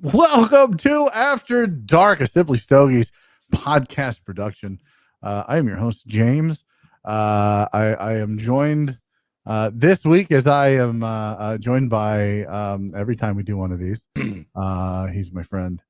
Welcome to After Dark, a Simply Stogies podcast production. I am your host, James. I am joined this week as I am joined by, every time we do one of these, he's my friend.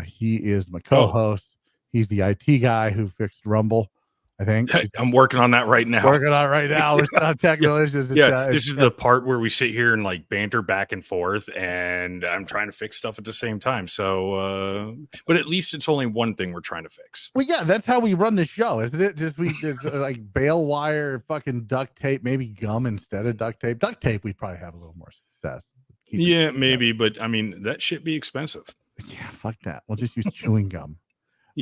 He is my co-host. He's the IT guy who fixed Rumble, I think. I'm working on that right now. Working on it right now. We're still have technical issues. This is the part where we sit here and like banter back and forth, and I'm trying to fix stuff at the same time. So, but at least it's only one thing we're trying to fix. Well, yeah, that's how we run the show, isn't it? Just like bale wire, fucking duct tape, maybe gum instead of duct tape. Duct tape, we'd probably have a little more success. Yeah, maybe, but I mean that shit be expensive. Yeah, fuck that. We'll just use chewing gum.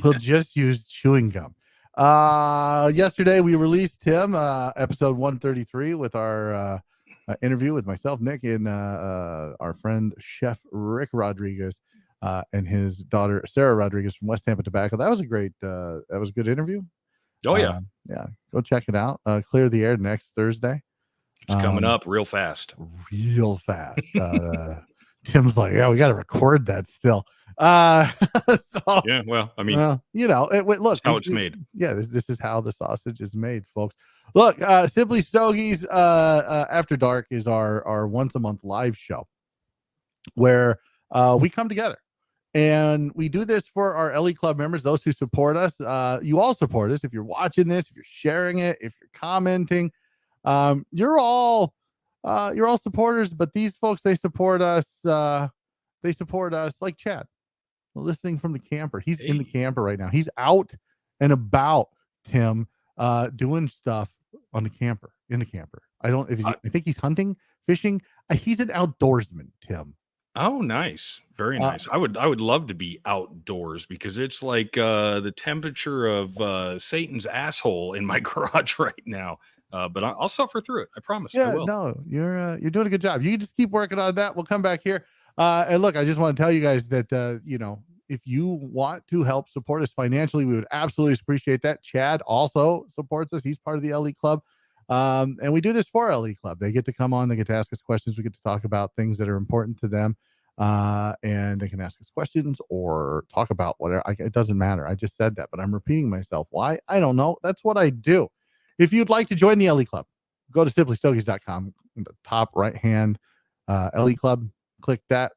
We'll just use chewing gum. Yesterday we released Tim, episode 133 with our interview with myself, Nick, and our friend Chef Rick Rodriguez and his daughter Sarah Rodriguez from West Tampa Tobacco. That was a great that was a good interview. Oh yeah. Go check it out. Clear the air next Thursday. It's coming up real fast. Tim's like, yeah, we got to record that still. So yeah, well, I mean, look, that's how it's made. Yeah, this is how the sausage is made, folks. Look, Simply Stogies After Dark is our once a month live show where we come together and we do this for our LE Club members, those who support us. You all support us. If you're watching this, if you're sharing it, if you're commenting, you're all supporters. But these folks, they support us. They support us like Chad. Listening from the camper. He's in the camper right now. He's out and about, Tim, doing stuff on the camper, in the camper. I think he's hunting, fishing. He's an outdoorsman, Tim. Oh, nice. Very nice. I would love to be outdoors because it's like the temperature of Satan's asshole in my garage right now. But I'll suffer through it. I promise. Yeah, I will. No, you're doing a good job. You just keep working on that. We'll come back here. And look, I just want to tell you guys that, if you want to help support us financially, we would absolutely appreciate that. Chad also supports us. He's part of the LE Club. And we do this for LE Club. They get to come on. They get to ask us questions. We get to talk about things that are important to them. And they can ask us questions or talk about whatever. It doesn't matter. I just said that, but I'm repeating myself. Why? I don't know. That's what I do. If you'd like to join the LE Club, go to simplystogies.com in the top right hand, LE Club. Click that,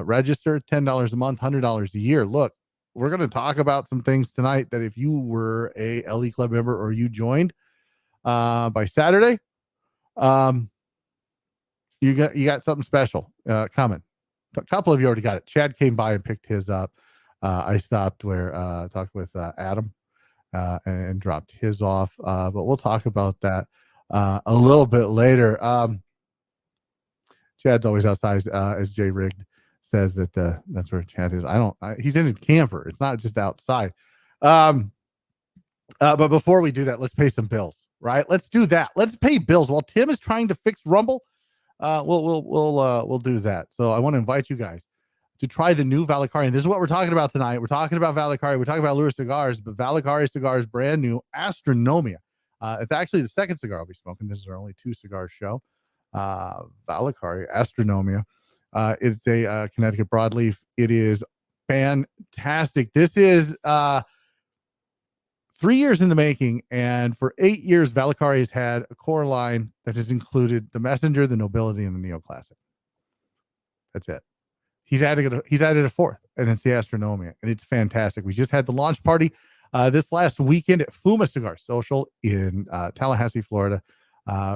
register, $10 a month, $100 a year. Look, we're going to talk about some things tonight that if you were a LE Club member or you joined by Saturday, you got something special coming. A couple of you already got it. Chad came by and picked his up. I stopped talked with Adam and dropped his off. But we'll talk about that a little bit later. Chad's always outside, as Jay Rigged says that's where Chad is. He's in a camper. It's not just outside. But before we do that, let's pay some bills, right? Let's do that. Let's pay bills while Tim is trying to fix Rumble. We'll do that. So I want to invite you guys to try the new Valakari. This is what we're talking about tonight. We're talking about Valakari. We're talking about Lure cigars, but Valakari cigars, brand new Astronomia. It's actually the second cigar I'll be smoking. This is our only 2 cigar show. Valakari Astronomia. It's a Connecticut broadleaf. It is fantastic. This is 3 years in the making, and for 8 years Valakari has had a core line that has included the Messenger, the Nobility, and the Neoclassic. That's it. He's added a fourth, and it's the Astronomia, and it's fantastic. We just had the launch party this last weekend at Fuma Cigar Social in Tallahassee, Florida.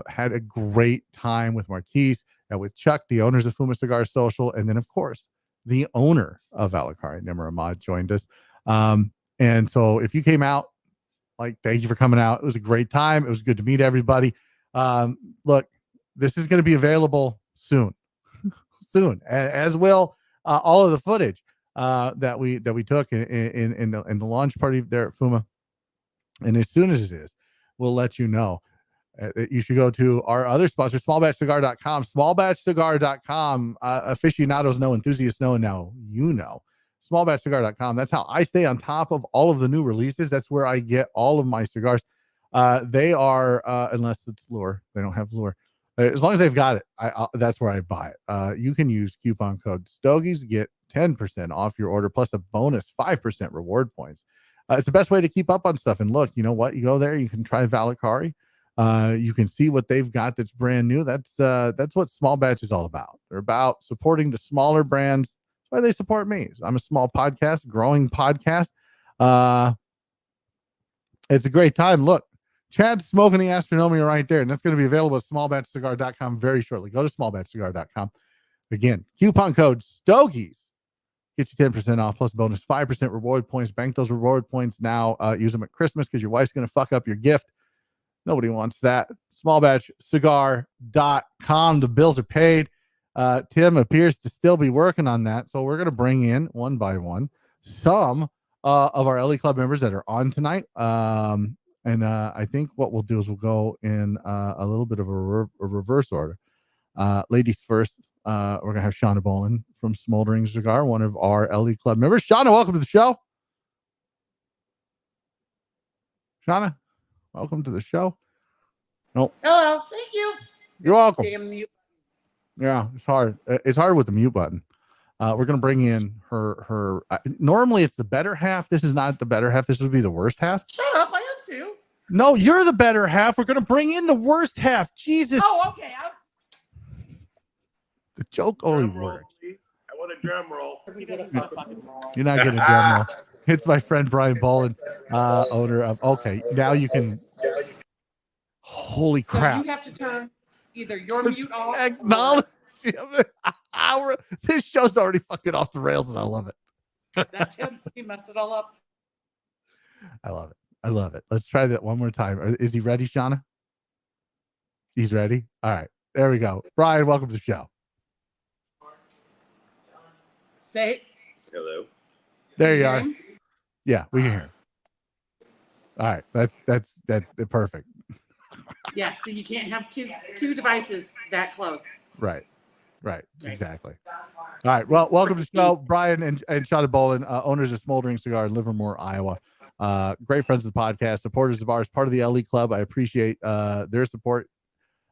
Had a great time with Marquise and with Chuck, the owners of Fuma Cigar Social. And then, of course, the owner of Valakari, Nimmer Ahmad, joined us. And so if you came out, thank you for coming out. It was a great time. It was good to meet everybody. Look, this is going to be available soon, as will all of the footage that we took in the launch party there at Fuma. And as soon as it is, we'll let you know. You should go to our other sponsor, smallbatchcigar.com. Smallbatchcigar.com. Aficionados know, enthusiasts know, and now you know. Smallbatchcigar.com. That's how I stay on top of all of the new releases. That's where I get all of my cigars. They are, unless it's Lure, they don't have Lure. As long as they've got it, that's where I buy it. You can use coupon code Stogies to get 10% off your order plus a bonus 5% reward points. It's the best way to keep up on stuff. And look, you know what? You go there, you can try Valakari. You can see what they've got that's brand new. That's what Small Batch is all about. They're about supporting the smaller brands. That's why they support me. I'm a small podcast, growing podcast. It's a great time. Look, Chad's smoking the Astronomia right there, and that's going to be available at smallbatchcigar.com very shortly. Go to smallbatchcigar.com. Again, coupon code Stogies gets you 10% off plus bonus 5% reward points. Bank those reward points now. Use them at Christmas because your wife's going to fuck up your gift. Nobody wants that. Smallbatchcigar.com. The bills are paid. Tim appears to still be working on that, so we're going to bring in one by one some of our LE Club members that are on tonight. And I think what we'll do is we'll go in a little bit of a reverse order. Ladies first, we're going to have Shauna Bolin from Smoldering Cigar, one of our LE Club members. Shauna, welcome to the show. Shauna, welcome to the show. Nope. Hello, thank you. You're welcome. Damn mute. Yeah, it's hard. It's hard with the mute button. We're going to bring in her. Normally, it's the better half. This is not the better half. This would be the worst half. Shut up, I am too. No, you're the better half. We're going to bring in the worst half. Jesus. Oh, okay. The joke only Drum roll, works. please. I want a drum roll. You're not getting a drum roll. It's my friend Brian Bolin, owner of. Okay, now you can. Holy crap! So you have to turn either your mute off. Acknowledge him. This show's already fucking off the rails, and I love it. That's him. He messed it all up. I love it. I love it. Let's try that one more time. Is he ready, Shauna? He's ready. All right, there we go. Brian, welcome to the show. Say Hello. There you are. Yeah, we can hear. All right, that's perfect. Yeah, so you can't have two devices that close. Right, exactly. All right, well, welcome to the show, Brian and Shauna Bolin, owners of Smoldering Cigar in Livermore, Iowa. Great friends of the podcast, supporters of ours, part of the LE Club. I appreciate their support.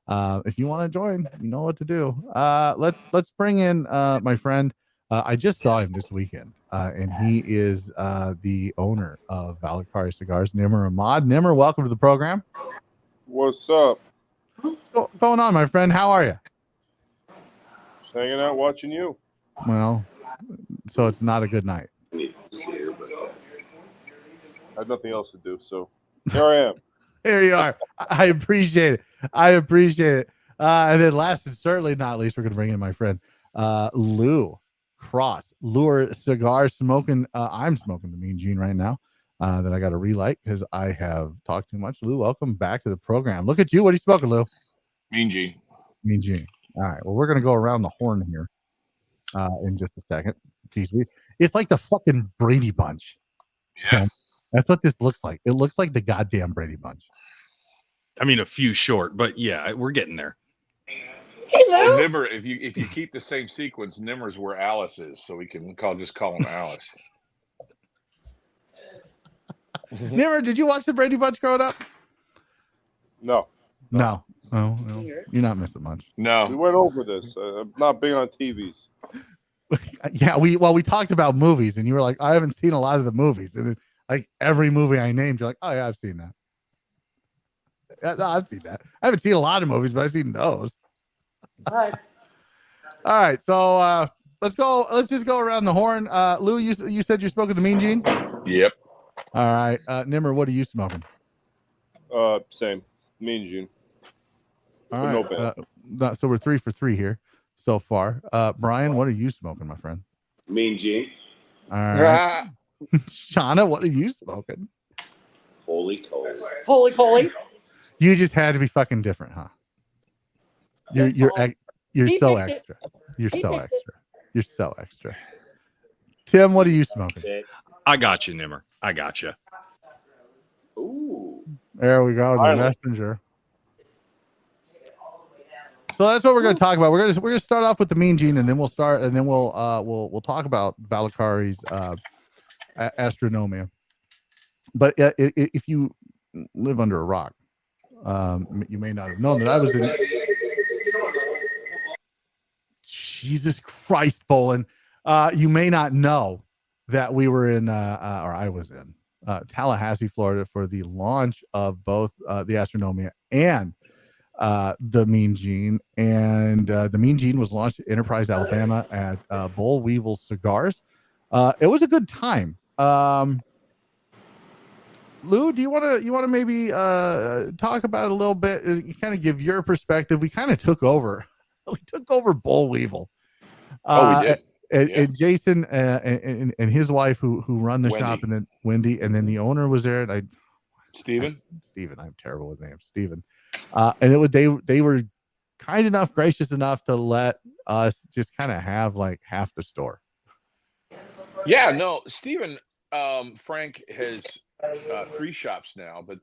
If you want to join, you know what to do. Let's bring in my friend. I just saw him this weekend, and he is the owner of Valakari Cigars, Nimmer Ahmad. Nimmer, welcome to the program. What's up? What's going on, my friend? How are you? Just hanging out watching you. Well, so it's not a good night. I have nothing else to do, so here I am. Here you are. I appreciate it. And then last and certainly not least, we're going to bring in my friend Lou Cross, Lure Cigar, smoking. I'm smoking the Mean Gene right now that I got to relight because I have talked too much. Lou, welcome back to the program. Look at you. What are you smoking, Lou? Mean Gene. Mean Gene. All right. Well, we're going to go around the horn here in just a second. Jeez, it's like the fucking Brady Bunch. Yeah. So that's what this looks like. It looks like the goddamn Brady Bunch. I mean, a few short, but yeah, we're getting there. Hello. Nimmer, if you keep the same sequence, Nimmer's where Alice is, so we can just call him Alice. Nimmer, did you watch the Brady Bunch growing up? No, No. Oh, well, you're not missing much. we No, went over this. I'm not big on TVs. Yeah, we talked about movies, and you were like, I haven't seen a lot of the movies, and then like every movie I named, you're like, oh yeah, I've seen that. Yeah, no, I've seen that. I haven't seen a lot of movies, but I've seen those. Right. All right, so let's go. Let's just go around the horn. Lou, you said you're smoking the Mean Gene. yep. All right, Nimmer, what are you smoking? Same. Mean Gene. All No right, bad. so we're 3 for 3 here so far. Brian, what are you smoking, my friend? Mean Gene. All right, Shauna, what are you smoking? Holy cold. Holy coly. You just had to be fucking different, huh? You're He so picked it. extra. You're He so picked it. extra. You're so extra. Tim, what are you smoking? Okay. I got you, Nimmer. I got you. Ooh. There we go, the Finally. messenger. So that's what we're going to talk about. We're going to start off with the Mean Gene, and then we'll talk about Valakari's Astronomia. But if you live under a rock, you may not have known that I was in. Jesus Christ, Bolin. You may not know that we were in, or I was in Tallahassee, Florida for the launch of both the Astronomia and the Mean Gene. And the Mean Gene was launched at Enterprise, Alabama at Bull Weevil Cigars. It was a good time. Lou, do you want to maybe talk about it a little bit? Kind of give your perspective. We kind of took over. We took over Bull Weevil. We did. And Jason and his wife who run the Wendy. shop, and then Wendy, and then the owner was there. And Steven, I'm terrible with names. Steven. And it was they were kind enough, gracious enough to let us just kind of have like half the store. Yeah, no, Steven, Frank has 3 shops now, but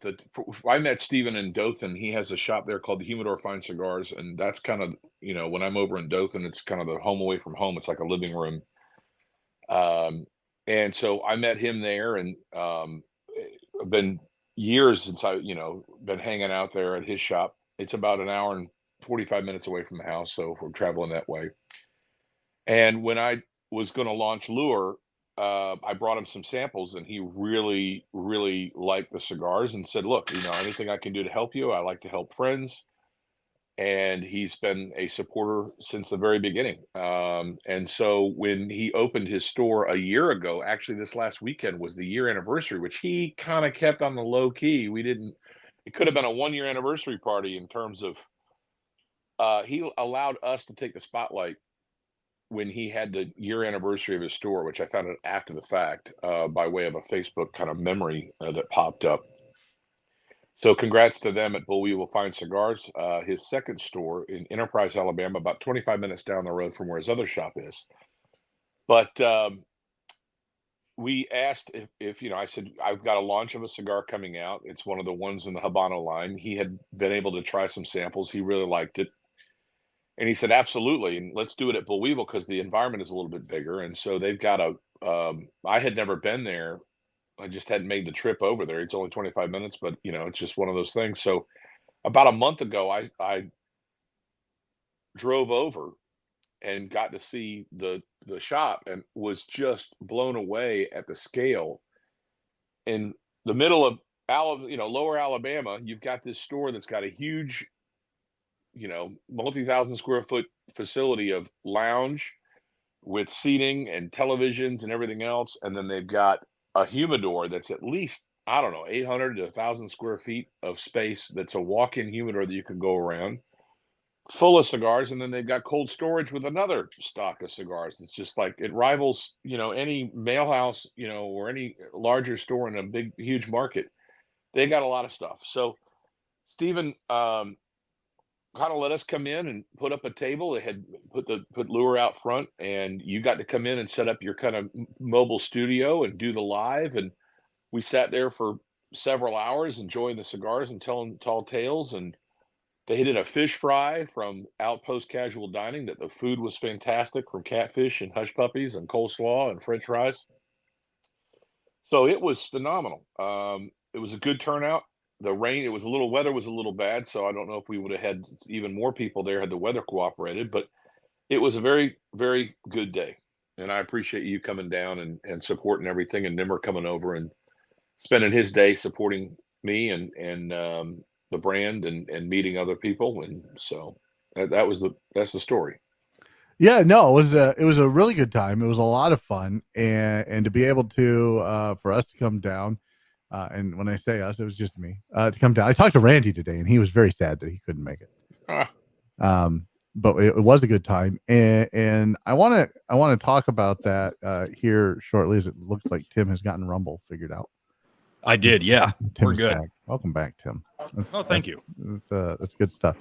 I met Steven in Dothan. He has a shop there called the Humidor Fine Cigars, and that's kind of, when I'm over in Dothan, it's kind of the home away from home. It's like a living room. And so I met him there, and I've been years since been hanging out there at his shop. It's about an hour and 45 minutes away from the house, so if we're traveling that way. And when I was going to launch Lure, I brought him some samples, and he really, really liked the cigars and said, look, anything I can do to help you, I like to help friends. And he's been a supporter since the very beginning. And so when he opened his store a year ago, actually this last weekend was the year anniversary, which he kind of kept on the low key. It could have been a 1-year anniversary party in terms of, he allowed us to take the spotlight when he had the year anniversary of his store, which I found out after the fact, by way of a Facebook kind of memory that popped up. So congrats to them at Bull Weevil Fine Cigars. His second store in Enterprise, Alabama, about 25 minutes down the road from where his other shop is. But we asked if I said, I've got a launch of a cigar coming out. It's one of the ones in the Habano line. He had been able to try some samples. He really liked it. And he said, absolutely. And let's do it at Bull Weevil because the environment is a little bit bigger. And so they've got I had never been there. I just hadn't made the trip over there. It's only 25 minutes, but it's just one of those things. So about a month ago, I drove over and got to see the shop and was just blown away at the scale. In the middle of lower Alabama, you've got this store that's got a huge, multi-thousand square foot facility of lounge with seating and televisions and everything else. And then they've got a humidor that's at least, 800 to 1,000 square feet of space. That's a walk-in humidor that you can go around, full of cigars. And then they've got cold storage with another stock of cigars. It's just like, it rivals, any mail house, or any larger store in a big, huge market. They got a lot of stuff. So Stephen, kind of let us come in and put up a table. They had put Lure out front, and you got to come in and set up your kind of mobile studio and do the live. And we sat there for several hours enjoying the cigars and telling tall tales. And they did a fish fry from Outpost Casual Dining. That the food was fantastic, from catfish and hush puppies and coleslaw and French fries. So it was phenomenal. It was a good turnout. The rain, weather was a little bad, so I don't know if we would have had even more people there had the weather cooperated, but it was a very, very good day. And I appreciate you coming down and supporting everything, and Nimmer coming over and spending his day supporting me and the brand and meeting other people. And so that's the story. Yeah, no, it was a really good time. It was a lot of fun, and to be able to for us to come down. And when I say us, it was just me to come down. I talked to Randy today, and he was very sad that he couldn't make it. But it was a good time, and I want to talk about that here shortly, as it looks like Tim has gotten Rumble figured out. I did, yeah. We're good. Back. Welcome back, Tim. Thank you. That's good stuff.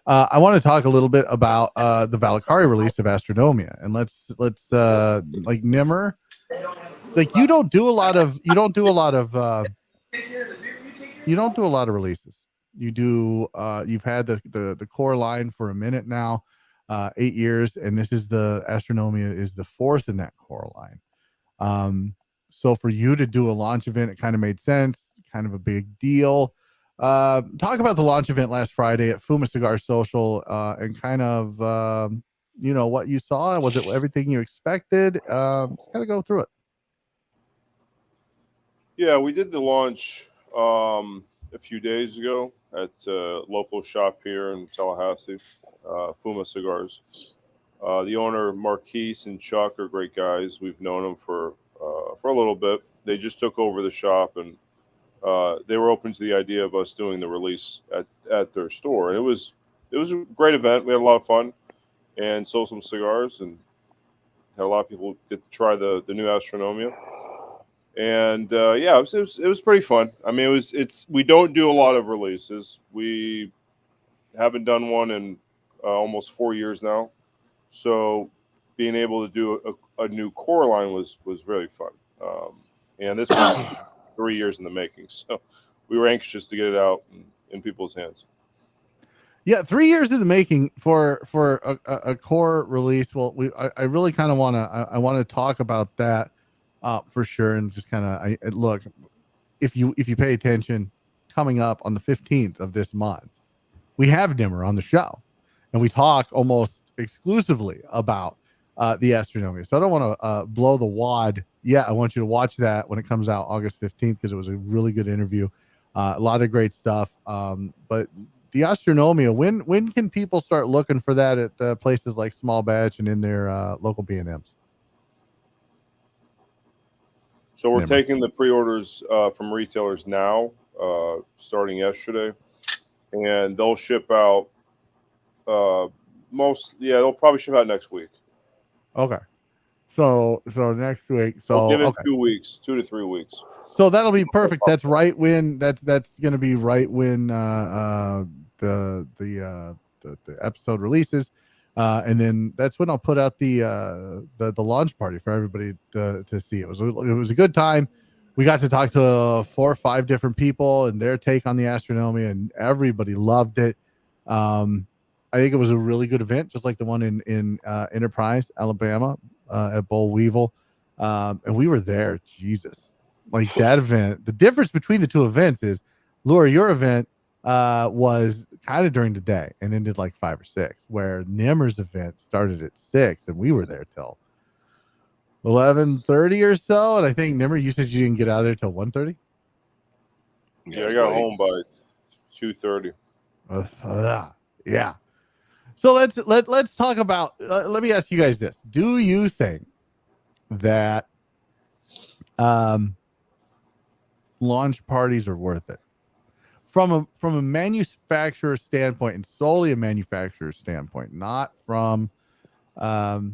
I want to talk a little bit about the Valakari release of Astronomia, and let's like Nimmer. Like you don't do a lot of releases. You do you've had the core line for a minute now, 8 years, and this is the Astronomia is the 4th in that core line. So for you to do a launch event, it kind of made sense, kind of a big deal. Talk about the launch event last Friday at Fuma Cigar Social, and kind of what you saw? Was it everything you expected? Just kind of go through it. Yeah, we did the launch a few days ago at a local shop here in Tallahassee, Fuma Cigars. The owner, Marquise and Chuck, are great guys. We've known them for a little bit. They just took over the shop, and they were open to the idea of us doing the release at their store. And it was a great event. We had a lot of fun and sold some cigars, and had a lot of people get to try the new Astronomia. And yeah, it was pretty fun. I mean, we don't do a lot of releases. We haven't done one in almost 4 years now. So being able to do a new core line was really fun. And this was 3 years in the making. So we were anxious to get it out in people's hands. Yeah, 3 years in the making for a core release. Well, I really kind of want to talk about that for sure, and just kind of look, if you pay attention, coming up on the 15th of this month, we have Nimmer on the show, and we talk almost exclusively about the Astronomia. So I don't want to blow the wad yet. I want you to watch that when it comes out August 15th, because it was a really good interview, a lot of great stuff. But the Astronomia, when can people start looking for that at places like Small Batch and in their local B&Ms? So we're taking the pre-orders from retailers now, starting yesterday, and they'll ship out. They'll probably ship out next week. Okay, so next week. So I'll give it 2 weeks, 2 to 3 weeks. So that'll be perfect. That's right when that's going to be right when the episode releases. And then that's when I'll put out the launch party for everybody to see. It was a good time. We got to talk to 4 or 5 different people and their take on the Astronomia, and everybody loved it. I think it was a really good event, just like the one in Enterprise, Alabama, at Boll Weevil. And we were there. Jesus, like that event. The difference between the two events is, Laura, your event was kind of during the day and ended like 5 or 6, where Nimmer's event started at 6 and we were there till 11:30 or so. And I think, Nimmer, you said you didn't get out of there till 1:30. Yeah, I got home by 2:30. Yeah. So let's talk about. Let me ask you guys this: do you think that launch parties are worth it from a manufacturer standpoint, and solely a manufacturer standpoint, not from the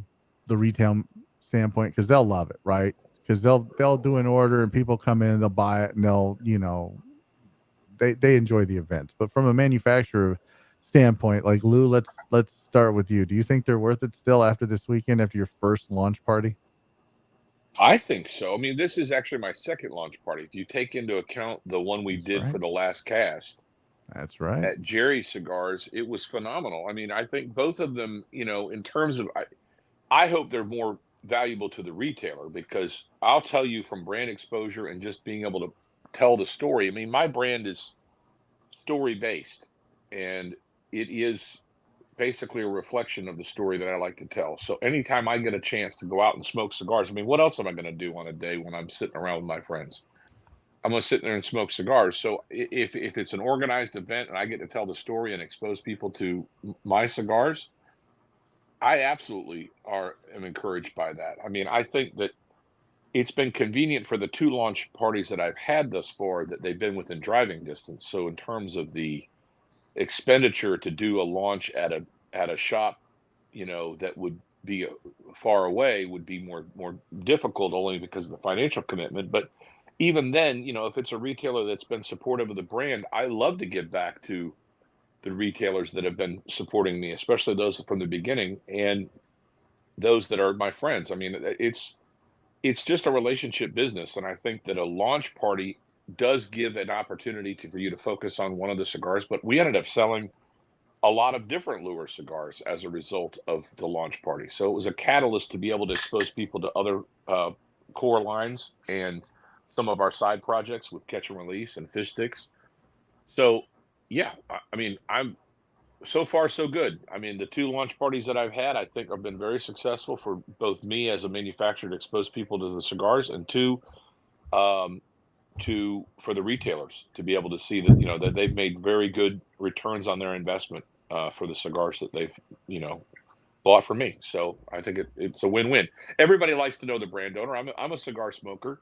retail standpoint, because they'll love it, right? Because they'll do an order and people come in and they'll buy it and they'll they enjoy the events. But from a manufacturer standpoint, like Lou, let's start with you. Do you think they're worth it still after this weekend, after your first launch party? I think so. I mean, this is actually my second launch party. If you take into account the one we did for the last cast. That's right. At Jerry's Cigars, it was phenomenal. I mean, I think both of them, in terms of, I hope they're more valuable to the retailer, because I'll tell you, from brand exposure and just being able to tell the story. I mean, my brand is story based, and it is basically a reflection of the story that I like to tell. So anytime I get a chance to go out and smoke cigars, I mean, what else am I going to do on a day when I'm sitting around with my friends? I'm going to sit there and smoke cigars. So if it's an organized event and I get to tell the story and expose people to my cigars, I absolutely am encouraged by that. I mean, I think that it's been convenient for the 2 launch parties that I've had thus far that they've been within driving distance. So in terms of the expenditure to do a launch at a shop, that would be far away, would be more difficult, only because of the financial commitment. But even then, if it's a retailer that's been supportive of the brand, I love to give back to the retailers that have been supporting me, especially those from the beginning and those that are my friends. I mean, it's just a relationship business, and I think that a launch party does give an opportunity for you to focus on one of the cigars. But we ended up selling a lot of different Lure cigars as a result of the launch party. So it was a catalyst to be able to expose people to other core lines and some of our side projects with Catch and Release and Fish Sticks. So yeah, I mean, so far so good. I mean, the 2 launch parties that I've had, I think, have been very successful for both me as a manufacturer to expose people to the cigars, and 2, um, for the retailers to be able to see that, that they've made very good returns on their investment, for the cigars that they've, bought from me. So I think it's a win-win. Everybody likes to know the brand owner. I'm a cigar smoker,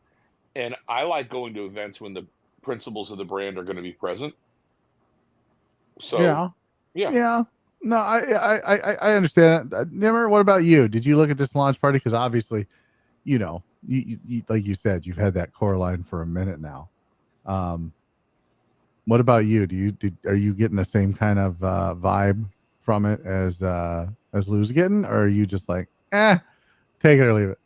and I like going to events when the principles of the brand are going to be present. So, Yeah. yeah. Yeah. No, I understand that. Nimmer, what about you? Did you look at this launch party? Because obviously, you, like you said, you've had that core line for a minute now. What about you? Are you getting the same kind of vibe from it as Lou's getting, or are you just like, take it or leave it?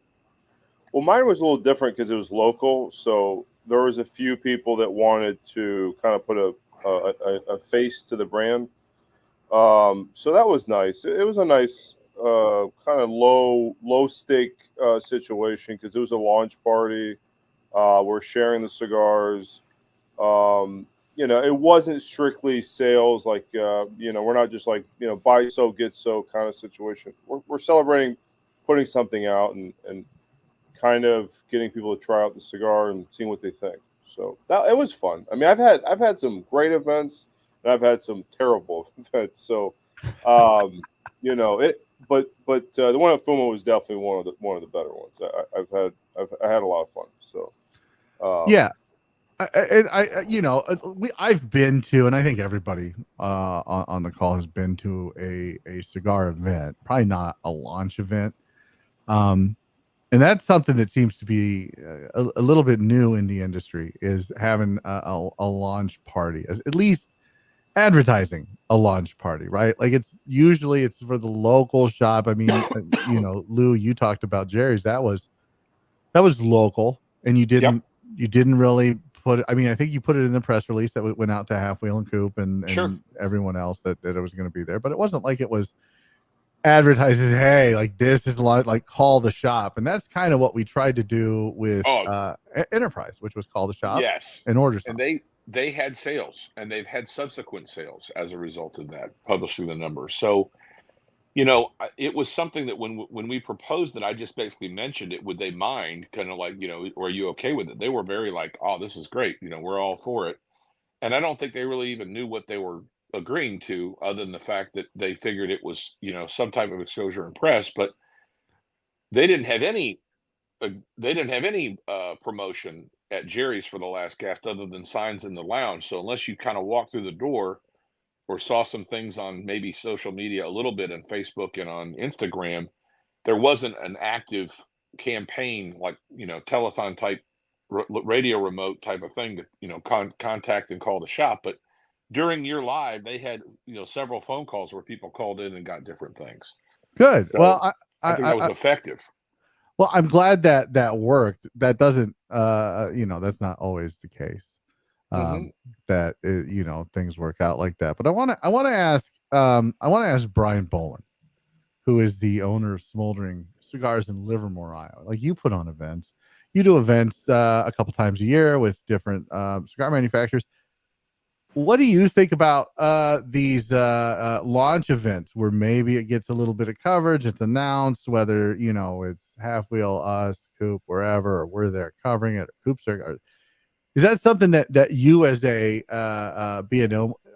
Well, mine was a little different because it was local, so there was a few people that wanted to kind of put a face to the brand. So that was nice. It was a nice kind of low stake situation because it was a launch party. We're sharing the cigars. It wasn't strictly sales. Like we're not just like buy so get so kind of situation. We're celebrating putting something out and kind of getting people to try out the cigar and seeing what they think. So it was fun. I mean, I've had some great events and I've had some terrible events. So, it. But the one at Fuma was definitely one of the better ones. I had a lot of fun. So, Yeah. I've been to, and I think everybody on the call has been to a cigar event, probably not a launch event. And that's something that seems to be a little bit new in the industry, is having a launch party, at least advertising a launch party, right? Like it's for the local shop. I mean, Lou, you talked about Jerry's. That was local, and you didn't really put it. I mean, I think you put it in the press release that went out to Half Wheel and Coop and Sure. everyone else that it was going to be there, but it wasn't like it was advertises, hey, like this is a lot, like call the shop. And that's kind of what we tried to do with Enterprise, which was call the shop. Yes. And order something. And they had sales, and they've had subsequent sales as a result of that, publishing the numbers. So, it was something that when we proposed it, I just basically mentioned it. Would they mind? Kind of like, or are you okay with it? They were very like, oh, this is great. We're all for it. And I don't think they really even knew what they were agreeing to, other than the fact that they figured it was, some type of exposure and press. But they didn't have any promotion at Jerry's for the last cast, other than signs in the lounge. So unless you kind of walk through the door or saw some things on maybe social media a little bit on Facebook and on Instagram, there wasn't an active campaign like, telethon type radio remote type of thing to, contact and call the shop. But during your live, they had, several phone calls where people called in and got different things. Good. So well, I think that was effective. Well, I'm glad that worked. That doesn't, that's not always the case. That things work out like that. But I want to ask Brian Boland, who is the owner of Smoldering Cigars in Livermore, Iowa. Like, you put on events, you do events a couple times a year with different cigar manufacturers. What do you think about these launch events where maybe it gets a little bit of coverage? It's announced whether it's Half Wheel, us, Coop, wherever, or we're there covering it, or Coop's there. Is that something that you as a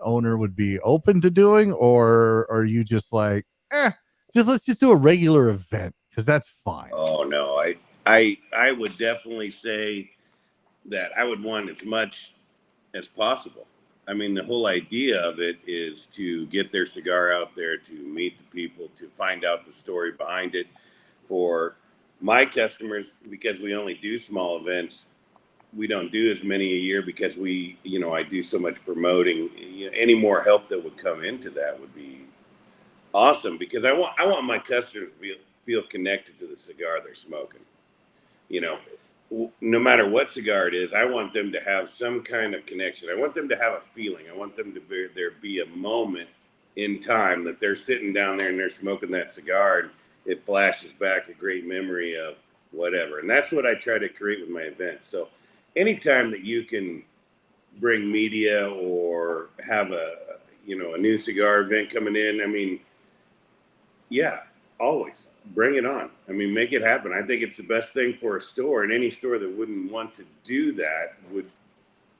owner would be open to doing, or are you just like, let's just do a regular event because that's fine? Oh no, I would definitely say that I would want as much as possible. I mean, the whole idea of it is to get their cigar out there, to meet the people, to find out the story behind it. For my customers, because we only do small events, we don't do as many a year because I do so much promoting. Any more help that would come into that would be awesome, because I want my customers to feel connected to the cigar they're smoking. No matter what cigar it is, I want them to have some kind of connection. I want them to have a feeling. I want them to be a moment in time that they're sitting down there and they're smoking that cigar, and it flashes back a great memory of whatever. And that's what I try to create with my event. So anytime that you can bring media or have a new cigar event coming in. I mean, yeah, always bring it on. I mean, make it happen. I think it's the best thing for a store, and any store that wouldn't want to do that would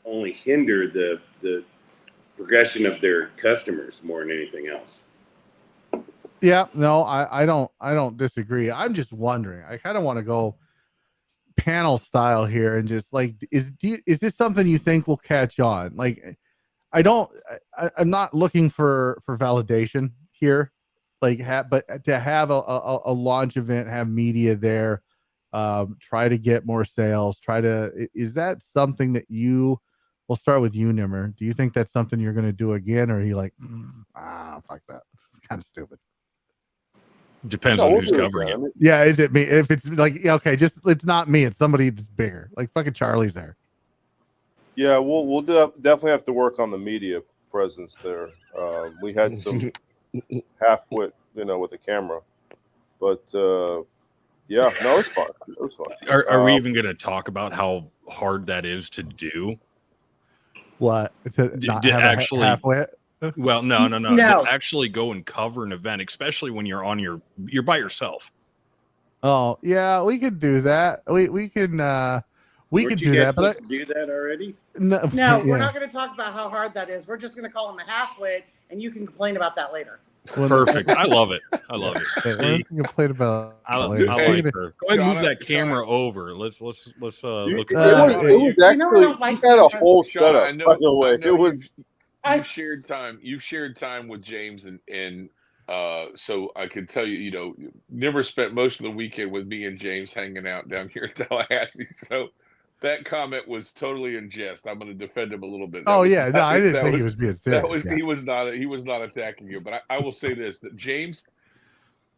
only hinder the progression of their customers more than anything else. Yeah, no, I don't disagree. I'm just wondering. I kind of want to go panel style here and just like, is this something you think will catch on? Like, I'm not looking for validation here, like, but to have a launch event, have media there, try to get more sales, is that something that we'll start with you, Nimmer. Do you think that's something you're going to do again? Or are you like, fuck that. It's kind of stupid. Depends on who's covering it. Yeah, is it me? If it's like, okay, it's not me. It's somebody that's bigger. Like fucking Charlie's there. Yeah, we'll definitely have to work on the media presence there. We had some half-wit, with the camera, but yeah, no, it's fun. It was fun. Are we even going to talk about how hard that is to do? What? To actually half-wit? Well, no. To actually go and cover an event, especially when you're by yourself. Oh yeah, we could do that. We can do that. But do that already? No, we're not going to talk about how hard that is. We're just going to call him a half-wit, and you can complain about that later. Perfect. I love it. We're complain about. I like her. Go ahead and move that camera over. Let's look. It was actually we had a whole setup. By the way, it was. You've shared time with James and so I can tell you, never spent most of the weekend with me and James hanging out down here in Tallahassee. So that comment was totally in jest. I'm going to defend him a little bit. I didn't think he was being serious. He was not attacking you. But I will say this: that James,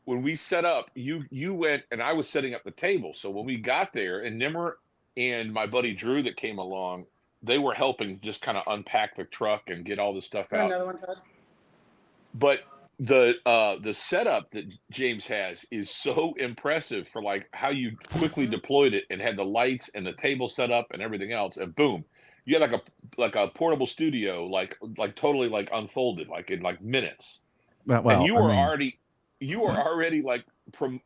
when we set up, you went and I was setting up the table. So when we got there, and Nimmer and my buddy Drew that came along, they were helping just kind of unpack the truck and get all the stuff out. Another one, Todd. But the setup that James has is so impressive for like how you quickly deployed it and had the lights and the table set up and everything else, and boom, you had like a portable studio, like totally like unfolded, like in like minutes. And you were already like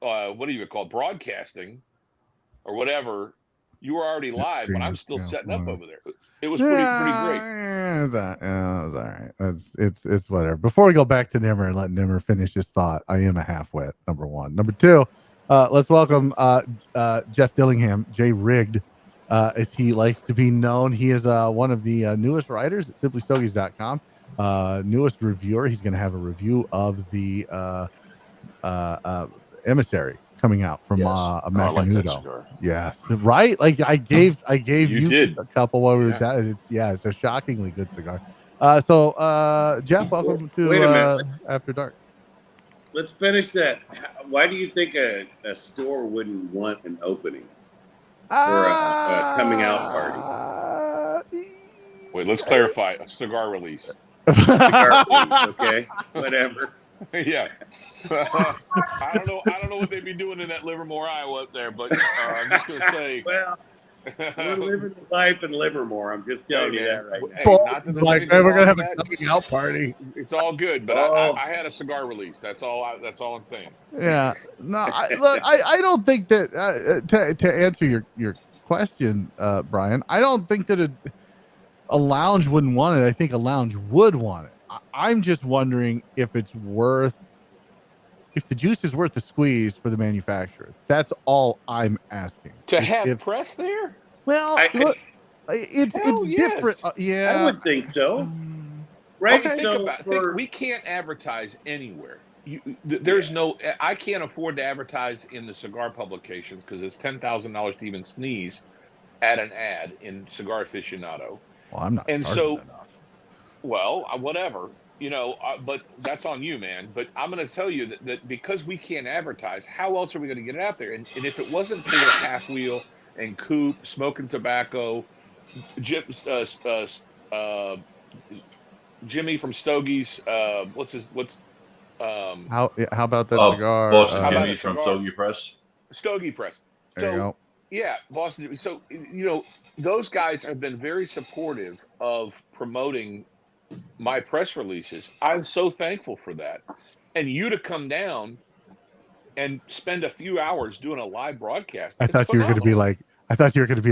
what do you call it, broadcasting or whatever. You were already live, but I'm still setting up over there. It was pretty great. It was all right. It's whatever. Before we go back to Nimmer and let Nimmer finish his thought, I am a half-wit, number one. Number two, let's welcome Jeff Dillingham, J Rigged, as he likes to be known. He is one of the newest writers at simplystogies.com, newest reviewer. He's going to have a review of the Emissary coming out from Macanudo. Yes, right. Like I gave you a couple while we were down. It's a shockingly good cigar. So Jeff, welcome to After Dark. Let's finish that. Why do you think a store wouldn't want an opening or a coming out party? Wait, let's clarify. A cigar release. Cigar release, okay, whatever. Yeah. I don't know what they'd be doing in that Livermore, Iowa up there, but I'm just going to say. Well, we're living life in Livermore. I'm just telling you that right now. It's like, hey, we're going to have a coming out party. It's all good, but I had a cigar release. That's all I'm saying. Yeah. No, I don't think that, to answer your question, Brian, I don't think that a lounge wouldn't want it. I think a lounge would want it. I'm just wondering if the juice is worth the squeeze for the manufacturer. That's all I'm asking. To have press there? Well, look, it's different. Yeah, I would think so. Right? Okay. We can't advertise anywhere. I can't afford to advertise in the cigar publications because it's $10,000 to even sneeze at an ad in Cigar Aficionado. Well, I'm not. And so, well, whatever. But that's on you, man. But I'm going to tell you that because we can't advertise, how else are we going to get it out there? And if it wasn't for Half Wheel and Coop, Smoking Tobacco, Jimmy from Stogies, how about that cigar? Boston Jimmy from Stogie Press. Stogie Press. There you go. Yeah, Boston. So those guys have been very supportive of promoting my press releases. I'm so thankful for that. And you to come down and spend a few hours doing a live broadcast. I It's thought you were going to be phenomenal.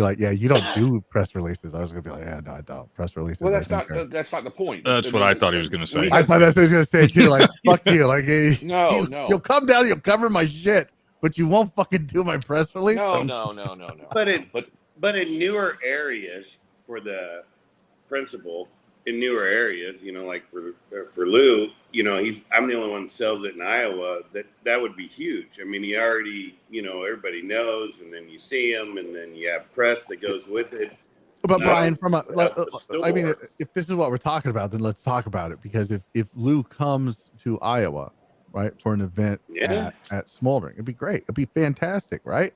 like, yeah, you don't do press releases. I was going to be like, yeah, no, I don't. Press releases. Well, I that's think not that's not the point. That's what I thought he was going to say. I thought that's what he was going to say too. Like, fuck you. Like, No. you'll come down, you'll cover my shit, but you won't fucking do my press release. No. But in newer areas for the principal in newer areas, like for Lou, I'm the only one that sells it in Iowa. That would be huge. I mean, he already, everybody knows, and then you see him, and then you have press that goes with it. But Brian, I mean, if this is what we're talking about, then let's talk about it. Because if Lou comes to Iowa, right, for an event at Smoldering, it'd be great. It'd be fantastic, right?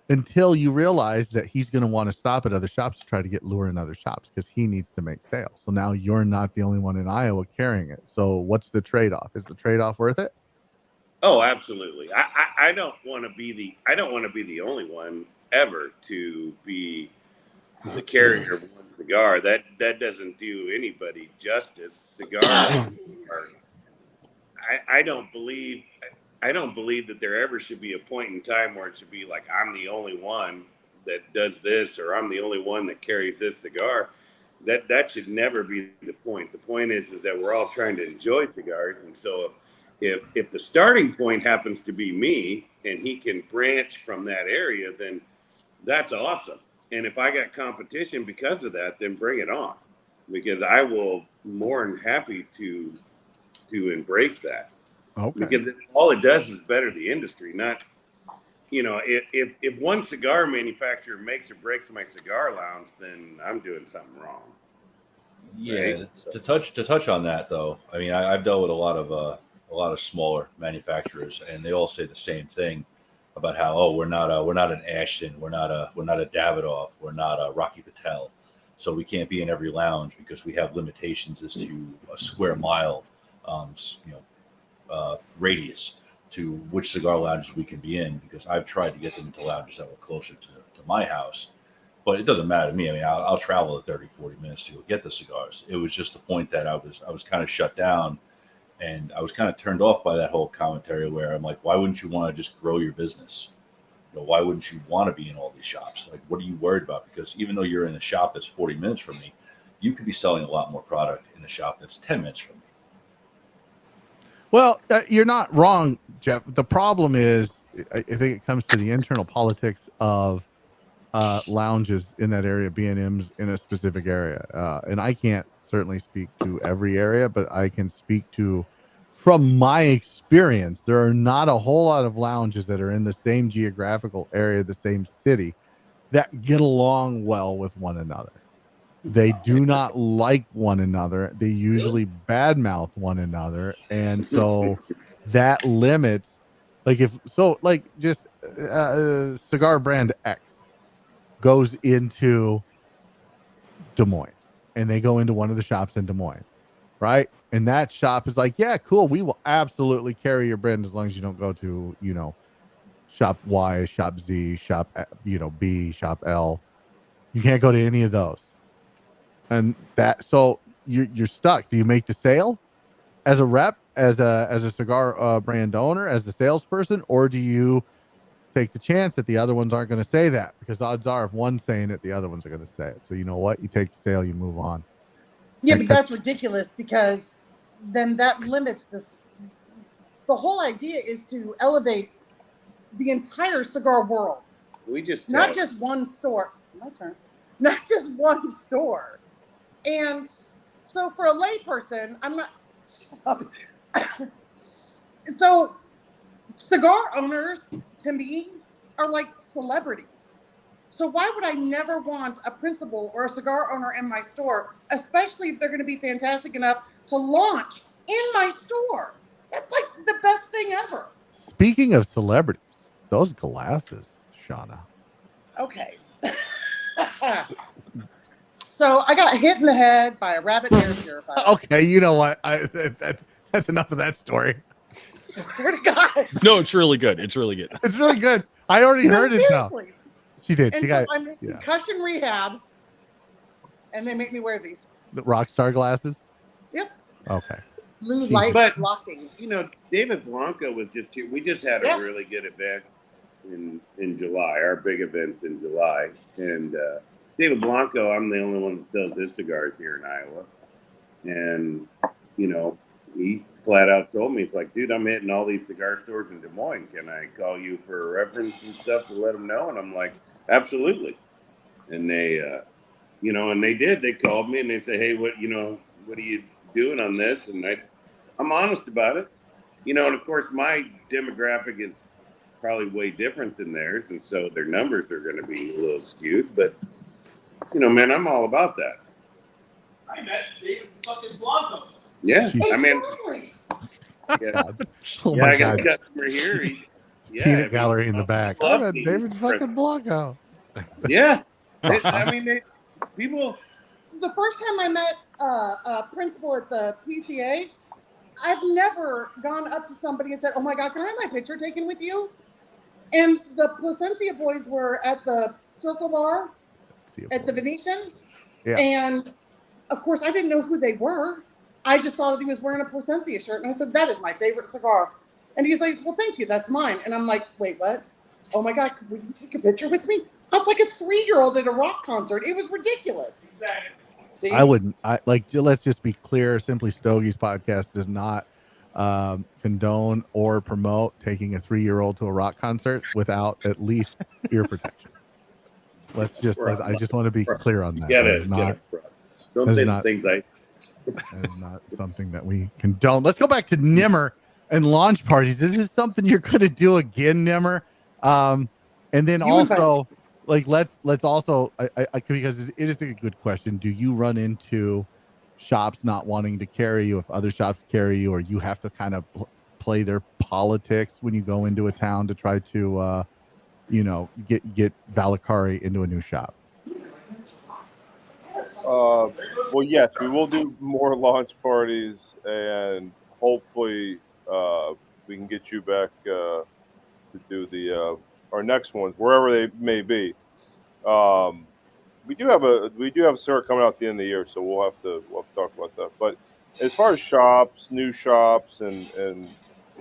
Until you realize that he's going to want to stop at other shops to try to get lure in other shops because he needs to make sales. So now you're not the only one in Iowa carrying it. So what's the trade-off? Is the trade-off worth it? Oh, absolutely. I don't want to be the only one ever to be the carrier of one cigar. That doesn't do anybody justice. Cigars I don't believe that there ever should be a point in time where it should be like, I'm the only one that does this, or I'm the only one that carries this cigar. That should never be the point. The point is that we're all trying to enjoy cigars. And so if the starting point happens to be me and he can branch from that area, then that's awesome. And if I got competition because of that, then bring it on, because I will more than happy to embrace that. Okay. Because all it does is better the industry. Not, if one cigar manufacturer makes or breaks my cigar lounge, then I'm doing something wrong. Yeah. Right? To touch on that though, I mean, I've dealt with a lot of smaller manufacturers, and they all say the same thing about how, we're not an Ashton, we're not a Davidoff, we're not a Rocky Patel, so we can't be in every lounge because we have limitations as to a square mile, radius to which cigar lounges we can be in, because I've tried to get them into lounges that were closer to my house, but it doesn't matter to me. I mean, I'll travel the 30, 40 minutes to go get the cigars. It was just the point that I was kind of shut down, and I was kind of turned off by that whole commentary where I'm like, why wouldn't you want to just grow your business? Why wouldn't you want to be in all these shops? Like, what are you worried about? Because even though you're in a shop that's 40 minutes from me, you could be selling a lot more product in a shop that's 10 minutes from me. Well, you're not wrong, Jeff. The problem is, I think it comes to the internal politics of lounges in that area, B&Ms in a specific area. And I can't certainly speak to every area, but I can speak to, from my experience, there are not a whole lot of lounges that are in the same geographical area, the same city, that get along well with one another. They do not like one another. They usually badmouth one another. And so that limits, just cigar brand X goes into Des Moines, and they go into one of the shops in Des Moines, right? And that shop is like, yeah, cool, we will absolutely carry your brand as long as you don't go to, shop Y, shop Z, shop, B, shop L. You can't go to any of those. And that, so you're stuck. Do you make the sale as a rep, as a cigar brand owner, as the salesperson, or do you take the chance that the other ones aren't going to say that? Because odds are, if one's saying it, the other ones are going to say it. So you know what? You take the sale, you move on. Yeah, but that's ridiculous, because then that limits this. The whole idea is to elevate the entire cigar world. Not just one store. My turn. Not just one store. And so for a layperson, I'm not. So cigar owners, to me, are like celebrities. So why would I never want a principal or a cigar owner in my store, especially if they're going to be fantastic enough to launch in my store? That's like the best thing ever. Speaking of celebrities, those glasses, Shauna. Okay. So I got hit in the head by a rabbit air purifier. Okay, you know what? That's enough of that story. Swear to God. No, it's really good. It's really good. It's really good. I already heard it though. Seriously. She did. And She so got I'm in concussion rehab, and they make me wear these. the rock star glasses. Okay. Blue Jesus. light But- blocking. You know, David Blanco was just here. We just had Yeah. a really good event in July. Our big event's in July, and David Blanco. I'm the only one that sells his cigars here in Iowa, and you know, he flat out told me, it's like, dude, I'm hitting all these cigar stores in Des Moines. Can I call you for a reference and stuff to let them know? And I'm like, absolutely. And they, you know, and they did. They called me and they said, hey, what are you doing on this? And I'm honest about it. You know, and of course, my demographic is probably way different than theirs, and so their numbers are going to be a little skewed. But you know, man, I'm all about that. I met David fucking Blanco. Yeah, Jesus. I mean, Exactly. yeah, God. Oh yeah, my I got God. a customer here. Peanut gallery in the back. love I'm at me. David fucking Blanco. Yeah, people. The first time I met a principal at the PCA, I've never gone up to somebody and said, "Oh my God, can I have my picture taken with you?" And the Placencia boys were at the Circle Bar at the Venetian, Yeah. and of course, I didn't know who they were. I just saw that he was wearing a Placencia shirt, and I said, "That is my favorite cigar." And he's like, "Well, thank you, that's mine." And I'm like, "Wait, what? Oh my God, will you take a picture with me?" I was like a 3-year-old at a rock concert. It was ridiculous. Exactly. See? I wouldn't. Let's just be clear. Simply Stogies podcast does not condone or promote taking a 3-year-old to a rock concert without at least ear protection. I just want to be clear on that. That is not. Don't that is say not- the things I. That is not something that we condone. Let's go back to Nimmer and launch parties. This is something you're going to do again, Nimmer. And then You also, like, let's also, because it is a good question. Do you run into shops not wanting to carry you if other shops carry you, or you have to kind of play their politics when you go into a town to try to, get Valakari into a new shop? Well, yes, we will do more launch parties, and hopefully we can get you back to do our next ones, wherever they may be. We do have a cigar coming out at the end of the year, so we'll have to talk about that. But as far as shops, new shops, and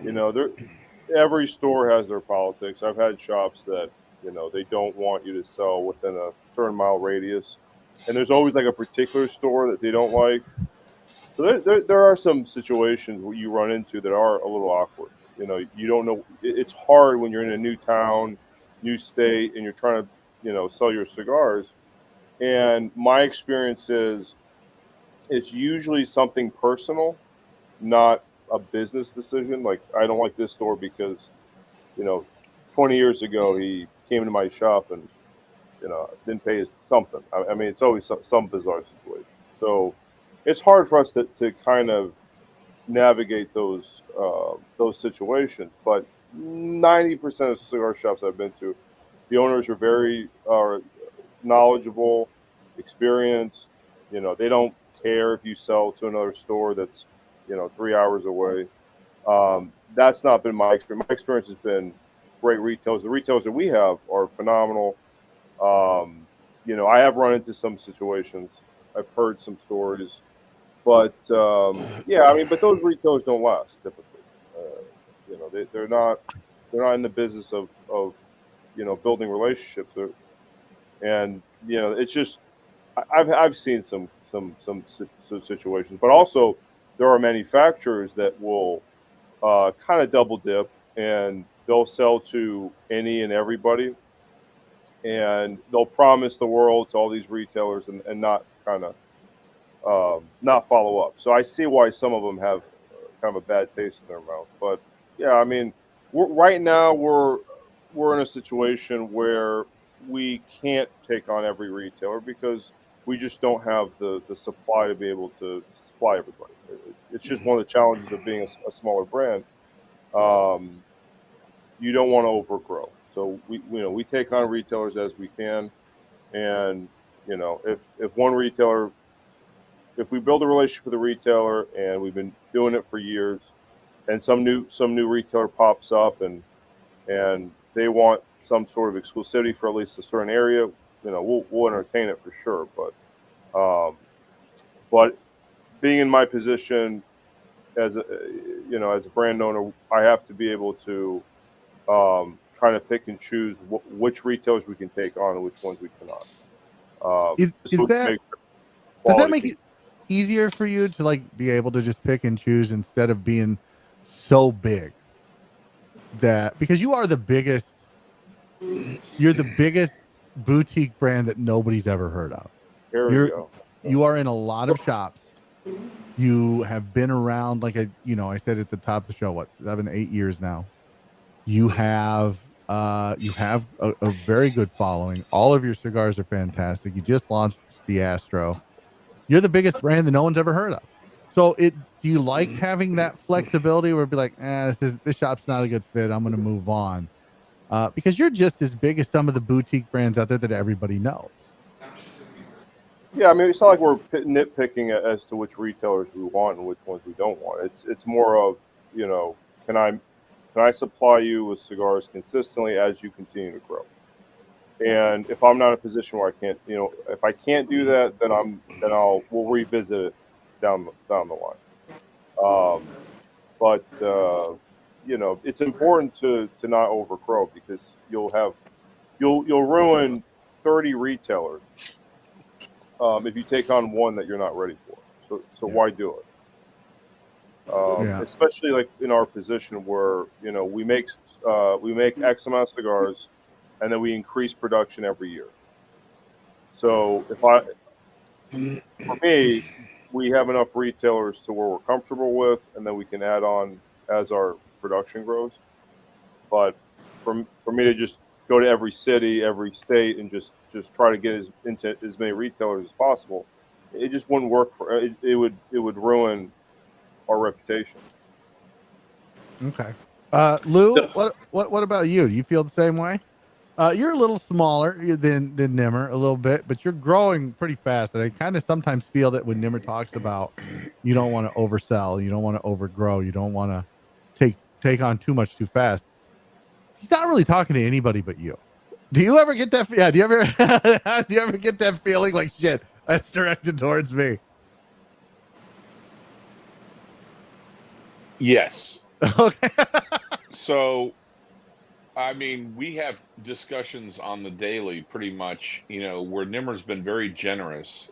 you know, every store has their politics. I've had shops that, you know, they don't want you to sell within a certain mile radius. And there's always like a particular store that they don't like. So there are some situations where you run into that are a little awkward. You know, you don't know. It's hard when you're in a new town, new state, and you're trying to, you know, sell your cigars. And my experience is it's usually something personal, not a business decision. Like, I don't like this store because, you know, 20 years ago he came into my shop and, you know, didn't pay his something. I mean, it's always some bizarre situation. So it's hard for us to kind of navigate those situations. But 90% of cigar shops I've been to, the owners are very knowledgeable, experienced. You know, they don't care if you sell to another store that's, you know, 3 hours away. That's not been my experience. My experience has been great retailers. The retailers that we have are phenomenal. You know, I have run into some situations. I've heard some stories, but yeah, I mean, but those retailers don't last typically. You know, they're not in the business of you know, building relationships. And you know, it's just I've seen some situations, but also there are manufacturers that will kind of double dip, and they'll sell to any and everybody. And they'll promise the world to all these retailers and not kind of not follow up. So I see why some of them have kind of a bad taste in their mouth. But yeah, I mean, right now we're in a situation where we can't take on every retailer because we just don't have the supply to be able to supply everybody. It's just one of the challenges of being a smaller brand. You don't want to overgrow. So we take on retailers as we can, and you know, if one retailer, if we build a relationship with a retailer and we've been doing it for years, and some new retailer pops up and they want some sort of exclusivity for at least a certain area, you know, we'll entertain it for sure. But being in my position, as a as a brand owner, I have to be able to kind of pick and choose which retailers we can take on and which ones we cannot. Is that does that make it easier for you to like be able to just pick and choose instead of being so big that because you're the biggest boutique brand that nobody's ever heard of. There we go. You are in a lot of shops. You have been around like I said at the top of the show, what, 7-8 years now. You have a very good following. All of your cigars are fantastic. You just launched the Astro. You're the biggest brand that no one's ever heard of. So do you like having that flexibility where it'd be like, this shop's not a good fit, I'm gonna move on? Because you're just as big as some of the boutique brands out there that everybody knows. Yeah, I mean, it's not like we're nitpicking as to which retailers we want and which ones we don't want. It's more of, can I supply you with cigars consistently as you continue to grow? And if I'm not in a position where I can't, if I can't do that, then we'll revisit it down the line. But it's important to not overgrow, because you'll ruin 30 retailers if you take on one that you're not ready for. So why do it? Especially like in our position where we make X amount of cigars, and then we increase production every year. So for me, we have enough retailers to where we're comfortable with, and then we can add on as our production grows. But for me to just go to every city, every state, and just try to get into as many retailers as possible, it just wouldn't work it would ruin our reputation. Okay. Lou, what about you? Do you feel the same way? You're a little smaller than Nimmer a little bit, but you're growing pretty fast. And I kind of sometimes feel that when Nimmer talks about you don't want to oversell, you don't want to overgrow, you don't want to take on too much too fast. He's not really talking to anybody but you. Do you ever get that? Yeah. Do you ever get that feeling like, shit, that's directed towards me? Yes. Okay. So, I mean, we have discussions on the daily pretty much, where Nimmer's been very generous.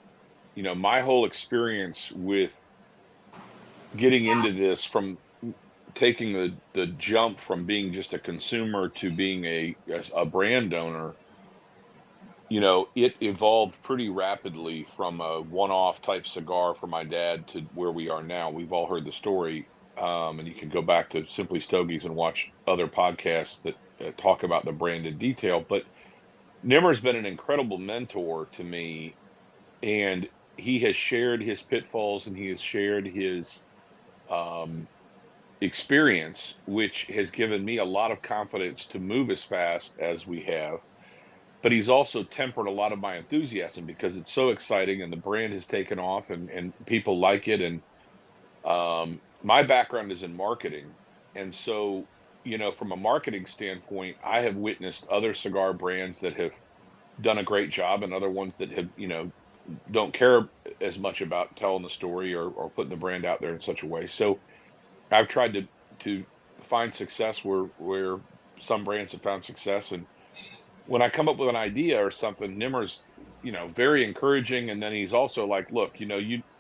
My whole experience with getting into this, from taking the jump from being just a consumer to being a brand owner, it evolved pretty rapidly from a one-off type cigar for my dad to where we are now. We've all heard the story. And you can go back to Simply Stogies and watch other podcasts that talk about the brand in detail. But Nimmer's been an incredible mentor to me, and he has shared his pitfalls and he has shared his experience, which has given me a lot of confidence to move as fast as we have. But he's also tempered a lot of my enthusiasm because it's so exciting and the brand has taken off and people like it. And my background is in marketing. And so, from a marketing standpoint, I have witnessed other cigar brands that have done a great job and other ones that have, don't care as much about telling the story or putting the brand out there in such a way. So I've tried to find success where some brands have found success. And when I come up with an idea or something, Nimmer's, very encouraging. And then he's also like, look, you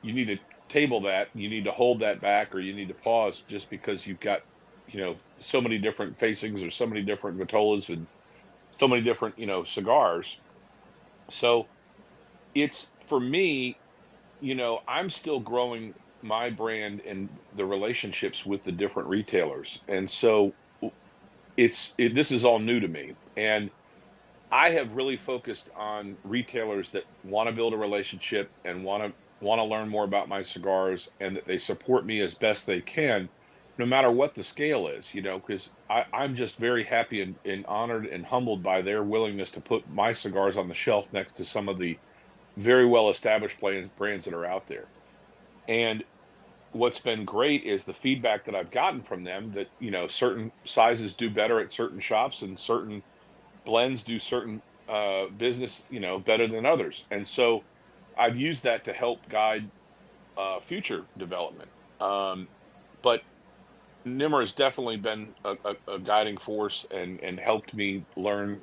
need to table that, you need to hold that back, or you need to pause, just because you've got, so many different facings or so many different vitolas and so many different, cigars. So it's, for me, I'm still growing my brand and the relationships with the different retailers. And so this is all new to me. And I have really focused on retailers that want to build a relationship and want to learn more about my cigars, and that they support me as best they can, no matter what the scale is, because I'm just very happy and honored and humbled by their willingness to put my cigars on the shelf next to some of the very well established brands that are out there. And what's been great is the feedback that I've gotten from them that, certain sizes do better at certain shops and certain blends do certain business, better than others. And so I've used that to help guide future development. but Nimmer has definitely been a guiding force and helped me learn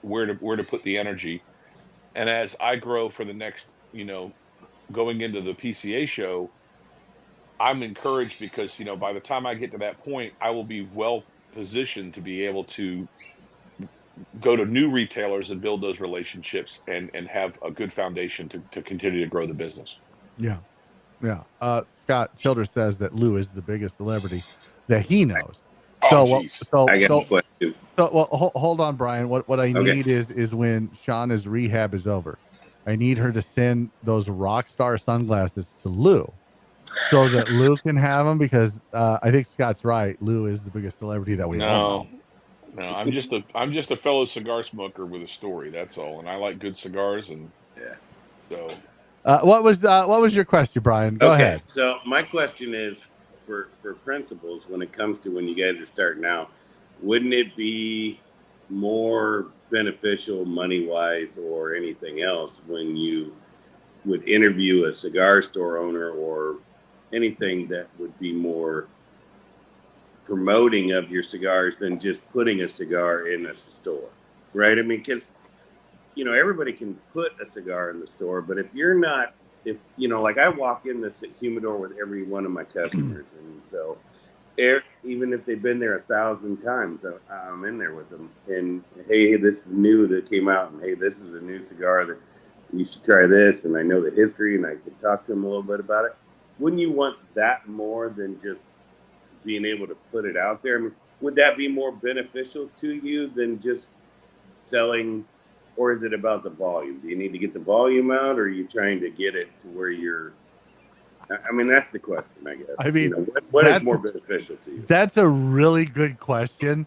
where to put the energy. And as I grow for the next, going into the PCA show, I'm encouraged because, by the time I get to that point, I will be well positioned to be able to go to new retailers and build those relationships and have a good foundation to continue to grow the business. Yeah. Yeah. Scott Childress says that Lou is the biggest celebrity that he knows. So, Oh, I got a question. Hold on, Brian. What I need is when Shauna's rehab is over, I need her to send those Rockstar sunglasses to Lou so that Lou can have them, because I think Scott's right. Lou is the biggest celebrity that we all know. No, I'm just a fellow cigar smoker with a story. That's all, and I like good cigars, and so. What was your question, Brian? Go ahead. So my question is for principals, when it comes to when you guys are starting out, wouldn't it be more beneficial money wise or anything else when you would interview a cigar store owner or anything that would be more promoting of your cigars than just putting a cigar in a store, right? I mean, because everybody can put a cigar in the store, but if like I walk in this humidor with every one of my customers, and so even if they've been there 1,000 times, I'm in there with them, and hey, this is new that came out, and hey, this is a new cigar that you should try this, and I know the history, and I can talk to them a little bit about it. Wouldn't you want that more than just being able to put it out there? I mean, would that be more beneficial to you than just selling? Or is it about the volume? Do you need to get the volume out, or are you trying to get it to where you're? I mean, that's the question, I guess. I mean, what is more beneficial to you? That's a really good question,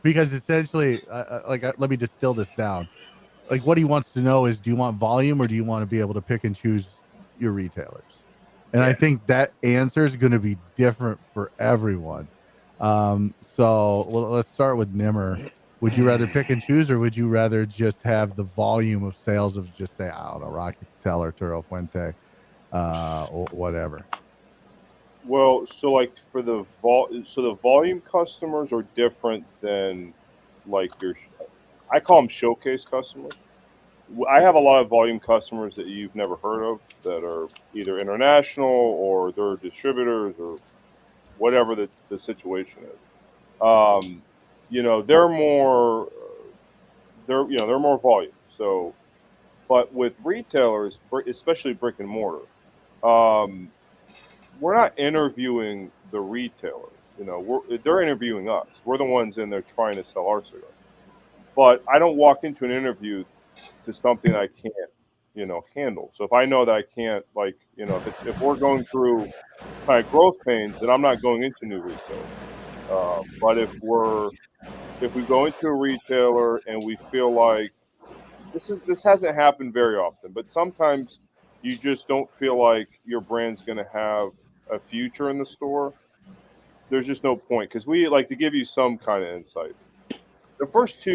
because essentially, let me distill this down. Like, what he wants to know is, do you want volume, or do you want to be able to pick and choose your retailers? And I think that answer is going to be different for everyone. Let's start with Nimmer. Would you rather pick and choose, or would you rather just have the volume of sales of, just say, I don't know, Rocky Patel or Toro Fuente, or whatever? Well, so like for the volume customers are different than like I call them showcase customers. I have a lot of volume customers that you've never heard of that are either international or they're distributors or whatever the situation is. They're more volume. So, but with retailers, especially brick and mortar, we're not interviewing the retailer. They're interviewing us. We're the ones in there trying to sell our cigars. But I don't walk into an interview to something I can't, handle. So if I know that I can't, if we're going through kind of growth pains, then I'm not going into new retailers. But if we go into a retailer and we feel like this hasn't happened very often, but sometimes you just don't feel like your brand's going to have a future in the store, there's just no point, because we like to give you some kind of insight. The first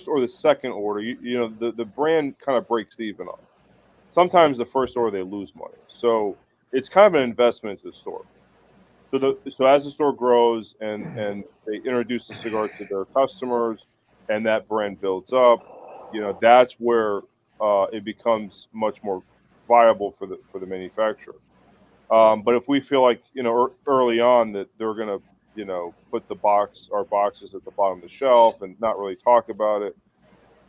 or the second order, the brand kind of breaks even on. Sometimes the first order they lose money, so it's kind of an investment into the store. So as the store grows and they introduce the cigar to their customers, and that brand builds up, that's where it becomes much more viable for the manufacturer. But if we feel like early on that they're going to put our boxes at the bottom of the shelf and not really talk about it,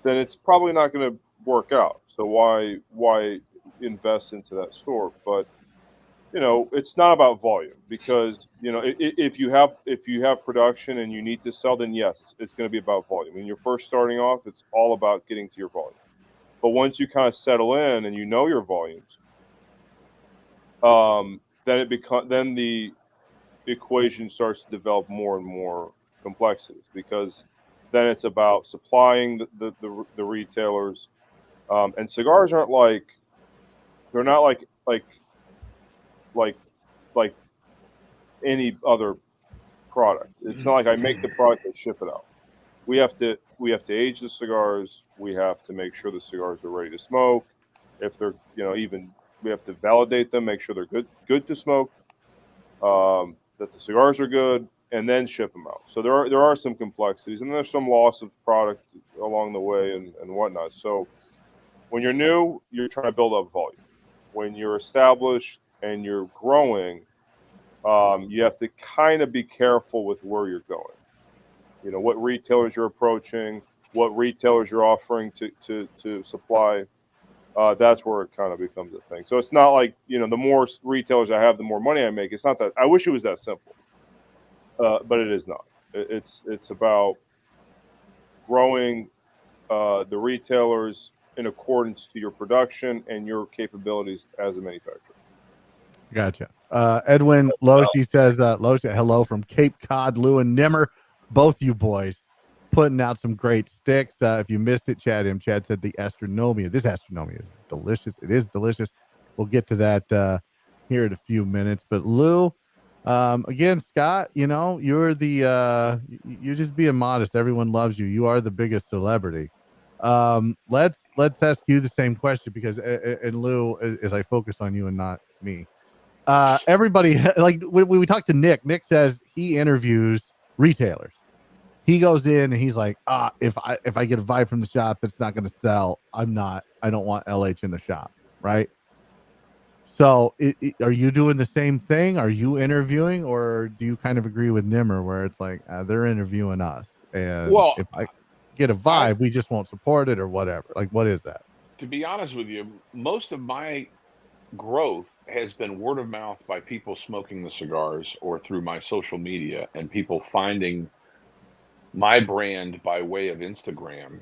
then it's probably not going to work out. So why invest into that store? But it's not about volume, because if you have production and you need to sell, then yes, it's going to be about volume. When you're first starting off, it's all about getting to your volume. But once you kind of settle in and your volumes, then the equation starts to develop more and more complexities, because then it's about supplying the retailers, and cigars aren't they're not like any other product. It's not like I make the product and ship it out. We have to age the cigars. We have to make sure the cigars are ready to smoke. If they're we have to validate them, make sure they're good to smoke. that the cigars are good, and then ship them out. So there are some complexities, and there's some loss of product along the way and whatnot. So when you're new, you're trying to build up volume. When you're established and you're growing, you have to kind of be careful with where you're going. You know, what retailers you're approaching, what retailers you're offering to supply. That's where it kind of becomes a thing. So it's not like, you know, the more retailers I have, the more money I make. It's not that. I wish it was that simple, but it is not. It's about growing the retailers in accordance to your production and your capabilities as a manufacturer. Gotcha. Edwin Loshi says, Loshi, hello from Cape Cod, Lou and Nimmer. Both you boys putting out some great sticks. If you missed it, Chad said the astronomia. This astronomia is delicious. It is delicious. We'll get to that here in a few minutes. But Lou, again, Scott, you know, you're you're just being modest. Everyone loves you. You are the biggest celebrity. Let's ask you the same question because, and Lou, as I focus on you and not me, everybody, like when we talk to Nick says he interviews retailers. He goes in and he's like, if I get a vibe from the shop that's not going to sell, I don't want LH in the shop, right? So are you doing the same thing? Are you interviewing, or do you kind of agree with Nimmer where it's like they're interviewing us, and if I get a vibe, we just won't support it or whatever? Like, what is that? To be honest with you, most of my growth has been word of mouth by people smoking the cigars or through my social media and people finding my brand by way of Instagram.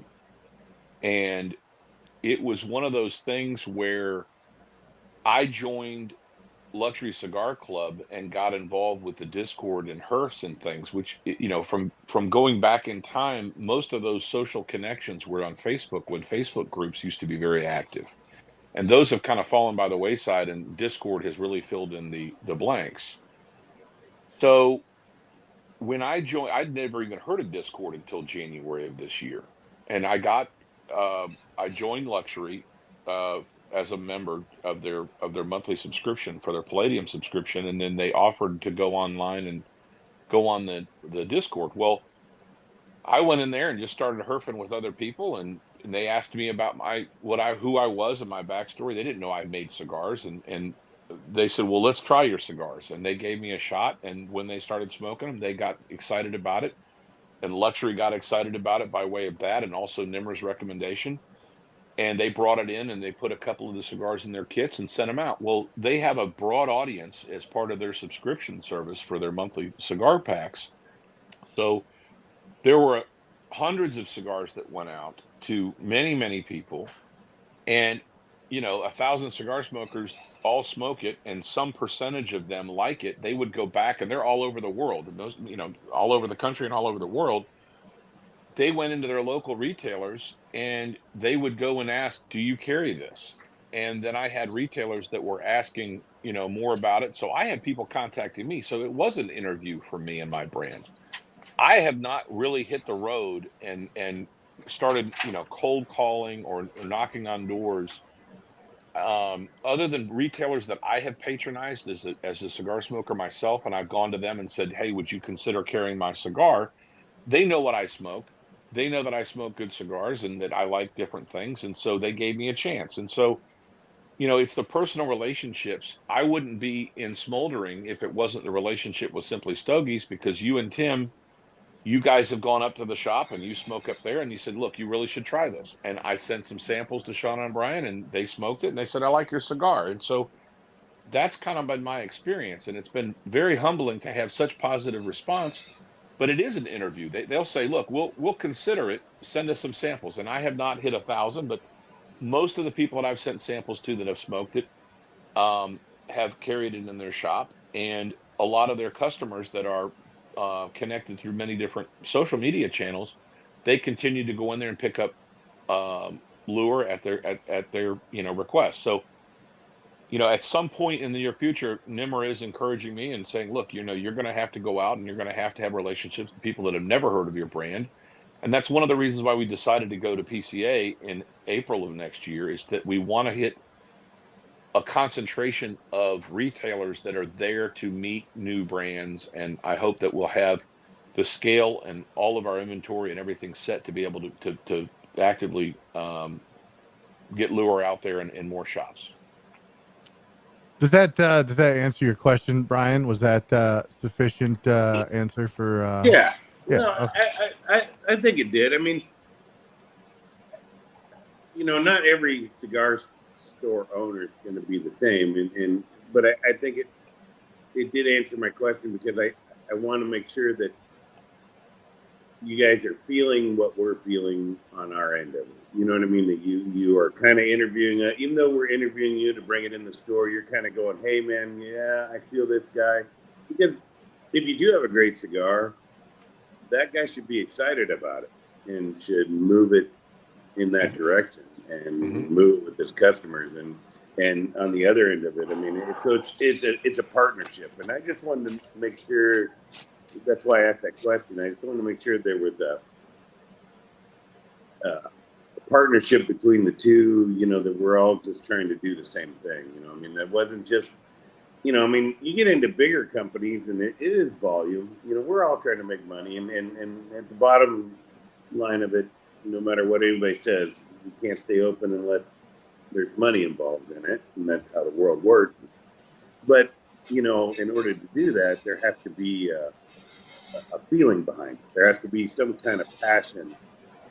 And it was one of those things where I joined Luxury Cigar Club and got involved with the Discord and HERFs and things, which, you know, from going back in time, most of those social connections were on Facebook when Facebook groups used to be very active. And those have kind of fallen by the wayside, and Discord has really filled in the blanks. So when I joined, I'd never even heard of Discord until January of this year. And I joined Luxury as a member of their monthly subscription for their Palladium subscription. And then they offered to go online and go on the Discord. Well, I went in there and just started herfing with other people, and they asked me about who I was and my backstory. They didn't know I made cigars, and they said, well, let's try your cigars. And they gave me a shot. And when they started smoking them, they got excited about it. And Luxury got excited about it by way of that, and also Nimmer's recommendation. And they brought it in and they put a couple of the cigars in their kits and sent them out. Well, they have a broad audience as part of their subscription service for their monthly cigar packs. So there were hundreds of cigars that went out to many, many people. And, you know, 1,000 cigar smokers all smoke it, and some percentage of them like it. They would go back, and they're all over the world, and those, you know, all over the country and all over the world. They went into their local retailers and they would go and ask, do you carry this? And then I had retailers that were asking, you know, more about it. So I had people contacting me. So it was an interview for me and my brand. I have not really hit the road and started, you know, cold calling or knocking on doors, other than retailers that I have patronized as a cigar smoker myself. And I've gone to them and said, hey, would you consider carrying my cigar? They know what I smoke. They know that I smoke good cigars and that I like different things. And so they gave me a chance. And so, you know, it's the personal relationships. I wouldn't be in Smoldering if it wasn't the relationship with Simply Stogies, because you and Tim, you guys have gone up to the shop and you smoke up there and you said, look, you really should try this. And I sent some samples to Sean and Brian and they smoked it and they said, I like your cigar. And so that's kind of been my experience. And it's been very humbling to have such positive response. But it is an interview. They'll say, look, we'll consider it. Send us some samples. And I have not hit 1,000, but most of the people that I've sent samples to that have smoked it have carried it in their shop. And a lot of their customers that are connected through many different social media channels, they continue to go in there and pick up lure at their you know, request. So, you know, at some point in the near future, Nimmer is encouraging me and saying, look, you know, you're going to have to go out and you're going to have relationships with people that have never heard of your brand. And that's one of the reasons why we decided to go to PCA in April of next year, is that we want to hit a concentration of retailers that are there to meet new brands, and I hope that we'll have the scale and all of our inventory and everything set to be able to actively get Lure out there in more shops. Does that answer your question, Brian? Was that sufficient answer for? Yeah. Yeah. No, Okay. I think it did. I mean, not every cigar store owner is going to be the same, but I think it did answer my question, because I want to make sure that you guys are feeling what we're feeling on our end of it. You know what I mean? That you are kind of interviewing it, even though we're interviewing you to bring it in the store, you're kind of going, hey man, yeah, I feel this guy. Because if you do have a great cigar, that guy should be excited about it and should move it in that direction and move it with his customers. And on the other end of it, I mean, it's a partnership. And I just wanted to make sure, that's why I asked that question. I just wanted to make sure there was a partnership between the two, that we're all just trying to do the same thing. I mean, that wasn't just, I mean, you get into bigger companies and it is volume. We're all trying to make money. And at the bottom line of it, no matter what anybody says, you can't stay open unless there's money involved in it. And that's how the world works. But, in order to do that, there has to be a feeling behind it. There has to be some kind of passion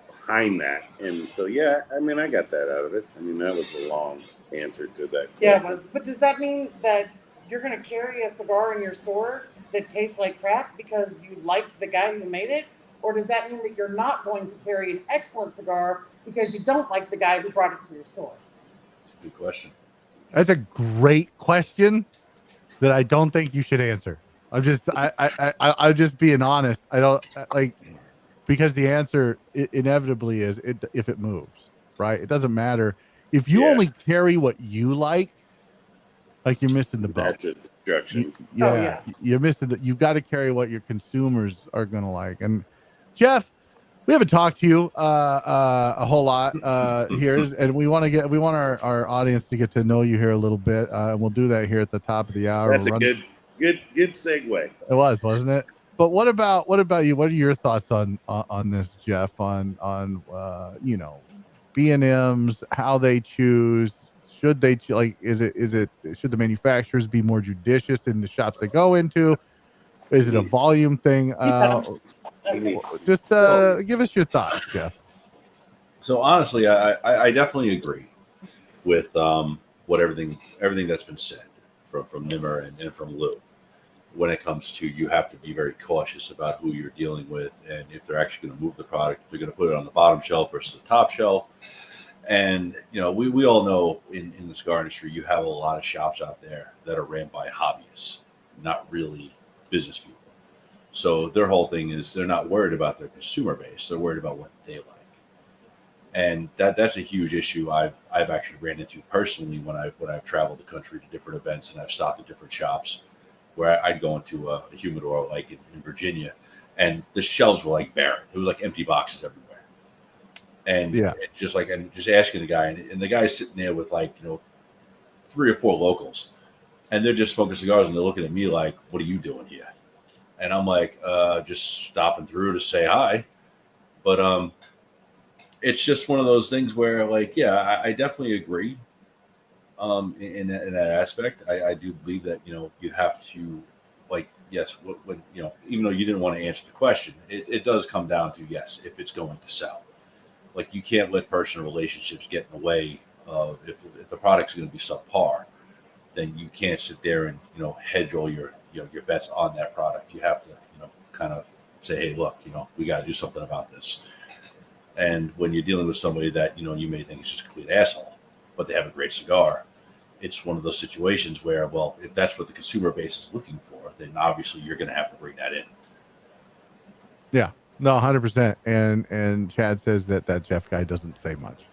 behind that. And so, yeah, I mean, I got that out of it. I mean, that was a long answer to that question. Yeah, it was. But does that mean that you're going to carry a cigar in your store that tastes like crap because you like the guy who made it? Or does that mean that you're not going to carry an excellent cigar because you don't like the guy who brought it to your store? That's a good question. That's a great question that I don't think you should answer. I'm just being honest. I don't like, because the answer inevitably is if it moves, right? It doesn't matter if you only carry what you like you're missing the boat. That's a destruction. You're missing that. You've got to carry what your consumers are going to like. And Jeff, we haven't talked to you a whole lot here, and we want our audience to get to know you here a little bit, and we'll do that here at the top of the hour. That's good segue. It was, wasn't it? But what about you? What are your thoughts on this, Jeff? On B&Ms, how they choose? Should they should the manufacturers be more judicious in the shops they go into? Is it a volume thing? Just give us your thoughts, Jeff. So honestly, I definitely agree with what everything that's been said from Nimmer and from Lou. When it comes to, you have to be very cautious about who you're dealing with, and if they're actually going to move the product, if they're going to put it on the bottom shelf versus the top shelf. And we all know in the cigar industry, you have a lot of shops out there that are ran by hobbyists, not really business people. So their whole thing is they're not worried about their consumer base; they're worried about what they like. And that's a huge issue I've actually ran into personally when I've traveled the country to different events, and I've stopped at different shops where I'd go into a humidor like in Virginia, and the shelves were like barren. It was like empty boxes everywhere. And it's just like, and just asking the guy, and the guy's sitting there with 3 or 4 locals, and they're just smoking cigars, and they're looking at me like, what are you doing here? And I'm like, just stopping through to say hi. But it's just one of those things where I definitely agree in that aspect. I do believe that, you have to, yes, when even though you didn't want to answer the question, it does come down to, yes, if it's going to sell. You can't let personal relationships get in the way of, if the product's going to be subpar, then you can't sit there and, hedge all your bets on that product. You have to, kind of say, hey, look, we got to do something about this. And when you're dealing with somebody that, you may think is just a complete asshole, but they have a great cigar, it's one of those situations where, well, if that's what the consumer base is looking for, then obviously you're going to have to bring that in. Yeah. No, 100%. And Chad says that Jeff guy doesn't say much.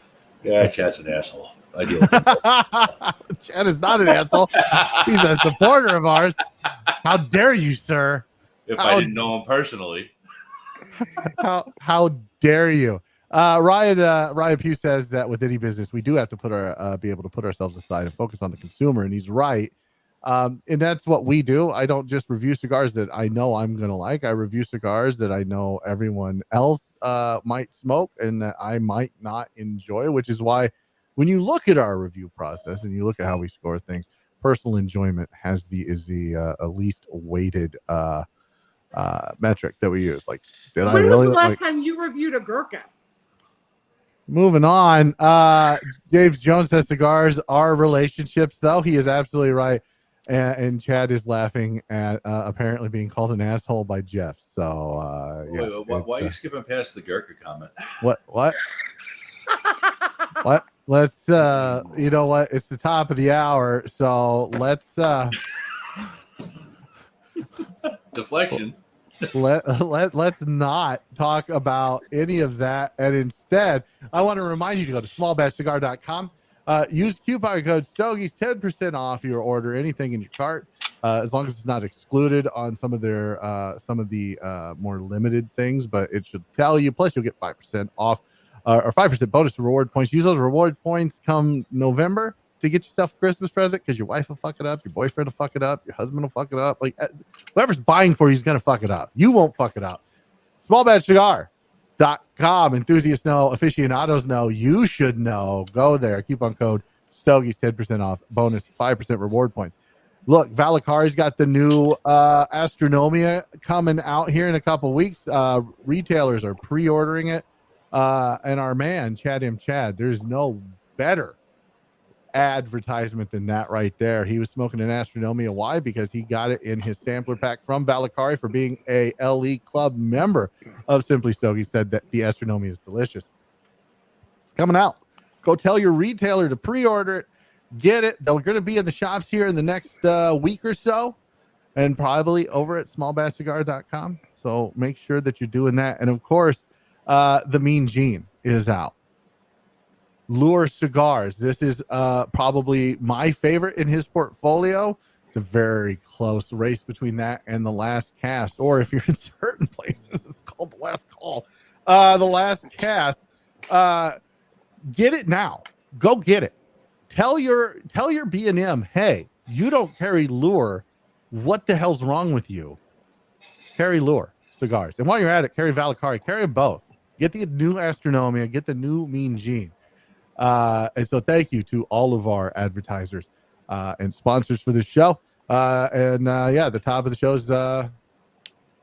Yeah, Chad's an asshole. I deal with him. Chad is not an asshole. He's a supporter of ours. How dare you, sir? If I didn't know him personally. How dare you? Ryan Pugh says that with any business, we do have to be able to put ourselves aside and focus on the consumer, and he's right. And that's what we do. I don't just review cigars that I know I'm gonna like. I review cigars that I know everyone else might smoke and that I might not enjoy. Which is why, when you look at our review process and you look at how we score things, personal enjoyment is the least weighted metric that we use. Like, did I When really was the last like? time you reviewed a Gurkha? Moving on. James Jones says cigars are relationships, though. He is absolutely right. And Chad is laughing at apparently being called an asshole by Jeff. So yeah. Why are you skipping past the Gurkha comment? What? What? Let's you know what? It's the top of the hour, so let's Deflection. let's not talk about any of that, and instead I want to remind you to go to smallbatchcigar.com, use coupon code Stogies, 10% off your order, anything in your cart, as long as it's not excluded on some of the more limited things, but it should tell you. Plus you'll get 5% off or 5% bonus reward points. Use those reward points come November to get yourself a Christmas present, because your wife will fuck it up, your boyfriend will fuck it up, your husband will fuck it up. Like, whoever's buying for you is going to fuck it up. You won't fuck it up. Smallbatchcigar.com. Enthusiasts know, aficionados know, you should know. Go there. Coupon code Stogies, 10% off, bonus 5% reward points. Look, Valakari's got the new Astronomia coming out here in a couple weeks. Retailers are pre-ordering it. And our man, Chad, there's no better advertisement than that right there. He was smoking an Astronomia. Why? Because he got it in his sampler pack from Valakari for being a LE Club member of Simply Stogies. Said that the Astronomia is delicious. It's coming out. Go tell your retailer to pre-order it. Get it. They're going to be in the shops here in the next week or so, and probably over at smallbatchcigar.com. So make sure that you're doing that. And of course, the Mean Gene is out. Lure Cigars. This is probably my favorite in his portfolio. It's a very close race between that and the Last Cast, or if you're in certain places, it's called the Last Call. The Last Cast. Get it now. Go get it. Tell your B&M, hey, you don't carry Lure. What the hell's wrong with you? Carry Lure cigars, and while you're at it, carry Valakari. Carry them both. Get the new Astronomia. Get the new Mean Gene. And so thank you to all of our advertisers and sponsors for this show. The top of the show is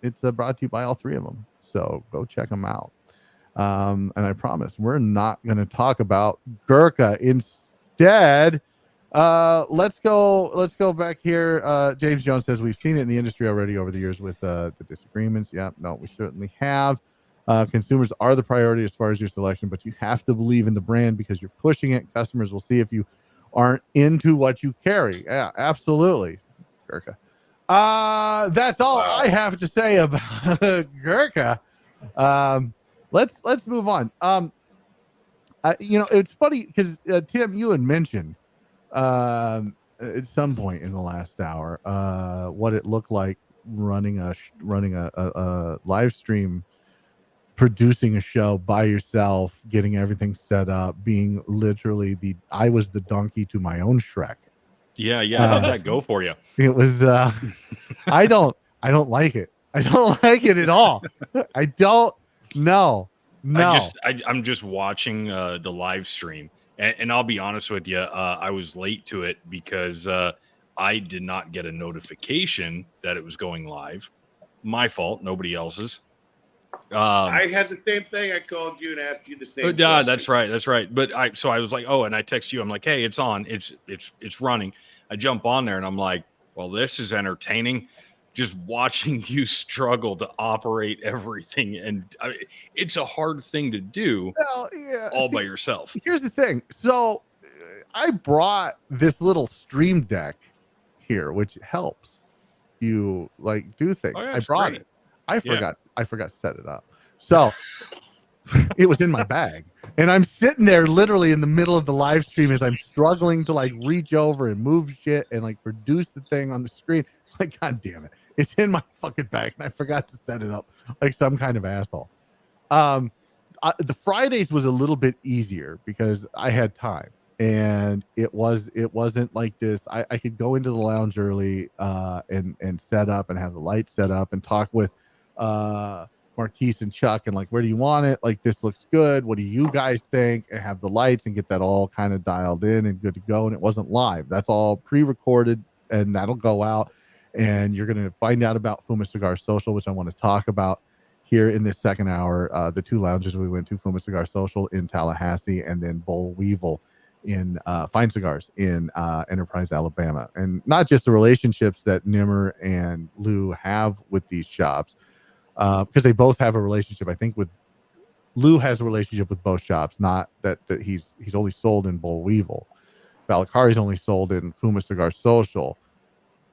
it's brought to you by all three of them. So go check them out. And I promise we're not going to talk about Gurkha. Instead, let's go back here. James Jones says we've seen it in the industry already over the years with the disagreements. Yeah, no, we certainly have. Consumers are the priority as far as your selection, but you have to believe in the brand because you're pushing it. Customers will see if you aren't into what you carry. Yeah, absolutely. Gurkha. That's all I have to say about Gurkha. Let's move on. It's funny because Tim, you had mentioned at some point in the last hour what it looked like running a live stream, producing a show by yourself, getting everything set up, being literally I was the donkey to my own Shrek. Yeah. How'd that go for you? It was I don't like it. I don't like it at all. I don't know. No. I'm just watching the live stream, and I'll be honest with you, I was late to it because I did not get a notification that it was going live. My fault, nobody else's. I had the same thing. I called you and asked you the same. Yeah, that's right. But I was like, oh, and I text you. I'm like, hey, it's on. It's running. I jump on there and I'm like, well, this is entertaining. Just watching you struggle to operate everything, and it's a hard thing to do by yourself. Here's the thing. So I brought this little stream deck here, which helps you like do things. I brought it. I forgot to set it up. So it was in my bag, and I'm sitting there literally in the middle of the live stream as I'm struggling to like reach over and move shit and like produce the thing on the screen. Like, God damn it. It's in my fucking bag, and I forgot to set it up like some kind of asshole. I the Fridays was a little bit easier because I had time, and it wasn't like this. I could go into the lounge early and set up and have the lights set up and talk with Marquise and Chuck and like, where do you want it? Like, this looks good. What do you guys think? And have the lights and get that all kind of dialed in and good to go. And it wasn't live. That's all pre-recorded, and that'll go out. And you're going to find out about Fuma Cigar Social, which I want to talk about here in this second hour. The two lounges we went to, Fuma Cigar Social in Tallahassee, and then Boll Weevil in Fine Cigars in Enterprise, Alabama. And not just the relationships that Nimmer and Lou have with these shops, because they both have a relationship. I think with Lou has a relationship with both shops, not that he's only sold in Boll Weevil. Valakari's only sold in Fuma Cigar Social.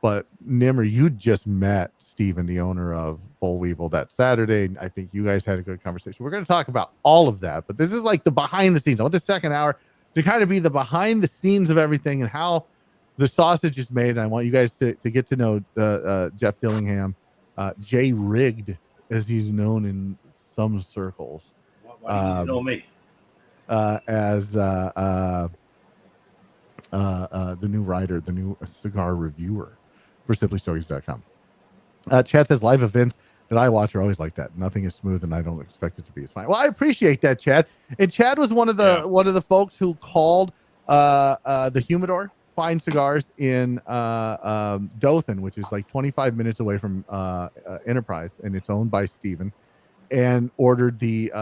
But Nimmer, you just met Steven, the owner of Boll Weevil, that Saturday. And I think you guys had a good conversation. We're going to talk about all of that, but this is like the behind the scenes. I want the second hour to kind of be the behind the scenes of everything and how the sausage is made. And I want you guys to get to know Jeff Dillingham, Jay Rigged, as he's known in some circles. Why do you know me? As the new writer, the new cigar reviewer for simplystogies.com. Chad says live events that I watch are always like that. Nothing is smooth, and I don't expect it to be. It's fine. Well, I appreciate that, Chad. And Chad was one of the folks who called the Humidor Fine Cigars in Dothan, which is like 25 minutes away from Enterprise, and it's owned by Steven, and ordered the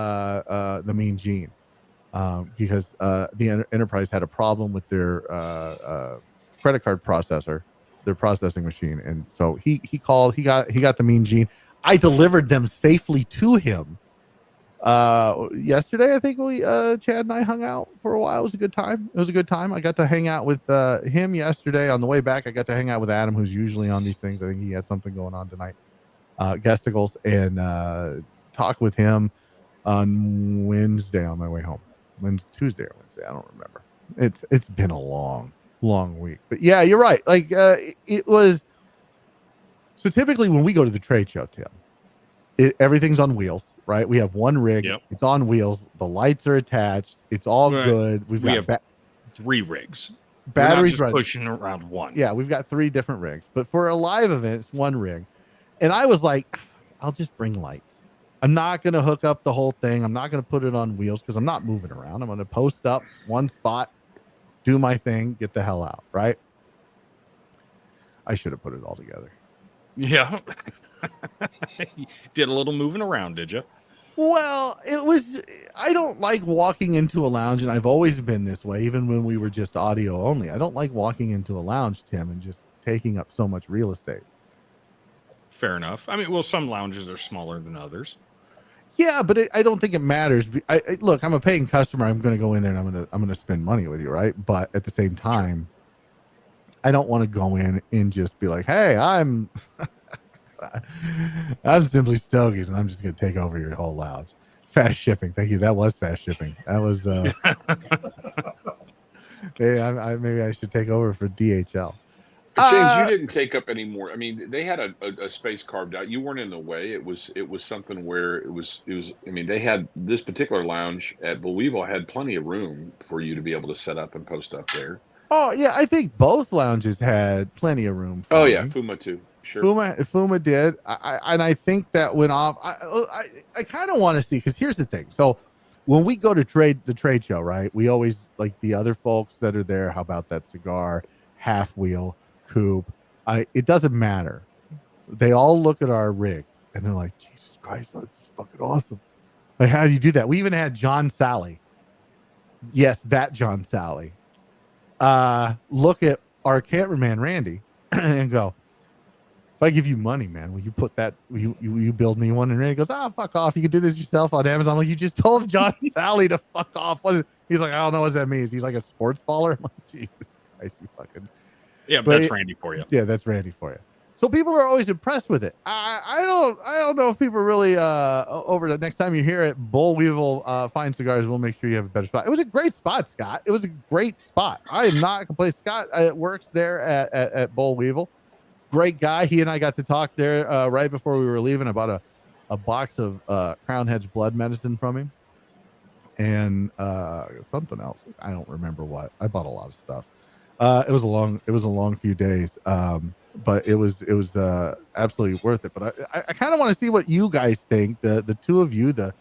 Mean Gene because the Enterprise had a problem with their credit card processor, their processing machine, and so he called. He got the Mean Gene. I delivered them safely to him yesterday. I think we Chad and I hung out for a while. It was a good time. I got to hang out with him yesterday. On the way back, I got to hang out with Adam, who's usually on these things. I think he had something going on tonight, Gesticles, and talk with him on Wednesday on my way home. Tuesday or Wednesday, I don't remember. It's been a long week, but yeah, you're right. Like it was. So typically when we go to the trade show, Tim, everything's on wheels, right? We have one rig. Yep. It's on wheels. The lights are attached. It's all good. We have 3 rigs. Batteries running. Pushing around one. Yeah, we've got 3 different rigs. But for a live event, it's one rig. And I was like, I'll just bring lights. I'm not going to hook up the whole thing. I'm not going to put it on wheels because I'm not moving around. I'm going to post up one spot, do my thing, get the hell out, right? I should have put it all together. Yeah. Did a little moving around, did you? Well, I don't like walking into a lounge, and I've always been this way, even when we were just audio only. I don't like walking into a lounge, Tim, and just taking up so much real estate. Fair enough. I mean, well, some lounges are smaller than others. Yeah, but I don't think it matters. Look, I'm a paying customer. I'm going to go in there and I'm going to spend money with you, right? But at the same time, I don't want to go in and just be like, "Hey, I'm Simply Stogies, and I'm just going to take over your whole lounge." Fast shipping, thank you. That was fast shipping. That was. Hey, maybe I should take over for DHL. James, you didn't take up any more. I mean, they had a space carved out. You weren't in the way. It was something where it was. I mean, they had this particular lounge at Boll Weevil had plenty of room for you to be able to set up and post up there. Oh yeah, I think both lounges had plenty of room. Yeah, Fuma too. Sure. Fuma did. I think that went off. I kind of want to see, because here's the thing. So when we go to the trade show, right? We always like the other folks that are there. How about that cigar, half wheel, coupe? It doesn't matter. They all look at our rigs and they're like, Jesus Christ, that's fucking awesome. Like, how do you do that? We even had John Sally. Yes, that John Sally. Look at our cameraman Randy and go, if I give you money, man, will you put that? Will you build me one? And Randy goes, fuck off. You can do this yourself on Amazon. Like, you just told John Sally to fuck off. He's like, I don't know what that means. He's like a sports baller. I'm like, Jesus Christ, you fucking. Yeah, but that's Randy for you. Yeah, that's Randy for you. So people are always impressed with it. I don't know if people really over the next time you hear it, Boll Weevil Fine Cigars will make sure you have a better spot. It was a great spot, Scott. It was a great spot. I am not complaining. Scott works there at Boll Weevil. Great guy. He and I got to talk there right before we were leaving. I bought a box of Crown Head's blood medicine from him. and something else. I don't remember what. I bought a lot of stuff. It was a long few days. But it was absolutely worth it. But I kind of want to see what you guys think. The two of you, the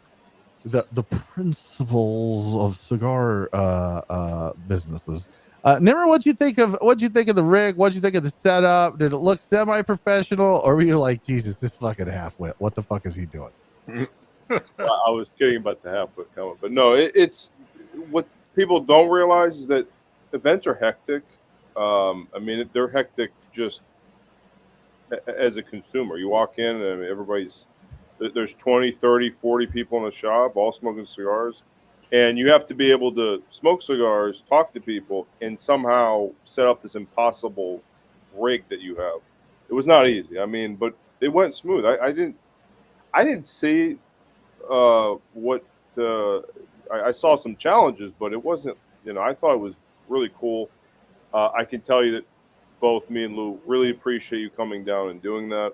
principals of cigar businesses. Nimmer, what'd you think of the rig? What'd you think of the setup? Did it look semi-professional, or were you like, Jesus, this fucking half-wit? What the fuck is he doing? Well, I was kidding about the half-wit comment, but no, it's what people don't realize is that events are hectic. I mean, they're hectic just as a consumer. You walk in and there's 20, 30, 40 people in the shop, all smoking cigars. And you have to be able to smoke cigars, talk to people, and somehow set up this impossible rig that you have. It was not easy. I mean, but it went smooth. I didn't see what I saw some challenges, but it wasn't, I thought it was really cool. I can tell you that both me and Lou really appreciate you coming down and doing that.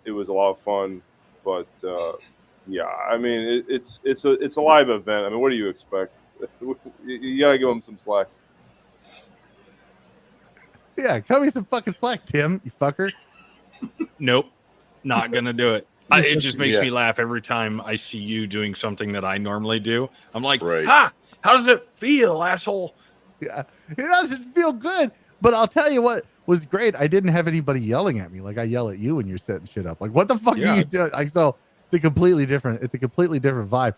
It was a lot of fun, but yeah, I mean, it's a live event. I mean, what do you expect? You gotta give them some slack. Yeah, cut me some fucking slack, Tim, you fucker. Nope, not gonna do it. It just makes me laugh every time I see you doing something that I normally do. I'm like, how does it feel, asshole? Yeah, it doesn't feel good. But I'll tell you what was great. I didn't have anybody yelling at me like I yell at you when you're setting shit up. Like, what the fuck are you doing? Like, so it's a completely different vibe.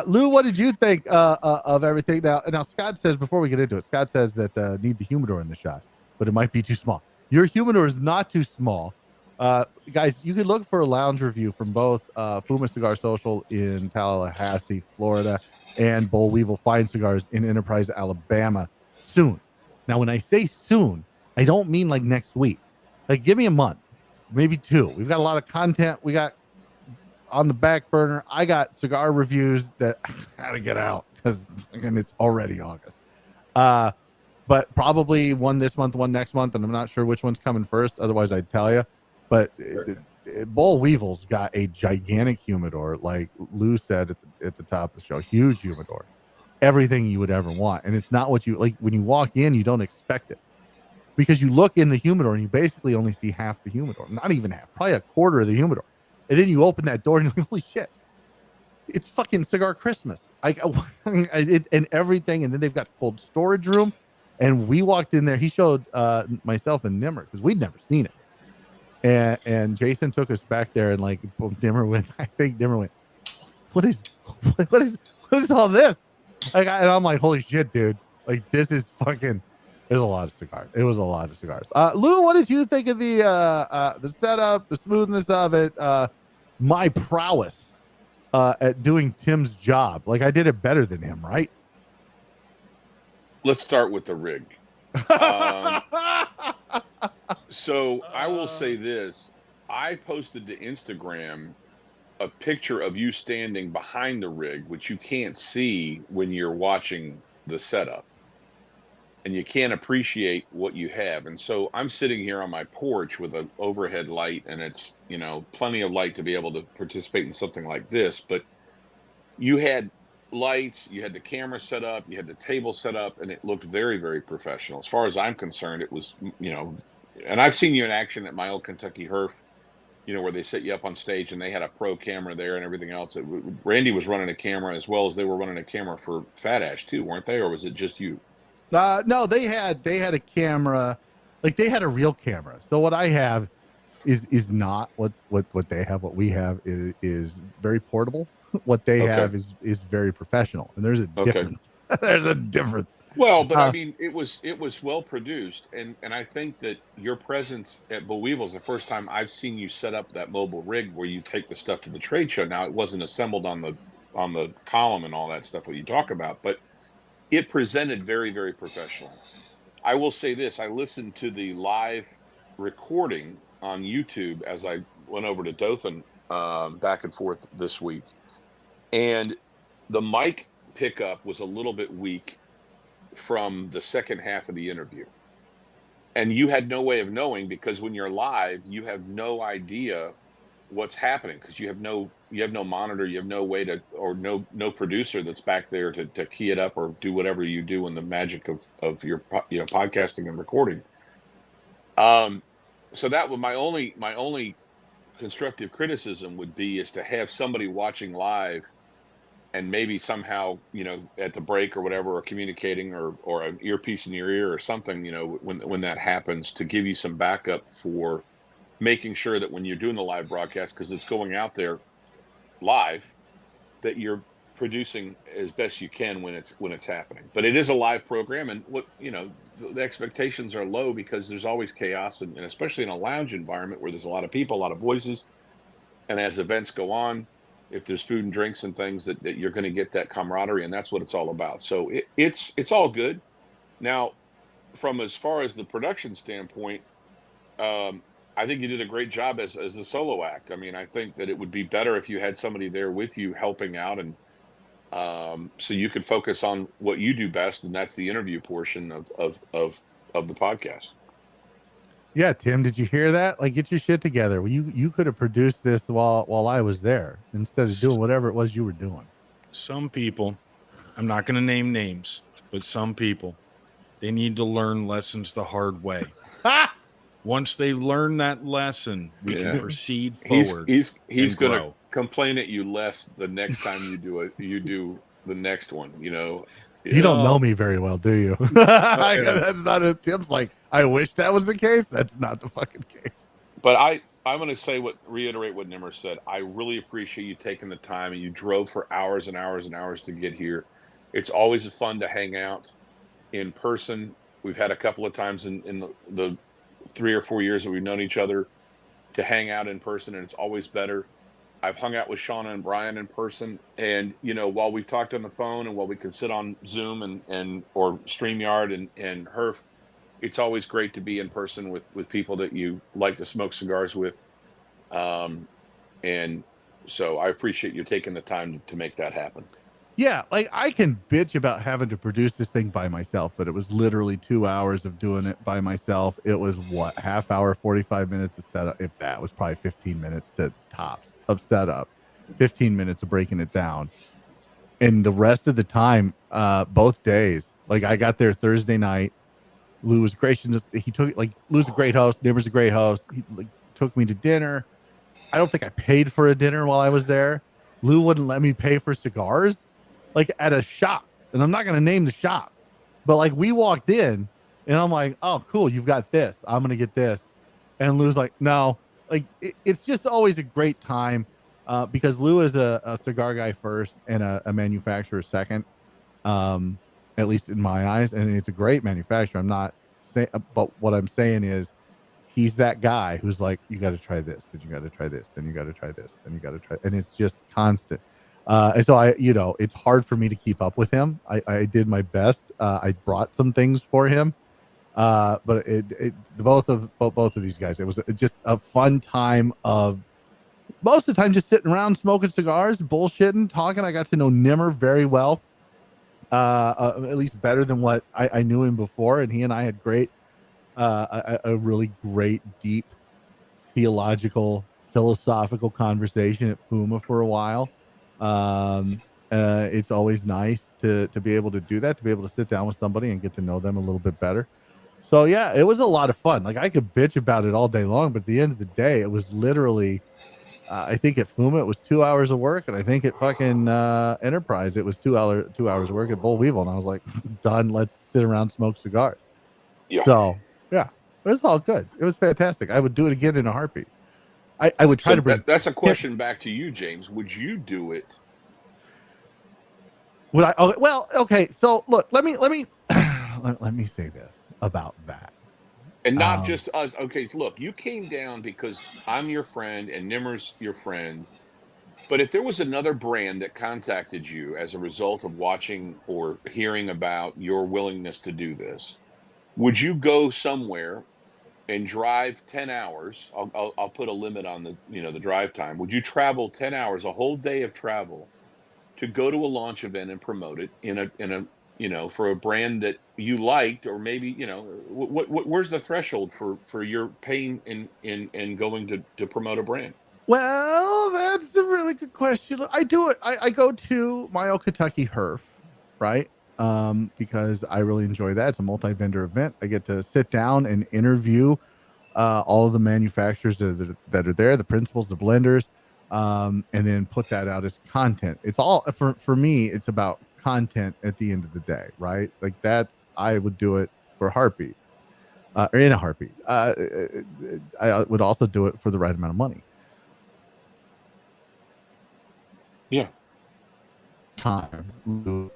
Lou, what did you think of everything? Now Scott says, before we get into it, Scott says that need the humidor in the shot, but it might be too small. Your humidor is not too small. Guys, you can look for a lounge review from both Fuma Cigar Social in Tallahassee, Florida, and Boll Weevil Fine Cigars in Enterprise, Alabama soon. Now, when I say soon, I don't mean like next week. Like, give me a month, maybe 2. We've got a lot of content we got on the back burner. I got cigar reviews that I gotta get out because, again, it's already August. But probably one this month, one next month, and I'm not sure which one's coming first. Otherwise, I'd tell you. But Boll Weevil's got a gigantic humidor, like Lou said at the top of the show, huge humidor. Everything you would ever want. And it's not what you like when you walk in, you don't expect it because you look in the humidor and you basically only see half the humidor, not even half, probably a quarter of the humidor. And then you open that door and you're like, holy shit, it's fucking cigar Christmas. And everything. And then they've got cold storage room. And we walked in there. He showed myself and Nimmer because we'd never seen it. And Jason took us back there and like Nimmer went, what is all this? Like, and I'm like, holy shit, dude! Like, this is fucking. There's a lot of cigars. It was a lot of cigars. Lou, what did you think of the setup, the smoothness of it, my prowess at doing Tim's job? Like, I did it better than him, right? Let's start with the rig. So I will say this: I posted to Instagram a picture of you standing behind the rig, which you can't see when you're watching the setup, and you can't appreciate what you have. And so I'm sitting here on my porch with an overhead light, and it's, plenty of light to be able to participate in something like this. But you had lights, you had the camera set up, you had the table set up, and it looked very, very professional. As far as I'm concerned, it was, and I've seen you in action at my old Kentucky Herf, where they set you up on stage and they had a pro camera there and everything else. Randy was running a camera as well as they were running a camera for Fat Ash too, weren't they? Or was it just you? No, they had a camera, like they had a real camera. So what I have is not what they have. What we have is very portable. What they have is very professional. And there's a difference. There's a difference. Well, but I mean, it was well produced, and I think that your presence at Boll Weevil is the first time I've seen you set up that mobile rig where you take the stuff to the trade show. Now, it wasn't assembled on the column and all that stuff that you talk about, but it presented very, very professional. I will say this: I listened to the live recording on YouTube as I went over to Dothan back and forth this week, and the mic pickup was a little bit weak from the second half of the interview, and you had no way of knowing because when you're live you have no idea what's happening, because you have no monitor, you have no way to, or no producer that's back there to key it up or do whatever you do in the magic of your podcasting and recording. So that would my only constructive criticism would be is to have somebody watching live and maybe somehow, at the break or whatever, or communicating, or an earpiece in your ear or something, when that happens, to give you some backup for making sure that when you're doing the live broadcast, because it's going out there live, that you're producing as best you can when it's happening. But it is a live program, and the expectations are low because there's always chaos, and especially in a lounge environment where there's a lot of people, a lot of voices, and as events go on, if there's food and drinks and things, that you're going to get that camaraderie, and that's what it's all about. So it's all good. Now, from as far as the production standpoint, I think you did a great job as a solo act. I mean, I think that it would be better if you had somebody there with you helping out, and so you could focus on what you do best, and that's the interview portion of the podcast. Yeah, Tim, did you hear that? Like, get your shit together. You could have produced this while I was there instead of doing whatever it was you were doing. Some people, I'm not going to name names, but some people, they need to learn lessons the hard way. Once they learn that lesson, we can proceed forward. He's going to complain at you less the next time you do the next one. You don't know me very well, do you? That's not it. Tim's like, I wish that was the case. That's not the fucking case. But I'm going to reiterate what Nimmer said. I really appreciate you taking the time, and you drove for hours and hours and hours to get here. It's always fun to hang out in person. We've had a couple of times in the 3 or 4 years that we've known each other to hang out in person, and it's always better. I've hung out with Shauna and Brian in person, and while we've talked on the phone and while we can sit on Zoom and or StreamYard and Herf, it's always great to be in person with people that you like to smoke cigars with, and so I appreciate you taking the time to make that happen. Yeah, like I can bitch about having to produce this thing by myself, but it was literally 2 hours of doing it by myself. It was half hour, 45 minutes of setup. If that was probably 15 minutes to tops of setup, 15 minutes of breaking it down. And the rest of the time, both days, like I got there Thursday night. Lou was gracious. Lou's a great host. Nimmer's a great host. He took me to dinner. I don't think I paid for a dinner while I was there. Lou wouldn't let me pay for cigars. Like at a shop, and I'm not going to name the shop, but like we walked in and I'm like, oh, cool. You've got this. I'm going to get this. And Lou's like, no, like it's just always a great time because Lou is a cigar guy first and a manufacturer second, at least in my eyes. And it's a great manufacturer. I'm not saying, but what I'm saying is he's that guy who's like, you got to try this and you got to try this and you got to try this and you got to try. And it's just constant. And so it's hard for me to keep up with him. I did my best. I brought some things for him. But both of these guys, it was just a fun time of most of the time just sitting around smoking cigars, bullshitting, talking. I got to know Nimmer very well, at least better than what I knew him before. And he and I had a really great, deep, theological, philosophical conversation at Fuma for a while. It's always nice to be able to do that, to be able to sit down with somebody and get to know them a little bit better. So yeah, it was a lot of fun. Like I could bitch about it all day long, but at the end of the day, it was literally, I think at Fuma, it was 2 hours of work. And I think at fucking, Enterprise, it was 2 hours of work at Bull Weevil. And I was like, done. Let's sit around, smoke cigars. Yeah. So yeah, it was all good. It was fantastic. I would do it again in a heartbeat. I would try to bring. That's a question back to you, James. Would you do it? Would I? Oh, well, okay. So look, let me let me say this about that, and not just us. Okay, so look, you came down because I'm your friend and Nimmer's your friend. But if there was another brand that contacted you as a result of watching or hearing about your willingness to do this, would you go somewhere and drive 10 hours? I'll put a limit on the drive time. Would you travel 10 hours, a whole day of travel, to go to a launch event and promote it in a for a brand that you liked, or maybe where's the threshold for your pain in going to promote a brand? Well, that's a really good question. I do it. I go to my old Kentucky Herf, right? Because I really enjoy that. It's a multi-vendor event. I get to sit down and interview all of the manufacturers that are there, the principals, the blenders, and then put that out as content. It's all for me. It's about content at the end of the day, right? Like I would do it for a heartbeat, or in a heartbeat. I would also do it for the right amount of money. Yeah. Time and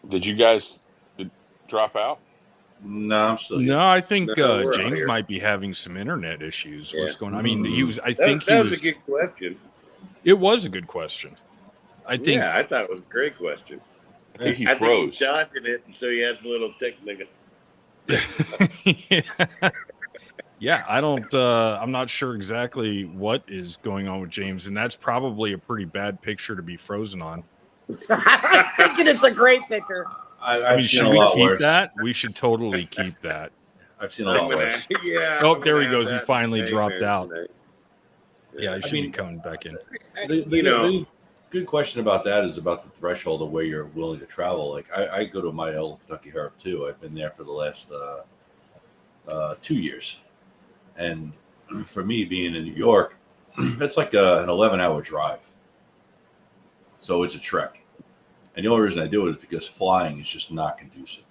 Did you guys drop out? No, I'm still here. No, I think No, we're out James here. might be having some internet issues. Yeah. What's going on? I mean, he was. I That think he was was. a good question. It was a good question. I think. Yeah, I thought it was a great question. I think he I froze. think he's dodging it, and so he has a little technical. Yeah, I don't. I'm not sure exactly what is going on with James, and that's probably a pretty bad picture to be frozen on. I'm thinking it's a great picture. I mean, should we keep that? We should totally keep that. I've seen a lot worse. Yeah. Oh, I'm there gonna he goes. have He that finally nightmare dropped out. tonight. Yeah, he I should mean, be coming back in. The good question about that is about the threshold of where you're willing to travel. Like I go to my old Kentucky Herf too. I've been there for the last 2 years, and for me being in New York, it's like an 11-hour drive. So it's a trek, and the only reason I do it is because flying is just not conducive.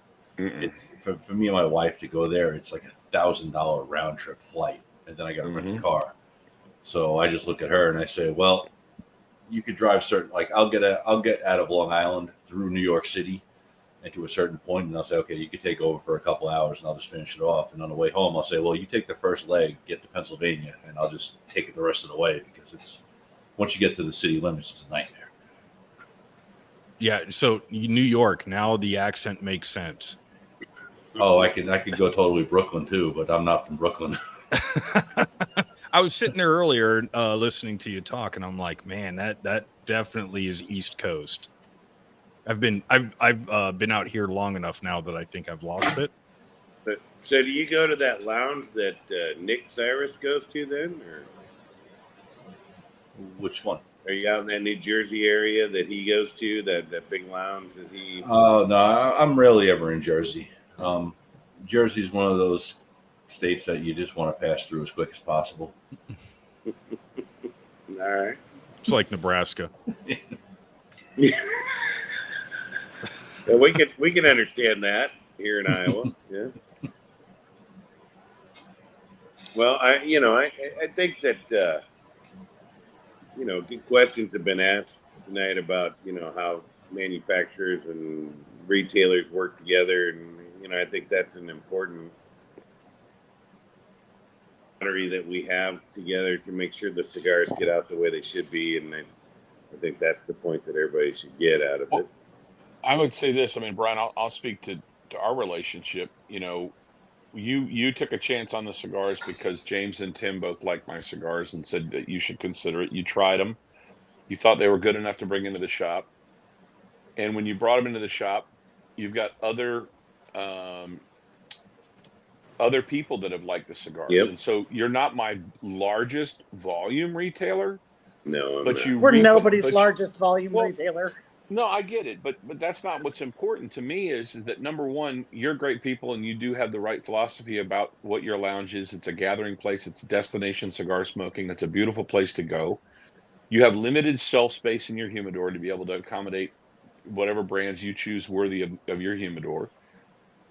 For me and my wife to go there, it's like $1,000 round trip flight, and then I got to rent a car. So I just look at her and I say, well, you could drive certain, like I'll get out of Long Island through New York City and to a certain point, and I'll say, okay, you could take over for a couple hours and I'll just finish it off. And on the way home, I'll say, well, you take the first leg, get to Pennsylvania, and I'll just take it the rest of the way, because it's, once you get to the city limits, it's a nightmare. Yeah, so New York, now the accent makes sense. Oh, I could go totally Brooklyn too, but I'm not from Brooklyn. I was sitting there earlier listening to you talk, and I'm like, man, that definitely is East Coast. I've been out here long enough now that I think I've lost it. So do you go to that lounge that Nick Cyrus goes to then, or Which one? are you out in that New Jersey area that he goes to, that big lounge that he? Oh no, I'm rarely ever in Jersey. Jersey's one of those states that you just want to pass through as quick as possible. All right. It's like Nebraska. Yeah, we can understand that here in Iowa. Yeah. Well, I think that good questions have been asked tonight about how manufacturers and retailers work together, and I think that's an important that we have together to make sure the cigars get out the way they should be, and I think that's the point that everybody should get out of it. I would say this. I mean, Brian, I'll speak to our relationship. You took a chance on the cigars because James and Tim both liked my cigars and said that you should consider it. You tried them. You thought they were good enough to bring into the shop. And when you brought them into the shop, you've got other people that have liked the cigars. Yep. And so you're not my largest volume retailer. No, but we're nobody's largest volume retailer. No, I get it, but that's not what's important to me. Is that number one, you're great people, and you do have the right philosophy about what your lounge is. It's a gathering place. It's destination cigar smoking. It's a beautiful place to go. You have limited shelf space in your humidor to be able to accommodate whatever brands you choose worthy of your humidor.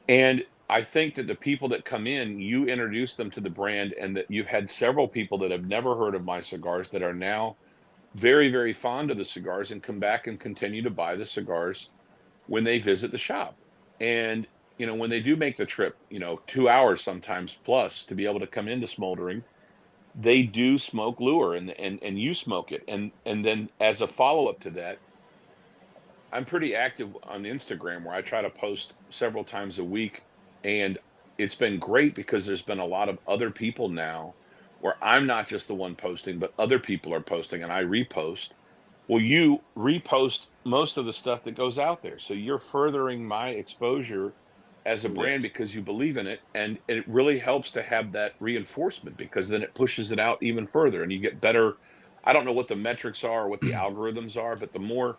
And I think that the people that come in, you introduce them to the brand, and that you've had several people that have never heard of my cigars that are now very, very fond of the cigars and come back and continue to buy the cigars when they visit the shop. And, when they do make the trip, 2 hours sometimes plus to be able to come into Smoldering, they do smoke lure and you smoke it. And then as a follow-up to that, I'm pretty active on Instagram where I try to post several times a week. And it's been great because there's been a lot of other people now where I'm not just the one posting, but other people are posting and I repost. Well, you repost most of the stuff that goes out there. So you're furthering my exposure as a brand because you believe in it. And it really helps to have that reinforcement because then it pushes it out even further and you get better. I don't know what the metrics are or what the algorithms are, but more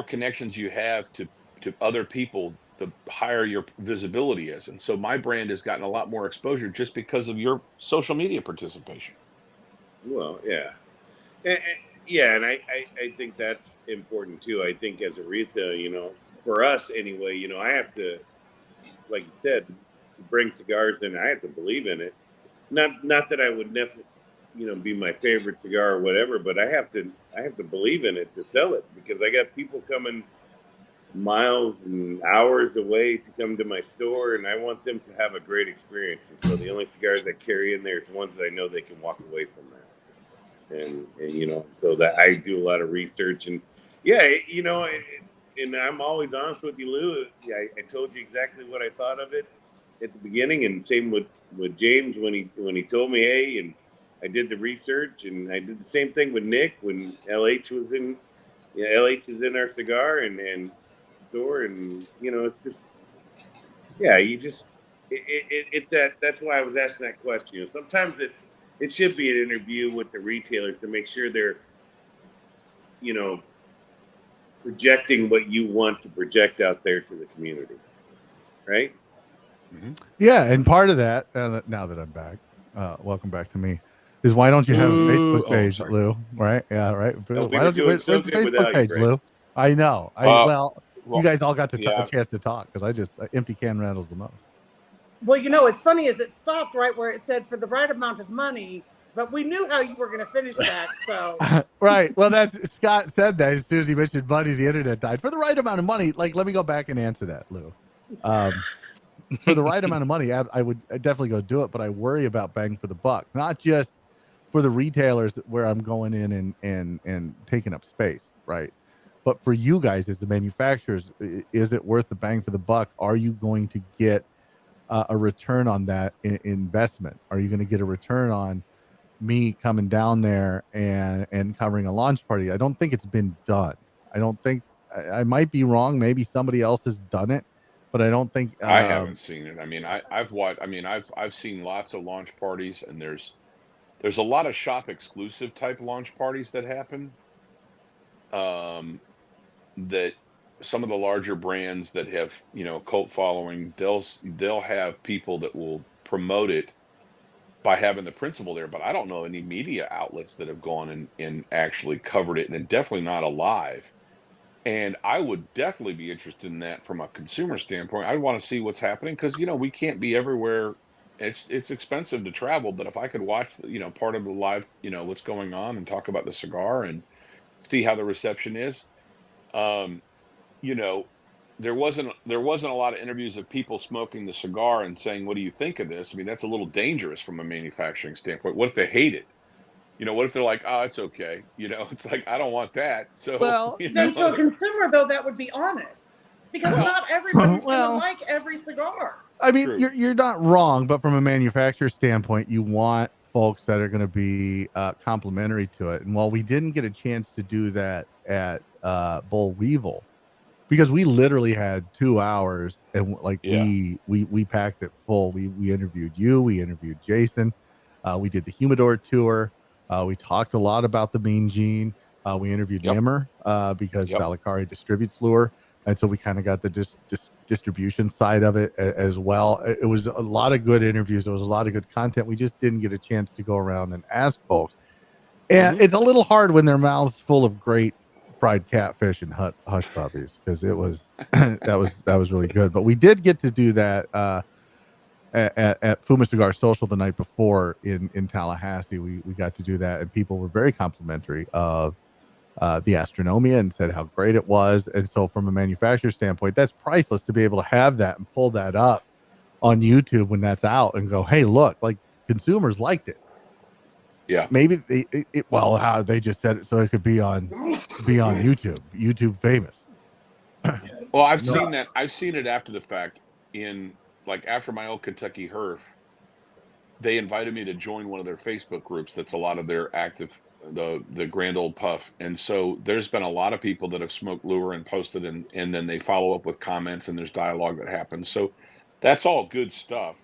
connections you have to other people, the higher your visibility is. And so my brand has gotten a lot more exposure just because of your social media participation. Well, yeah. Yeah, and I think that's important too. I think as a retailer, for us anyway, I have to, like you said, bring cigars in. I have to believe in it. Not that I would never, be my favorite cigar or whatever, but I have to believe in it to sell it because I got people coming miles and hours away to come to my store, and I want them to have a great experience. And so the only cigars I carry in there is ones that I know they can walk away from that. And so that I do a lot of research and and I'm always honest with you, Lou. I told you exactly what I thought of it at the beginning, and same with James when he told me, hey, and I did the research, and I did the same thing with Nick when LH was in. LH is in our cigar and store, and it's just you just that's why I was asking that question. Sometimes it should be an interview with the retailers to make sure they're, projecting what you want to project out there to the community, right? Mm-hmm. Yeah, and part of that, now that I'm back, welcome back to me, is why don't you have a Facebook page, Lou? Right? Yeah, right. Why don't you? Where's the Facebook page, Lou? I know. Well, you guys all got a chance to talk because I just empty can rattles the most. Well, it's funny is it stopped right where it said for the right amount of money, but we knew how you were going to finish that. So right. Well, that's Scott said that as soon as he mentioned money, the internet died. For the right amount of money, like let me go back and answer that, Lou. For the right amount of money, I would definitely go do it, but I worry about bang for the buck, not just for the retailers where I'm going in and taking up space, right? But for you guys as the manufacturers, is it worth the bang for the buck? Are you going to get a return on that investment? Are you going to get a return on me coming down there and covering a launch party? I don't think it's been done. I don't think I might be wrong. Maybe somebody else has done it, but I don't think I haven't seen it. I mean, I've watched. I mean, I've seen lots of launch parties, and there's a lot of shop exclusive type launch parties that happen. That some of the larger brands that have cult following, they'll have people that will promote it by having the principal there, but I don't know any media outlets that have gone and actually covered it, and definitely not alive. And I would definitely be interested in that from a consumer standpoint. I want to see what's happening because we can't be everywhere. It's expensive to travel, but if I could watch part of the live what's going on and talk about the cigar and see how the reception is, um, you know, there wasn't a lot of interviews of people smoking the cigar and saying, "What do you think of this?" I mean, that's a little dangerous from a manufacturing standpoint. What if they hate it? What if they're like, "Oh, it's okay." It's like I don't want that. So well, then to a consumer though, that would be honest because not everybody's gonna like every cigar. I mean, you're not wrong, but from a manufacturer standpoint, you want folks that are going to be complimentary to it. And while we didn't get a chance to do that at Bull Weevil, because we literally had 2 hours and we packed it full. We interviewed you, we interviewed Jason, we did the Humidor tour, we talked a lot about the Mean Gene, we interviewed Nimmer because Valakari distributes Lure. And so we kind of got the distribution side of it as well. It was a lot of good interviews. There was a lot of good content. We just didn't get a chance to go around and ask folks. And it's a little hard when their mouths full of great fried catfish and hush puppies because it was that was really good. But we did get to do that at Fuma Cigar Social the night before in Tallahassee. We got to do that, and people were very complimentary of the Astronomia and said how great it was. And so from a manufacturer standpoint, that's priceless to be able to have that and pull that up on YouTube when that's out and go, hey, look, like consumers liked it. Yeah. Maybe they just said it so it could be on YouTube famous. Well, I've seen that. I've seen it after the fact after my old Kentucky Herf, they invited me to join one of their Facebook groups. That's a lot of their active the Grand Old Puff. And so there's been a lot of people that have smoked lure and posted, and then they follow up with comments, and there's dialogue that happens. So that's all good stuff.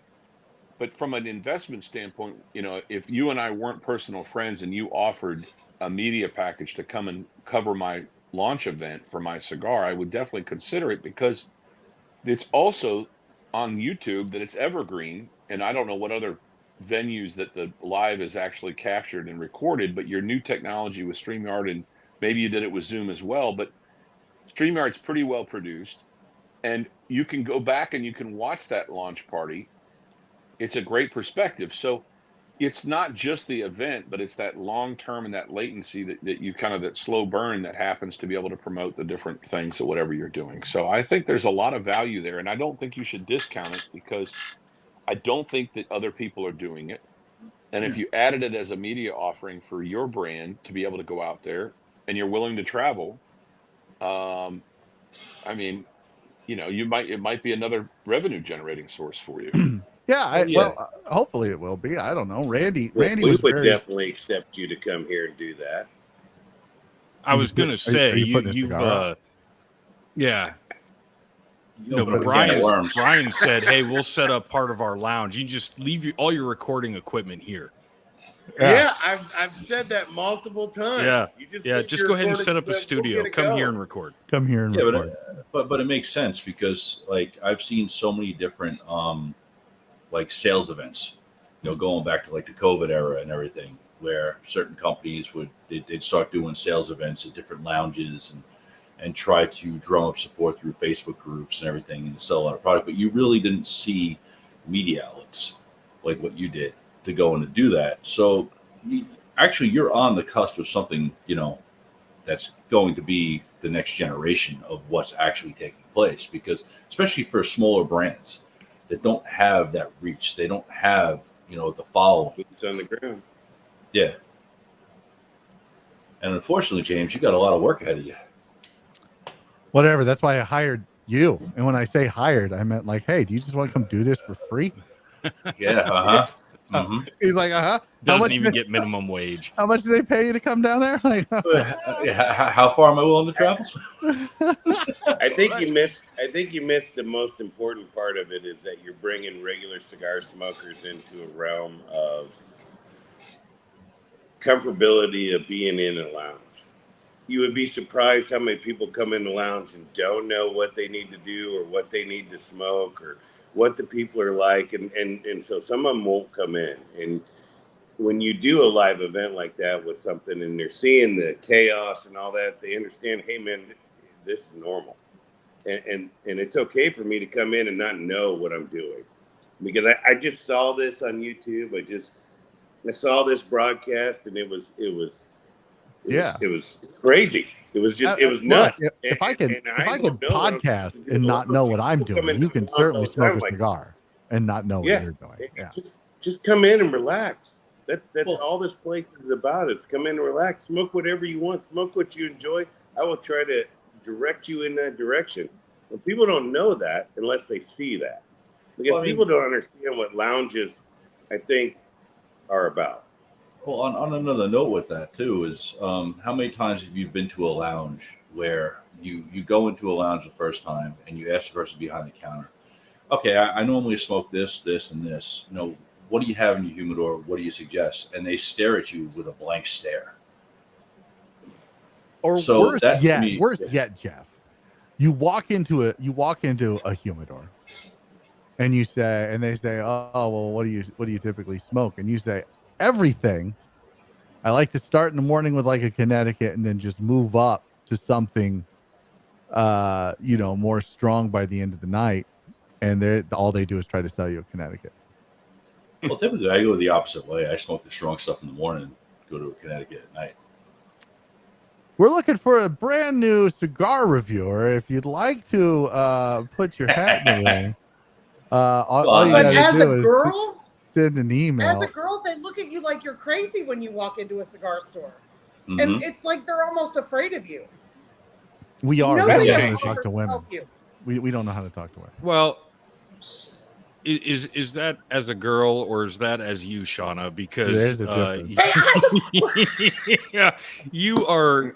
But from an investment standpoint, if you and I weren't personal friends and you offered a media package to come and cover my launch event for my cigar, I would definitely consider it, because it's also on YouTube that it's evergreen. And I don't know what other venues that the live is actually captured and recorded, but your new technology with StreamYard, and maybe you did it with Zoom as well, but StreamYard's pretty well produced, and you can go back and you can watch that launch party. It's a great perspective. So it's not just the event, but it's that long term and that latency that you kind of, that slow burn that happens to be able to promote the different things or whatever you're doing. So I think there's a lot of value there, and I don't think you should discount it, because I don't think that other people are doing it. And if you added it as a media offering for your brand to be able to go out there, and you're willing to travel, I mean, it might be another revenue generating source for you. Well, hopefully it will be. I don't know. Randy we was would definitely accept you to come here and do that. I was going to say, but Brian said, hey, we'll set up part of our lounge. You just leave all your recording equipment here. Yeah, I've said that multiple times. Just go ahead and set up a studio. Come here and record. But it makes sense, because like I've seen so many different like sales events, going back to like the COVID era and everything, where certain companies they'd start doing sales events at different lounges and try to drum up support through Facebook groups and everything and sell a lot of product. But you really didn't see media outlets like what you did to go and to do that. So you're on the cusp of something, that's going to be the next generation of what's actually taking place, because especially for smaller brands that don't have that reach, they don't have, the following. It's on the ground. Yeah. And unfortunately, James, you got a lot of work ahead of you. Whatever. That's why I hired you. And when I say hired, I meant like, hey, do you just want to come do this for free? Yeah. He's like, Doesn't even get minimum wage. How much do they pay you to come down there? Like, how far am I willing to travel? I think you missed the most important part of it, is that you're bringing regular cigar smokers into a realm of comfortability of being in a lounge. You would be surprised how many people come in the lounge and don't know what they need to do or what they need to smoke or what the people are like. And so some of them won't come in. And when you do a live event like that with something and they're seeing the chaos and all that, they understand, hey, man, this is normal. And it's okay for me to come in and not know what I'm doing. Because I just saw this on YouTube. I saw this broadcast, and it was crazy. It was just, it was nuts. If I can podcast and not know what I'm doing, you can certainly smoke a cigar and not know what you're doing. Yeah. Just come in and relax. That's all this place is about. It's come in and relax. Smoke whatever you want. Smoke what you enjoy. I will try to direct you in that direction. But people don't know that unless they see that. Because people don't understand what lounges, I think, are about. Well, on another note with that too is how many times have you been to a lounge where you go into a lounge the first time and you ask the person behind the counter, okay, I normally smoke this, and this. What do you have in your humidor? What do you suggest? And they stare at you with a blank stare. Or worse yet, Jeff, you walk into a humidor and they say, oh, well, what do you typically smoke? And you say, everything. I like to start in the morning with like a Connecticut and then just move up to something more strong by the end of the night, and all they do is try to sell you a Connecticut. Well, typically I go the opposite way. I smoke the strong stuff in the morning, go to a Connecticut at night. We're looking for a brand new cigar reviewer. If you'd like to put your hat in the ring, all you gotta do is send an email. As a girl, they look at you like you're crazy when you walk into a cigar store. Mm-hmm. And it's like they're almost afraid of you. We are. We don't know how to talk to women. We don't know how to talk to women. Well, Is that as a girl or is that as you, Shauna? Because There's a difference. yeah, you are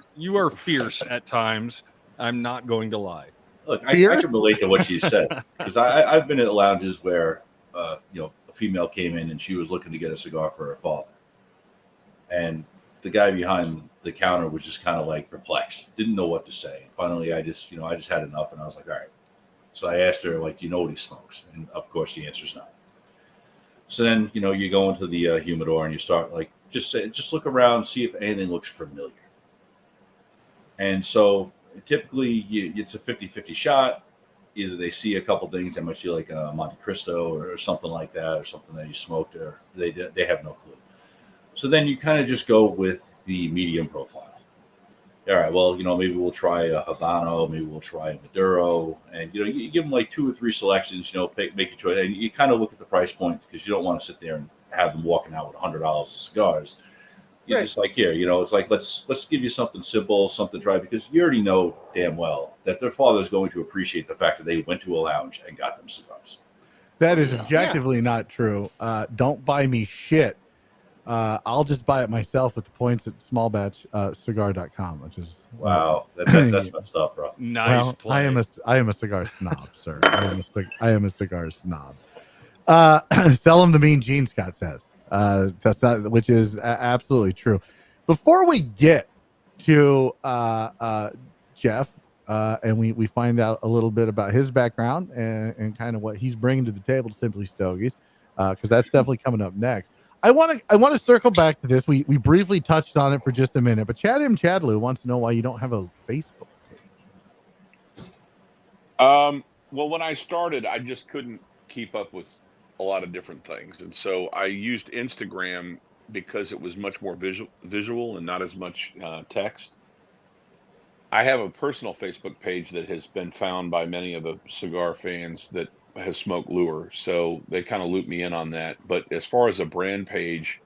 fierce at times. I'm not going to lie. Look, I can relate to what she said because I've been at lounges where a female came in and she was looking to get a cigar for her father, and the guy behind the counter was just kind of like perplexed, didn't know what to say. Finally, I just had enough, and I was like, all right. So I asked her, like, do you know what he smokes? And of course, the answer is no. So then, you go into the humidor and you start like just look around, see if anything looks familiar. And so typically it's a 50-50 shot. Either they see a couple things, they might see like a Monte Cristo or something like that, or something that you smoked, or they have no clue. So then you kind of just go with the medium profile. All right, well, maybe we'll try a Habano, maybe we'll try a Maduro, and you give them like 2 or 3 selections, make a choice, and you kind of look at the price points because you don't want to sit there and have them walking out with $100 of cigars. You're just like, here, it's like let's give you something simple, something dry, because you already know damn well that their father's going to appreciate the fact that they went to a lounge and got them cigars. That is objectively not true. Don't buy me shit. I'll just buy it myself at the points at smallbatchcigar.com, which is wow. That's messed up, bro. Nice play. I am a cigar snob, sir. I am a cigar snob. Sell him the mean gene, Scott says. That's not, which is absolutely true. Before we get to Jeff, and we find out a little bit about his background and kind of what he's bringing to the table to Simply Stogies, because that's definitely coming up next. I want to circle back to this. We briefly touched on it for just a minute, but Chadloo wants to know why you don't have a Facebook page. Well, when I started, I just couldn't keep up with a lot of different things, and so I used Instagram because it was much more visual and not as much text. I have a personal Facebook page that has been found by many of the cigar fans that has smoked Lure, so they kind of loop me in on that. But as far as a brand page,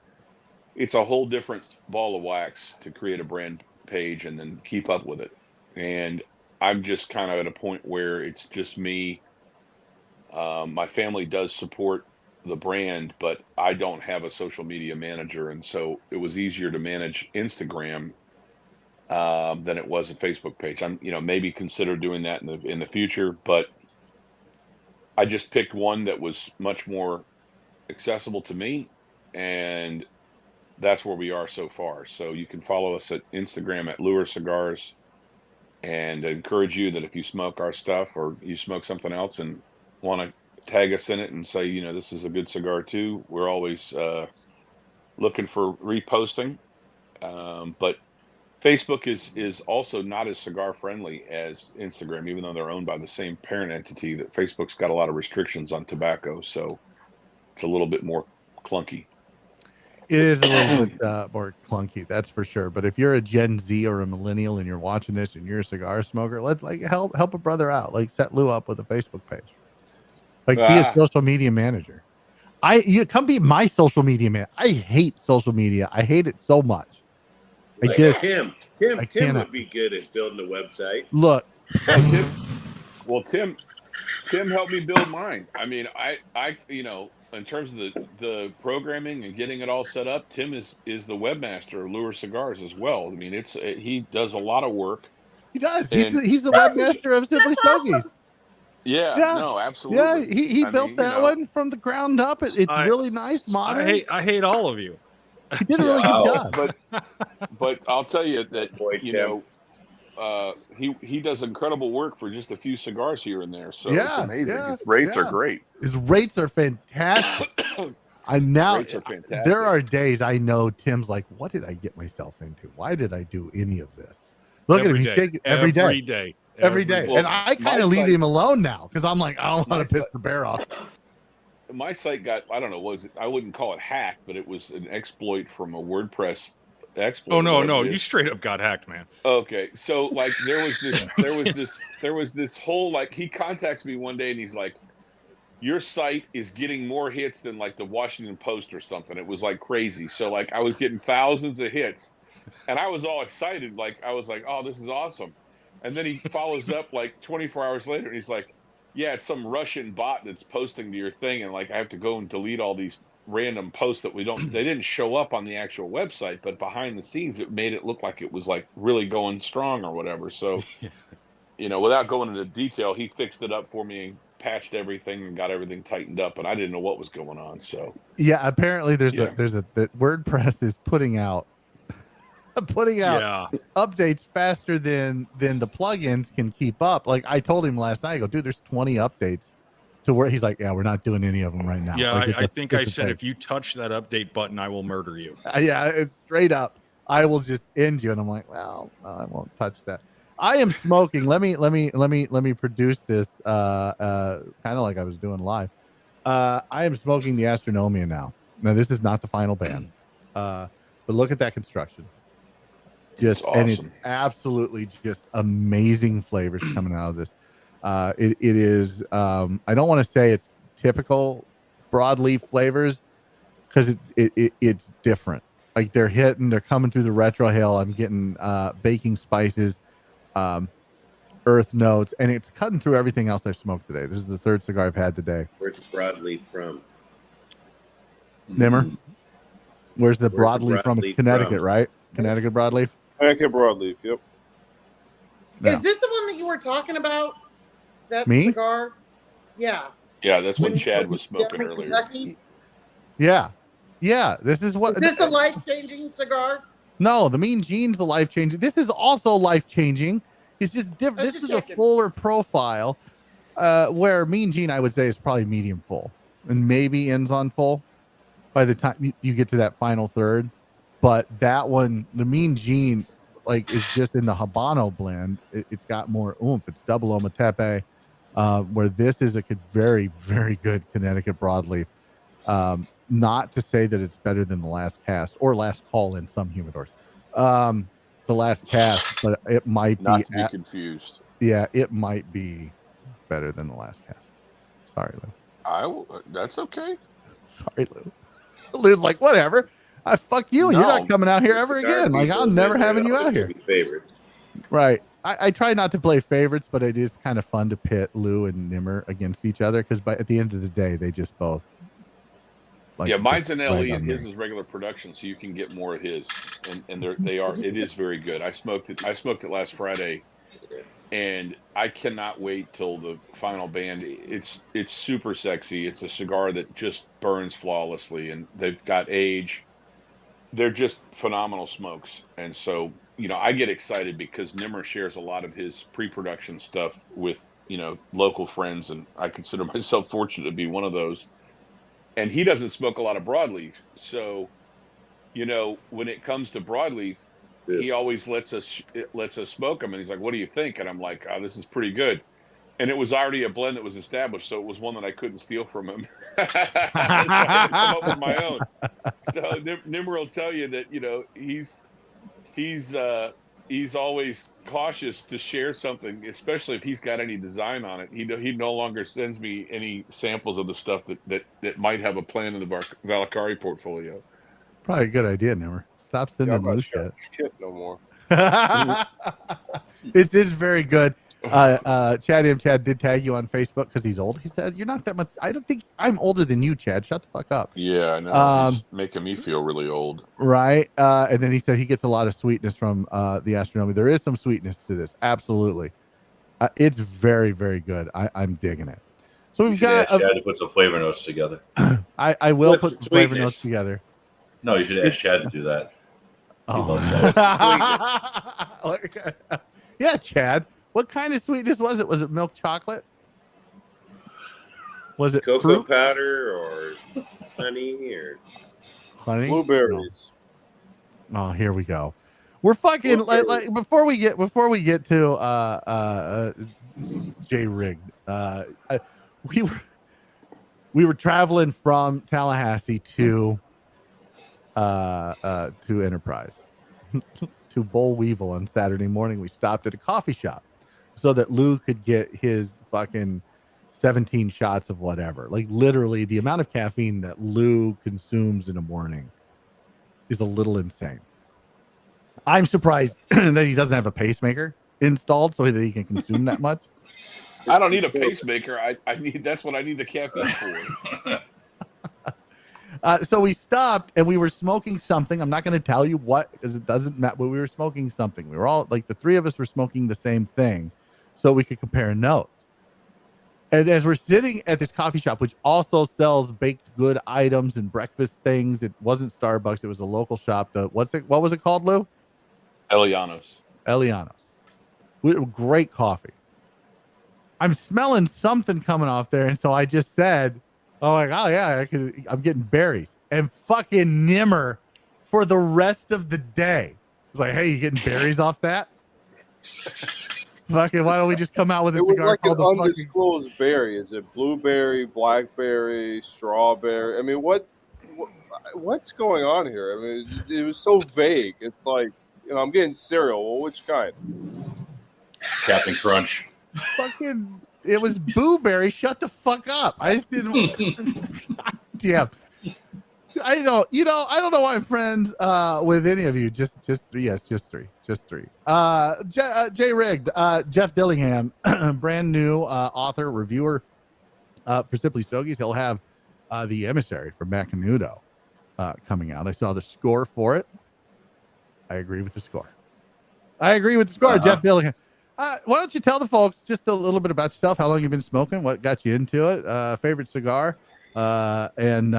it's a whole different ball of wax to create a brand page and then keep up with it. And I'm just kind of at a point where it's just me. My family does support the brand, but I don't have a social media manager, and so it was easier to manage Instagram than it was a Facebook page. I'm maybe consider doing that in the future, but I just picked one that was much more accessible to me, and that's where we are so far. So you can follow us at Instagram at Lure Cigars, and I encourage you that if you smoke our stuff or you smoke something else and want to tag us in it and say, this is a good cigar too, we're always looking for reposting. But Facebook is also not as cigar friendly as Instagram, even though they're owned by the same parent entity. That Facebook's got a lot of restrictions on tobacco, so it's a little bit more clunky. It is a little bit more clunky, that's for sure. But if you're a Gen Z or a millennial and you're watching this and you're a cigar smoker, let's help a brother out. Like set Lou up with a Facebook page. Like be a social media manager. You come be my social media man. I hate social media. I hate it so much. Tim would be good at building a website. Look, Tim helped me build mine. I mean, I in terms of the programming and getting it all set up, Tim is the webmaster of Lure Cigars as well. I mean, he does a lot of work. He does. He's the webmaster of Simply Stogies. Yeah, no, absolutely. Yeah, he built that one from the ground up. It's really nice, modern. I hate all of you. He did a really good job. But I'll tell you that he does incredible work for just a few cigars here and there. So it's amazing. His rates are great. His rates are fantastic. Rates are fantastic. There are days I know Tim's like, what did I get myself into? Why did I do any of this? Look at him. He's taking every day. Well, and I kind of leave him alone now because I'm like, I don't want to piss the bear off. My site got, I don't know, I wouldn't call it hacked, but it was an exploit from a WordPress exploit. Oh no, you straight up got hacked, man. Okay, so like there was this whole, like, he contacts me one day and he's like, your site is getting more hits than like the Washington Post or something. It was like crazy. So like I was getting thousands of hits, and I was all excited. Like I was like, oh, this is awesome. And then he follows up like 24 hours later, and he's like, Yeah, it's some Russian bot that's posting to your thing, and like I have to go and delete all these random posts that they didn't show up on the actual website, but behind the scenes it made it look like it was like really going strong or whatever. So, without going into detail, he fixed it up for me and patched everything and got everything tightened up, and I didn't know what was going on. So yeah, apparently the WordPress is putting out updates faster than the plugins can keep up. Like I told him last night, I go, dude, there's 20 updates to where he's like, yeah, we're not doing any of them right now. Yeah, like, I think I said, if you touch that update button, I will murder you. Yeah, it's straight up. I will just end you. And I'm like, well, I won't touch that. I am smoking. Let me produce this kind of like I was doing live. I am smoking the Astronomia now. Now this is not the final band. But look at that construction. Just awesome. And it's absolutely just amazing flavors coming out of this. It is I don't want to say it's typical broadleaf flavors because it's different. Like they're coming through the retrohale. I'm getting baking spices, earth notes, and it's cutting through everything else I've smoked today. This is the third cigar I've had today. Where's the broadleaf from? Nimmer? Where's the broadleaf from? It's Connecticut, right? Connecticut broadleaf? Connecticut broadleaf, yep. Yeah. Is this the one that you were talking about? That Me? cigar? Yeah. yeah, that's what Chad was smoking earlier. Kentucky? Yeah. This is what. Is this the life-changing cigar? No, the Mean Gene's the life-changing. This is also life-changing. It's just different. This is a fuller profile, where Mean Gene, I would say, is probably medium full and maybe ends on full by the time you get to that final third. But that one, the Mean Gene, like, is just in the Habano blend. It's got more oomph. It's double Ometepe, where this is a very, very good Connecticut broadleaf. Not to say that it's better than the last cast or last call in some humidors. The last cast, but it might Not to be confused. Yeah, it might be better than the last cast. Sorry, Lou. That's okay. Sorry, Lou. Lou's like, whatever. I fuck you. No. You're not coming out here ever again. Like, I'm never having you out here. Favorite. Right. I try not to play favorites, but it is kind of fun to pit Lou and Nimmer against each other because at the end of the day, they just both. Like, yeah, mine's an LE and his is regular production, so you can get more of his. And it is very good. I smoked it last Friday, and I cannot wait till the final band. It's super sexy. It's a cigar that just burns flawlessly, and they've got age. They're just phenomenal smokes. And so, I get excited because Nimmer shares a lot of his pre-production stuff with, local friends, and I consider myself fortunate to be one of those. And he doesn't smoke a lot of broadleaf. So, when it comes to broadleaf, he always lets us smoke them. And he's like, what do you think? And I'm like, oh, this is pretty good. And it was already a blend that was established. So it was one that I couldn't steal from him. So I had to come up with my own. So Nimmer will tell you that, he's always cautious to share something, especially if he's got any design on it. He no longer sends me any samples of the stuff that might have a plan in the Valakari portfolio. Probably a good idea, Nimmer. Stop sending Lou shit no more. This is very good. Chad did tag you on Facebook because he's old. He said, you're not that much. I don't think I'm older than you, Chad. Shut the fuck up. Yeah, I know. He's making me feel really old. Right. And then he said he gets a lot of sweetness from the Astronomy. There is some sweetness to this. Absolutely. It's very, very good. I'm digging it. So we've got Chad to put some flavor notes together. I will put some flavor notes together. No, you should ask Chad to do that. Oh. Yeah, Chad. What kind of sweetness was it? Was it milk chocolate? Was it cocoa fruit? powder or honey or honey? Blueberries. No. Oh, here we go. We're fucking like before we get to J Rigged. We were traveling from Tallahassee to Enterprise to Boll Weevil on Saturday morning. We stopped at a coffee shop so that Lou could get his fucking 17 shots of whatever. Like literally the amount of caffeine that Lou consumes in a morning is a little insane. I'm surprised that he doesn't have a pacemaker installed so that he can consume that much. I don't need a pacemaker. I need that's what I need the caffeine for. So we stopped and we were smoking something. I'm not going to tell you what because it doesn't matter. But we were smoking something. We were all like the three of us were smoking the same thing, so we could compare notes. And as we're sitting at this coffee shop, which also sells baked good items and breakfast things, it wasn't Starbucks. It was a local shop. What was it called, Lou? Elianos. Great coffee. I'm smelling something coming off there, and so I just said, "Oh, like, oh yeah, I'm getting berries." And fucking Nimmer for the rest of the day was like, "Hey, you getting berries off that?" Fucking, why don't we just come out with a cigar like called an the undisclosed berry? Is it blueberry, blackberry, strawberry? I mean, what's going on here? I mean, it was so vague. It's like, I'm getting cereal. Well, which kind? Captain Crunch. Fucking, it was blueberry. Shut the fuck up. I just didn't. Damn. I don't know why I'm friends with any of you. Just three. Yes, just three. Jay Rigged, Jeff Dillingham, brand new author, reviewer for Simply Stogies. He'll have the Emissary from Macanudo coming out. I saw the score for it. I agree with the score. Jeff Dillingham. Why don't you tell the folks just a little bit about yourself, how long you've been smoking, what got you into it, favorite cigar, and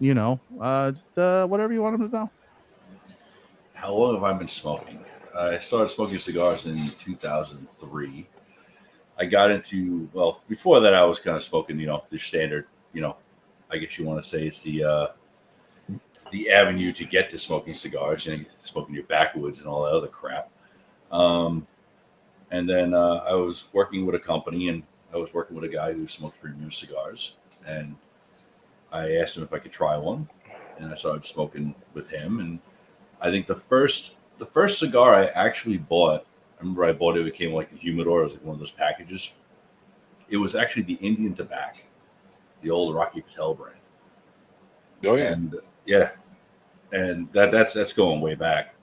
just whatever you want them to know. How long have I been smoking? I started smoking cigars in 2003. I got into, before that I was kind of smoking, the standard, I guess you want to say it's the avenue to get to smoking cigars, smoking your backwoods and all that other crap. And then I was working with a company, and I was working with a guy who smoked premium cigars, and I asked him if I could try one, and I started smoking with him. And I think the first cigar I actually bought, I remember I bought it came like the humidor. It was like one of those packages. It was actually the Indian Tobacco, the old Rocky Patel brand. Oh yeah, and yeah, and that's going way back.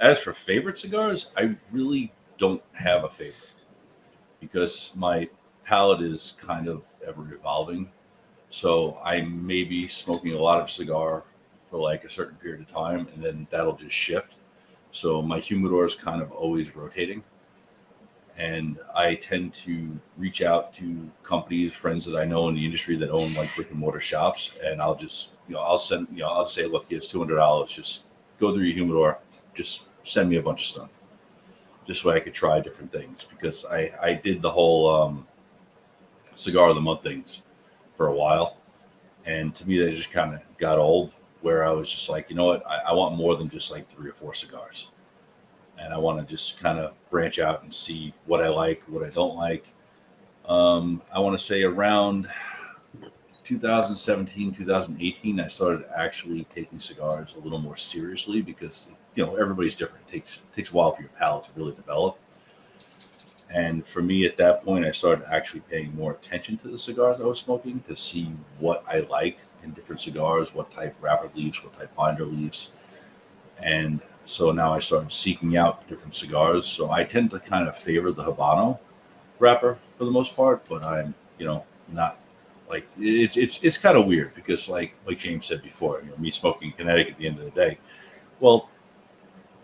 As for favorite cigars, I really don't have a favorite because my palate is kind of ever evolving. So I may be smoking a lot of cigar for like a certain period of time, and then that'll just shift. So my humidor is kind of always rotating. And I tend to reach out to companies, friends that I know in the industry that own like brick and mortar shops. And I'll just, I'll say, look, here's $200. Just go through your humidor. Just send me a bunch of stuff. Just so I could try different things, because I did the whole cigar of the month things for a while. And to me, they just kind of got old, where I was just like, you know what, I want more than just like 3 or 4 cigars. And I want to just kind of branch out and see what I like, what I don't like. I want to say around 2017, 2018, I started actually taking cigars a little more seriously, because everybody's different. It takes a while for your palate to really develop. And for me at that point, I started actually paying more attention to the cigars I was smoking to see what I liked in different cigars, what type wrapper leaves, what type binder leaves. And so now I started seeking out different cigars. So I tend to kind of favor the Habano wrapper for the most part, but I'm, not like, it's kind of weird because like James said before, me smoking Connecticut at the end of the day. Well,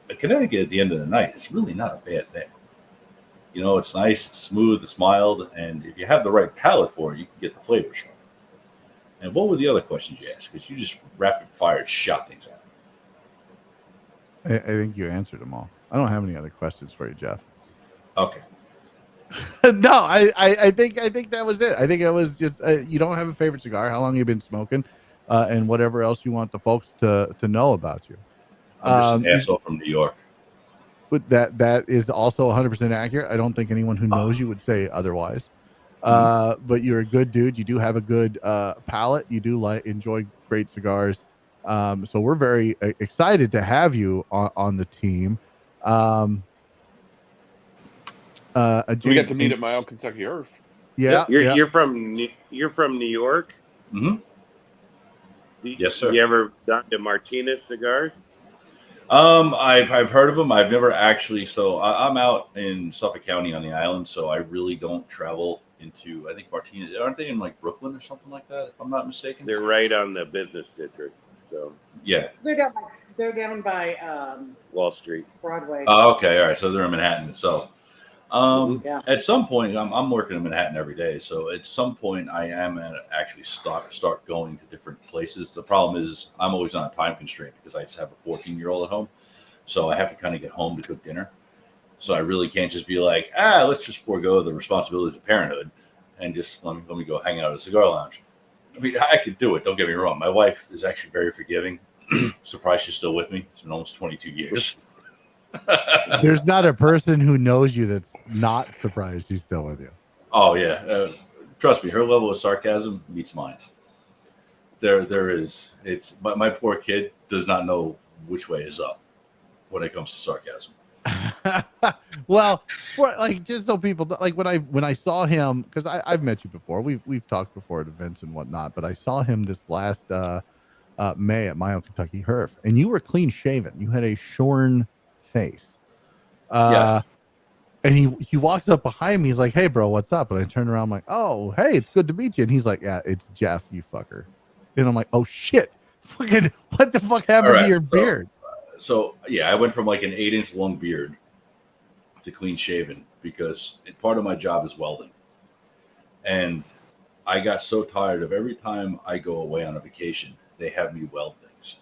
a Connecticut at the end of the night is really not a bad thing. It's nice, it's smooth, it's mild, and if you have the right palate for it, you can get the flavors from it. And what were the other questions you asked? Because you just rapid fire shot things at me. I think you answered them all. I don't have any other questions for you, Jeff. Okay. No, I think that was it. I think it was just you don't have a favorite cigar. How long you been smoking, and whatever else you want the folks to know about you. I'm just an asshole from New York. But that is also 100% accurate. I don't think anyone who knows you would say otherwise. But you're a good dude. You do have a good palate. You do enjoy great cigars. So we're very excited to have you on the team. We got to meet at my own Kentucky Earth. Yeah, you're from New York. Mm-hmm. Yes, sir. You ever gone to Martinez Cigars? I've heard of them. I've never actually. So I'm out in Suffolk County on the island, so I really don't travel into. I think Martinez. Aren't they in like Brooklyn or something like that? If I'm not mistaken. They're right on the business district. So yeah, They're down by Wall Street, Broadway. Oh, okay, all right. So they're in Manhattan itself. Yeah. At some point, I'm working in Manhattan every day. So at some point, I am at actually start going to different places. The problem is I'm always on a time constraint because I just have a 14-year-old at home. So I have to kind of get home to cook dinner. So I really can't just be like, let's just forego the responsibilities of parenthood and just let me go hang out at a cigar lounge. I mean, I could do it. Don't get me wrong. My wife is actually very forgiving. Surprised she's still with me. It's been almost 22 years. There's not a person who knows you that's not surprised she's still with you. Oh yeah, trust me, her level of sarcasm meets mine. There is. It's my poor kid does not know which way is up when it comes to sarcasm. Well, like just so people like when I saw him, because I've met you before, we've talked before at events and whatnot, but I saw him this last May at Mile Kentucky Herf, and you were clean shaven. You had a shorn face. Yes. And he walks up behind me. He's like, "Hey, bro, what's up?" And I turn around, I'm like, "Oh, hey, it's good to meet you." And he's like, "Yeah, it's Jeff, you fucker." And I'm like, "Oh shit, fucking, what the fuck happened to your beard?" So yeah, I went from like an 8-inch long beard to clean shaven because part of my job is welding, and I got so tired of every time I go away on a vacation, they have me weld things,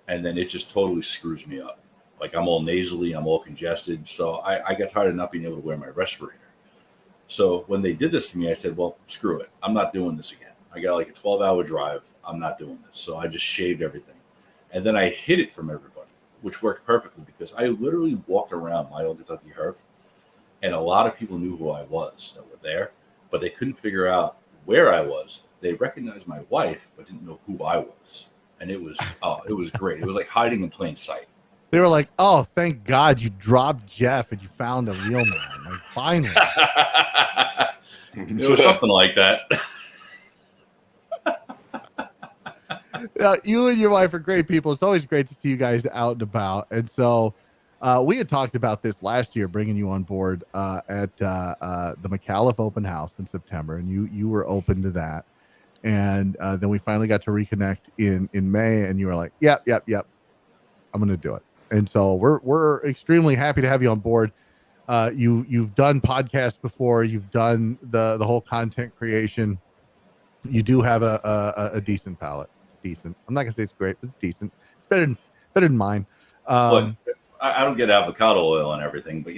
and then it just totally screws me up. Like I'm all nasally, I'm all congested. So I got tired of not being able to wear my respirator. So when they did this to me, I said, well, screw it. I'm not doing this again. I got like a 12-hour drive. I'm not doing this. So I just shaved everything. And then I hid it from everybody, which worked perfectly because I literally walked around my old Kentucky Herf, and a lot of people knew who I was that were there, but they couldn't figure out where I was. They recognized my wife, but didn't know who I was. And it was great. It was like hiding in plain sight. They were like, "Oh, thank God you dropped Jeff and you found a real man." Like, finally. It was something like that. You and your wife are great people. It's always great to see you guys out and about. And so we had talked about this last year, bringing you on board at the McAuliffe Open House in September, and you were open to that. And then we finally got to reconnect in May, and you were like, "Yep, I'm going to do it." And so we're extremely happy to have you on board. You've done podcasts before. You've done the whole content creation. You do have a decent palate. It's decent. I'm not gonna say it's great, but it's decent. It's better than mine. Look, I don't get avocado oil and everything, but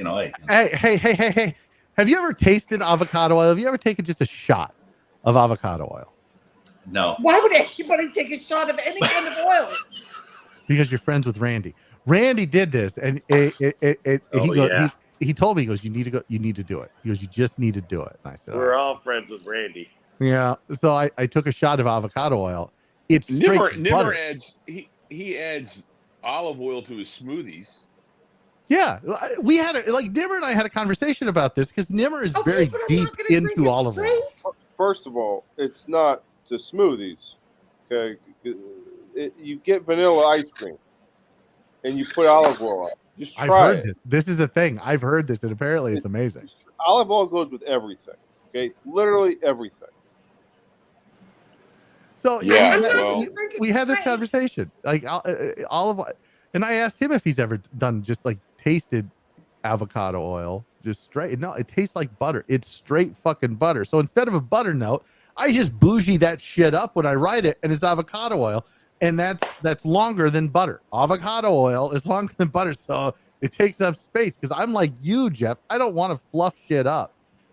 Hey. Have you ever tasted avocado oil? Have you ever taken just a shot of avocado oil? No. Why would anybody take a shot of any kind of oil? Because you're friends with Randy. Randy did this, and he told me, he goes, "You need to go. You need to do it." He goes, "You just need to do it." And I said, we're all friends with Randy. Yeah. So I took a shot of avocado oil. It's straight Nimmer adds he adds olive oil to his smoothies. Yeah, we had Nimmer and I had a conversation about this because Nimmer is very deep into olive oil. First of all, it's not to smoothies. Okay, you get vanilla ice cream, and you put olive oil on. Just try I've heard it. this. This is a thing. I've heard this, and apparently it's amazing. Olive oil goes with everything. Okay, literally everything. So yeah, we had this conversation, like olive oil, and I asked him if he's ever done just like tasted avocado oil, just straight. No, it tastes like butter. It's straight fucking butter. So instead of a butter note, I just bougie that shit up when I write it, and it's avocado oil, and that's longer than butter. Avocado oil is longer than butter, so it takes up space. Because I'm like you, Jeff. I don't want to fluff shit up,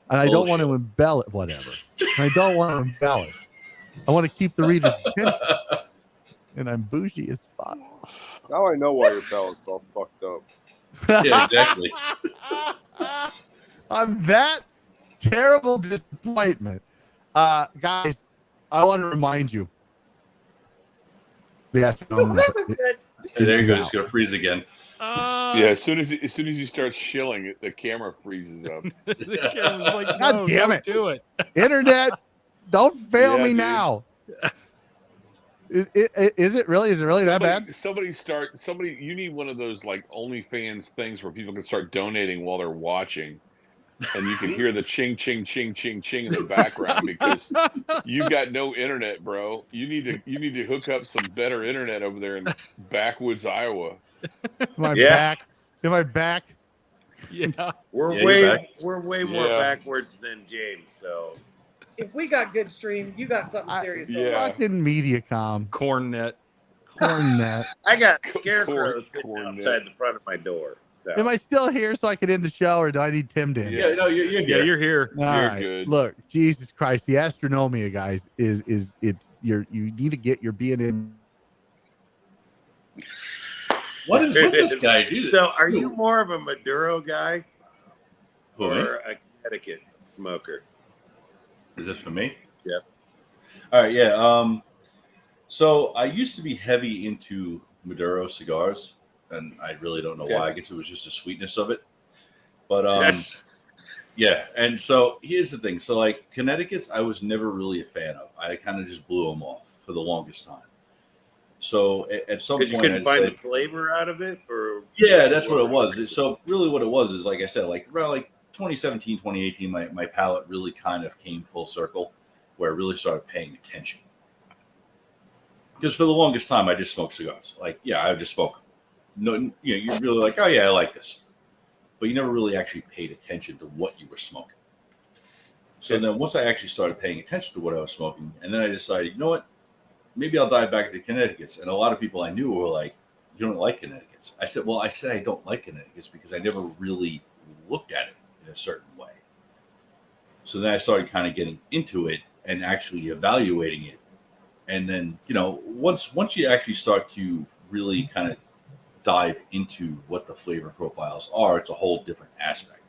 and I don't want to embellish whatever. I don't want to embellish. I want to keep the reader's attention, and I'm bougie as fuck. Now I know why your palate's all fucked up. Yeah, exactly. On that terrible disappointment, guys, I want to remind you. The astronomer There you go. It's gonna freeze again. Yeah, as soon as you start shilling it, the camera freezes up. The camera's like, no, God damn don't it. do it. Internet, don't fail me dude. now. Is it really? Is it really that bad? Somebody, you need one of those like OnlyFans things where people can start donating while they're watching, and you can hear the ching, ching, ching, ching, ching in the background because you've got no internet, bro. You need to hook up some better internet over there in backwoods Iowa. Am I back? Yeah. We're Yeah, way more backwards than James. So If we got good stream, you got something serious. going on. Yeah. Fucking MediaCom. Cornet. Cornet. I got scarecrows sitting corn outside the front of my door. So. Am I still here so I can end the show, or do I need Tim to end? Yeah, no, you're Yeah, you're here. All You're right. good. Look, Jesus Christ, the Astronomia, guys, is you need to get your B&M. What is with this guy? Jesus. So, are you more of a Maduro guy Who, me? or a Connecticut smoker? Is this for me? Yeah. All right. Yeah. So I used to be heavy into Maduro cigars, and I really don't know why. I guess it was just the sweetness of it. But yeah. And so here's the thing. So like Connecticut's, I was never really a fan of. I kind of just blew them off for the longest time. So at some point, you couldn't find the flavor out of it, or yeah, that's what it was. So really, what it was is, like I said, like around like 2017, 2018, my palate really kind of came full circle, where I really started paying attention. Because for the longest time, I just smoked cigars. Like, yeah, I would just smoke them. No, you're really like, oh yeah, I like this, but you never really actually paid attention to what you were smoking. So then, once I actually started paying attention to what I was smoking, and then I decided, you know what? Maybe I'll dive back to Connecticut's. And a lot of people I knew were like, you don't like Connecticut's. I said, well, I don't like Connecticut's because I never really looked at it in a certain way. So then I started kind of getting into it and actually evaluating it. And then, once you actually start to really kind of dive into what the flavor profiles are, it's a whole different aspect.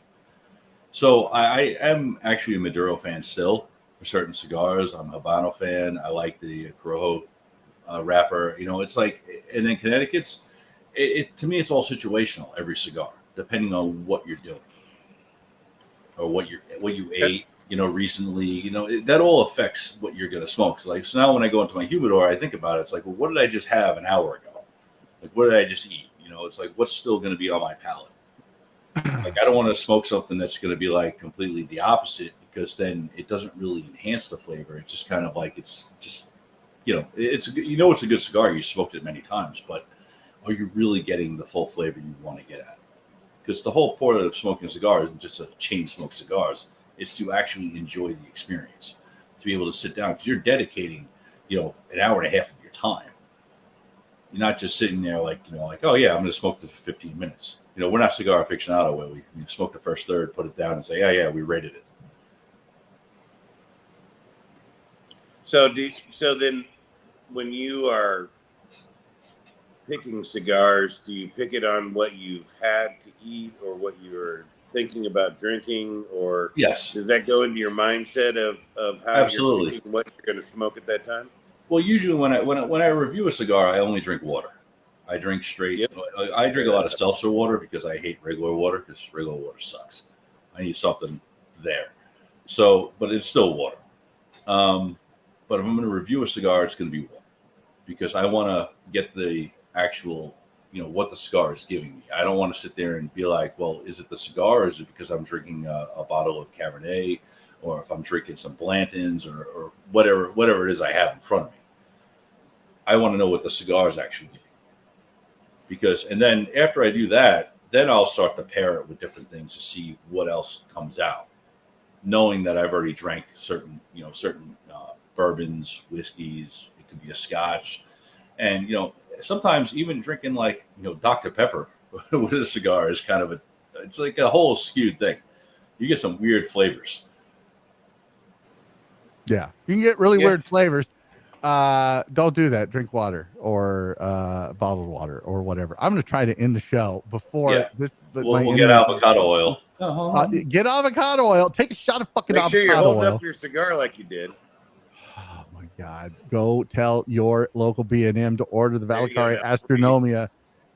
So I am actually a Maduro fan still. For certain cigars, I'm a Habano fan. I like the Corojo wrapper. It's like, and then Connecticut's, to me, it's all situational. Every cigar, depending on what you're doing or what you ate, recently. That all affects what you're gonna smoke. So now when I go into my humidor, I think about it. It's like, well, what did I just have an hour ago? Like, what did I just eat? It's like, what's still gonna be on my palate? Like, I don't want to smoke something that's gonna be like completely the opposite. Because then it doesn't really enhance the flavor. It's just kind of like it's just, it's it's a good cigar. You smoked it many times, but are you really getting the full flavor you want to get at it? Because the whole point of smoking cigars isn't just to chain smoke cigars. It's to actually enjoy the experience, to be able to sit down because you're dedicating, an hour and a half of your time. You're not just sitting there like, oh yeah, I'm going to smoke this for 15 minutes. We're not cigar aficionado where we smoke the first third, put it down, and say, yeah, we rated it. So then, when you are picking cigars, do you pick it on what you've had to eat or what you're thinking about drinking, or yes, does that go into your mindset of how absolutely you're thinking what you're going to smoke at that time? Well, usually when I review a cigar, I only drink water. I drink straight. Yep. I drink a lot of seltzer water because I hate regular water because regular water sucks. I need something there. So, but it's still water. But if I'm going to review a cigar, it's going to be water because I want to get the actual, what the cigar is giving me. I don't want to sit there and be like, well, is it the cigar or is it because I'm drinking a bottle of Cabernet or if I'm drinking some Blanton's or whatever it is I have in front of me. I want to know what the cigar is actually giving me. And then after I do that, then I'll start to pair it with different things to see what else comes out. Knowing that I've already drank certain bourbons, whiskeys, it could be a scotch. And, sometimes even drinking like, Dr. Pepper with a cigar is kind of it's like a whole skewed thing. You get some weird flavors. Yeah. You can get really weird flavors. Don't do that. Drink water or bottled water or whatever. I'm going to try to end the show before this. We'll get avocado oil. Get avocado oil. Take a shot of fucking avocado oil. Make sure you're holding up your cigar like you did. Oh my God. Go tell your local B&M to order the Valkyrie Astronomia.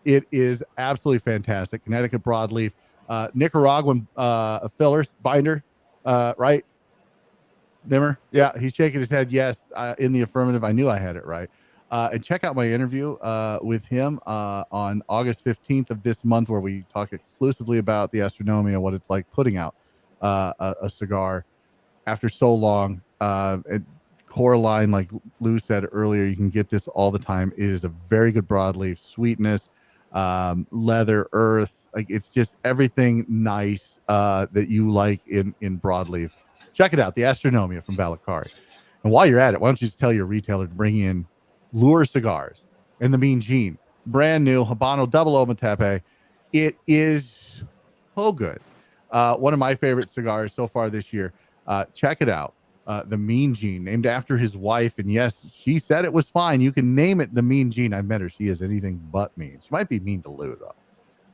It is absolutely fantastic. Connecticut broadleaf, Nicaraguan fillers, binder, right? Nimmer? Yeah, he's shaking his head. Yes, in the affirmative. I knew I had it right. And check out my interview with him on August 15th of this month, where we talk exclusively about the Astronomia, what it's like putting out a cigar after so long. Core line, like Lou said earlier, you can get this all the time. It is a very good broadleaf, sweetness, leather, earth. Like, it's just everything nice that you like in broadleaf. Check it out, the Astronomia from Valakari. And while you're at it, why don't you just tell your retailer to bring in Lure cigars and the Mean Gene, brand new Habano Double Ometepe. It is so good. One of my favorite cigars so far this year. Check it out. The Mean Gene, named after his wife. And yes, she said it was fine. You can name it the Mean Gene. I met her. She is anything but mean. She might be mean to Lou, though,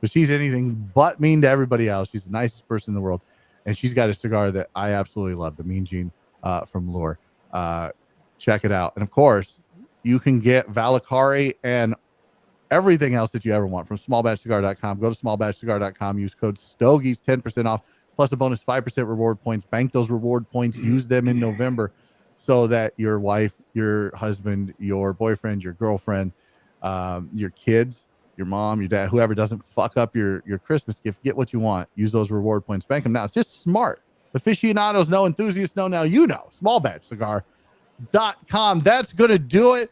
but she's anything but mean to everybody else. She's the nicest person in the world. And she's got a cigar that I absolutely love, the Mean Gene from Lure. Check it out. And of course, you can get Valakari and everything else that you ever want from smallbatchcigar.com. Go to smallbatchcigar.com. Use code Stogies, 10% off, plus a bonus 5% reward points. Bank those reward points. Use them in November so that your wife, your husband, your boyfriend, your girlfriend, your kids, your mom, your dad, whoever doesn't fuck up your Christmas gift, get what you want. Use those reward points. Bank them now. It's just smart. Aficionados know, enthusiasts know. Now you know. Smallbatchcigar.com. That's going to do it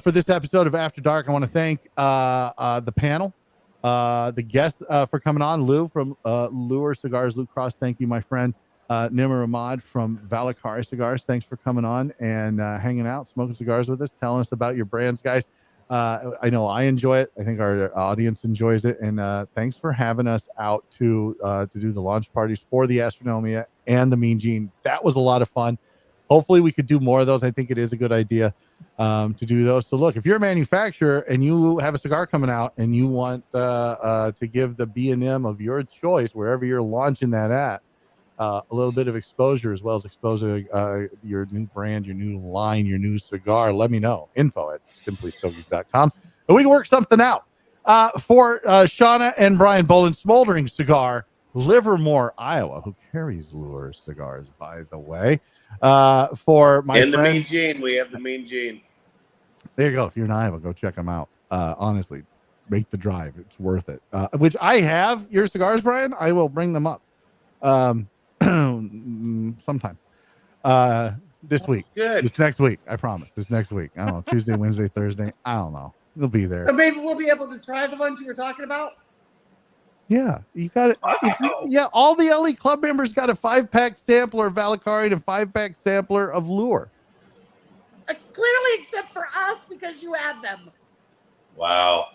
for this episode of After Dark. I want to thank the panel, the guests for coming on. Lou from Lure Cigars, Lou Cross, thank you, my friend. Nimar Ahmad from Valakari Cigars, thanks for coming on and hanging out, smoking cigars with us, telling us about your brands, guys. I know I enjoy it. I think our audience enjoys it. And thanks for having us out to do the launch parties for the Astronomia and the Mean Gene. That was a lot of fun. Hopefully we could do more of those. I think it is a good idea to do those. So look, if you're a manufacturer and you have a cigar coming out and you want to give the B&M of your choice, wherever you're launching that at, a little bit of exposure, as well as exposing your new brand, your new line, your new cigar, let me know. info@simplystogies.com. And we can work something out. For Shauna and Brian Bolin, Smoldering Cigar, Livermore, Iowa, who carries Lure cigars, by the way. For my and friend, the Mean Gene, we have the Mean Gene. There you go. If you're in Iowa, go check them out. Honestly, make the drive. It's worth it. Which I have your cigars, Brian. I will bring them up sometime this week. Good. This next week. I promise. This next week. I don't know. Tuesday, Wednesday, Thursday. I don't know. It'll be there. So maybe we'll be able to try the ones you were talking about. Yeah, you got it. Yeah, all the LE Club members got a 5-pack sampler of Valakari and a 5-pack sampler of Lure. Clearly, except for us, because you had them. Wow.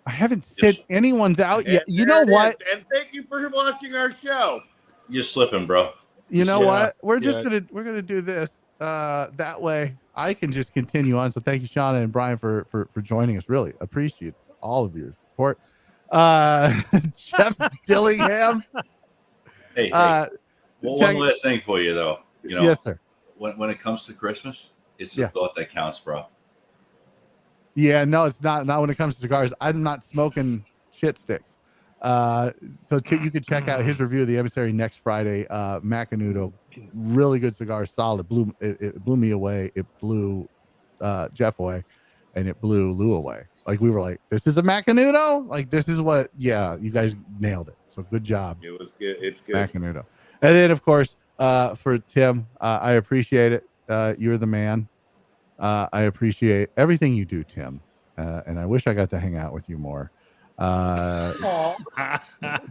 I haven't sent anyone's out yet. You know what? And thank you for watching our show. You're slipping, bro. You know what? We're gonna do this. That way I can just continue on. So thank you, Shauna and Brian, for joining us. Really appreciate all of your support. Jeff Dillingham. Hey, one last thing for you, though. You know, yes, sir. When it comes to Christmas, it's the thought that counts, bro. Yeah, no, it's not when it comes to cigars. I'm not smoking shit sticks. So you could check out his review of the Emissary next Friday. Macanudo, really good cigar, solid. It blew me away. It blew Jeff away, and it blew Lou away. Like, we were like, this is a Macanudo? Like, this is what, you guys nailed it. So good job. It was good. It's good. Macanudo. And then, of course, for Tim, I appreciate it. You're the man. I appreciate everything you do, Tim. And I wish I got to hang out with you more.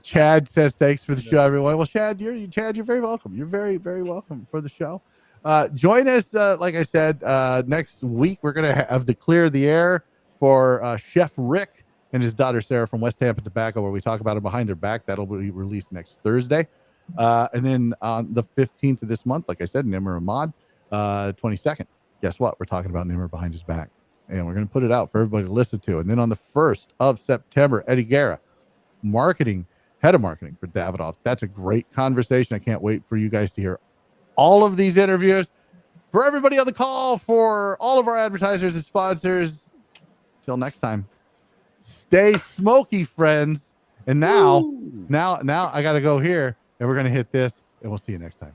Chad says, thanks for the show, everyone. Well, Chad, you're very welcome. You're very, very welcome for the show. Join us, like I said, next week. We're going to have the Clear the Air for Chef Rick and his daughter Sarah from West Tampa Tobacco, where we talk about it behind their back. That'll be released next Thursday. And then on the 15th of this month, like I said, Nimar Ahmad, 22nd. Guess what? We're talking about Nimar behind his back. And we're going to put it out for everybody to listen to. And then on the 1st of September, Eddie Guerra, head of marketing for Davidoff. That's a great conversation. I can't wait for you guys to hear all of these interviews. For everybody on the call, for all of our advertisers and sponsors, till next time, stay smoky, friends. And now I got to go here, and we're going to hit this, and we'll see you next time.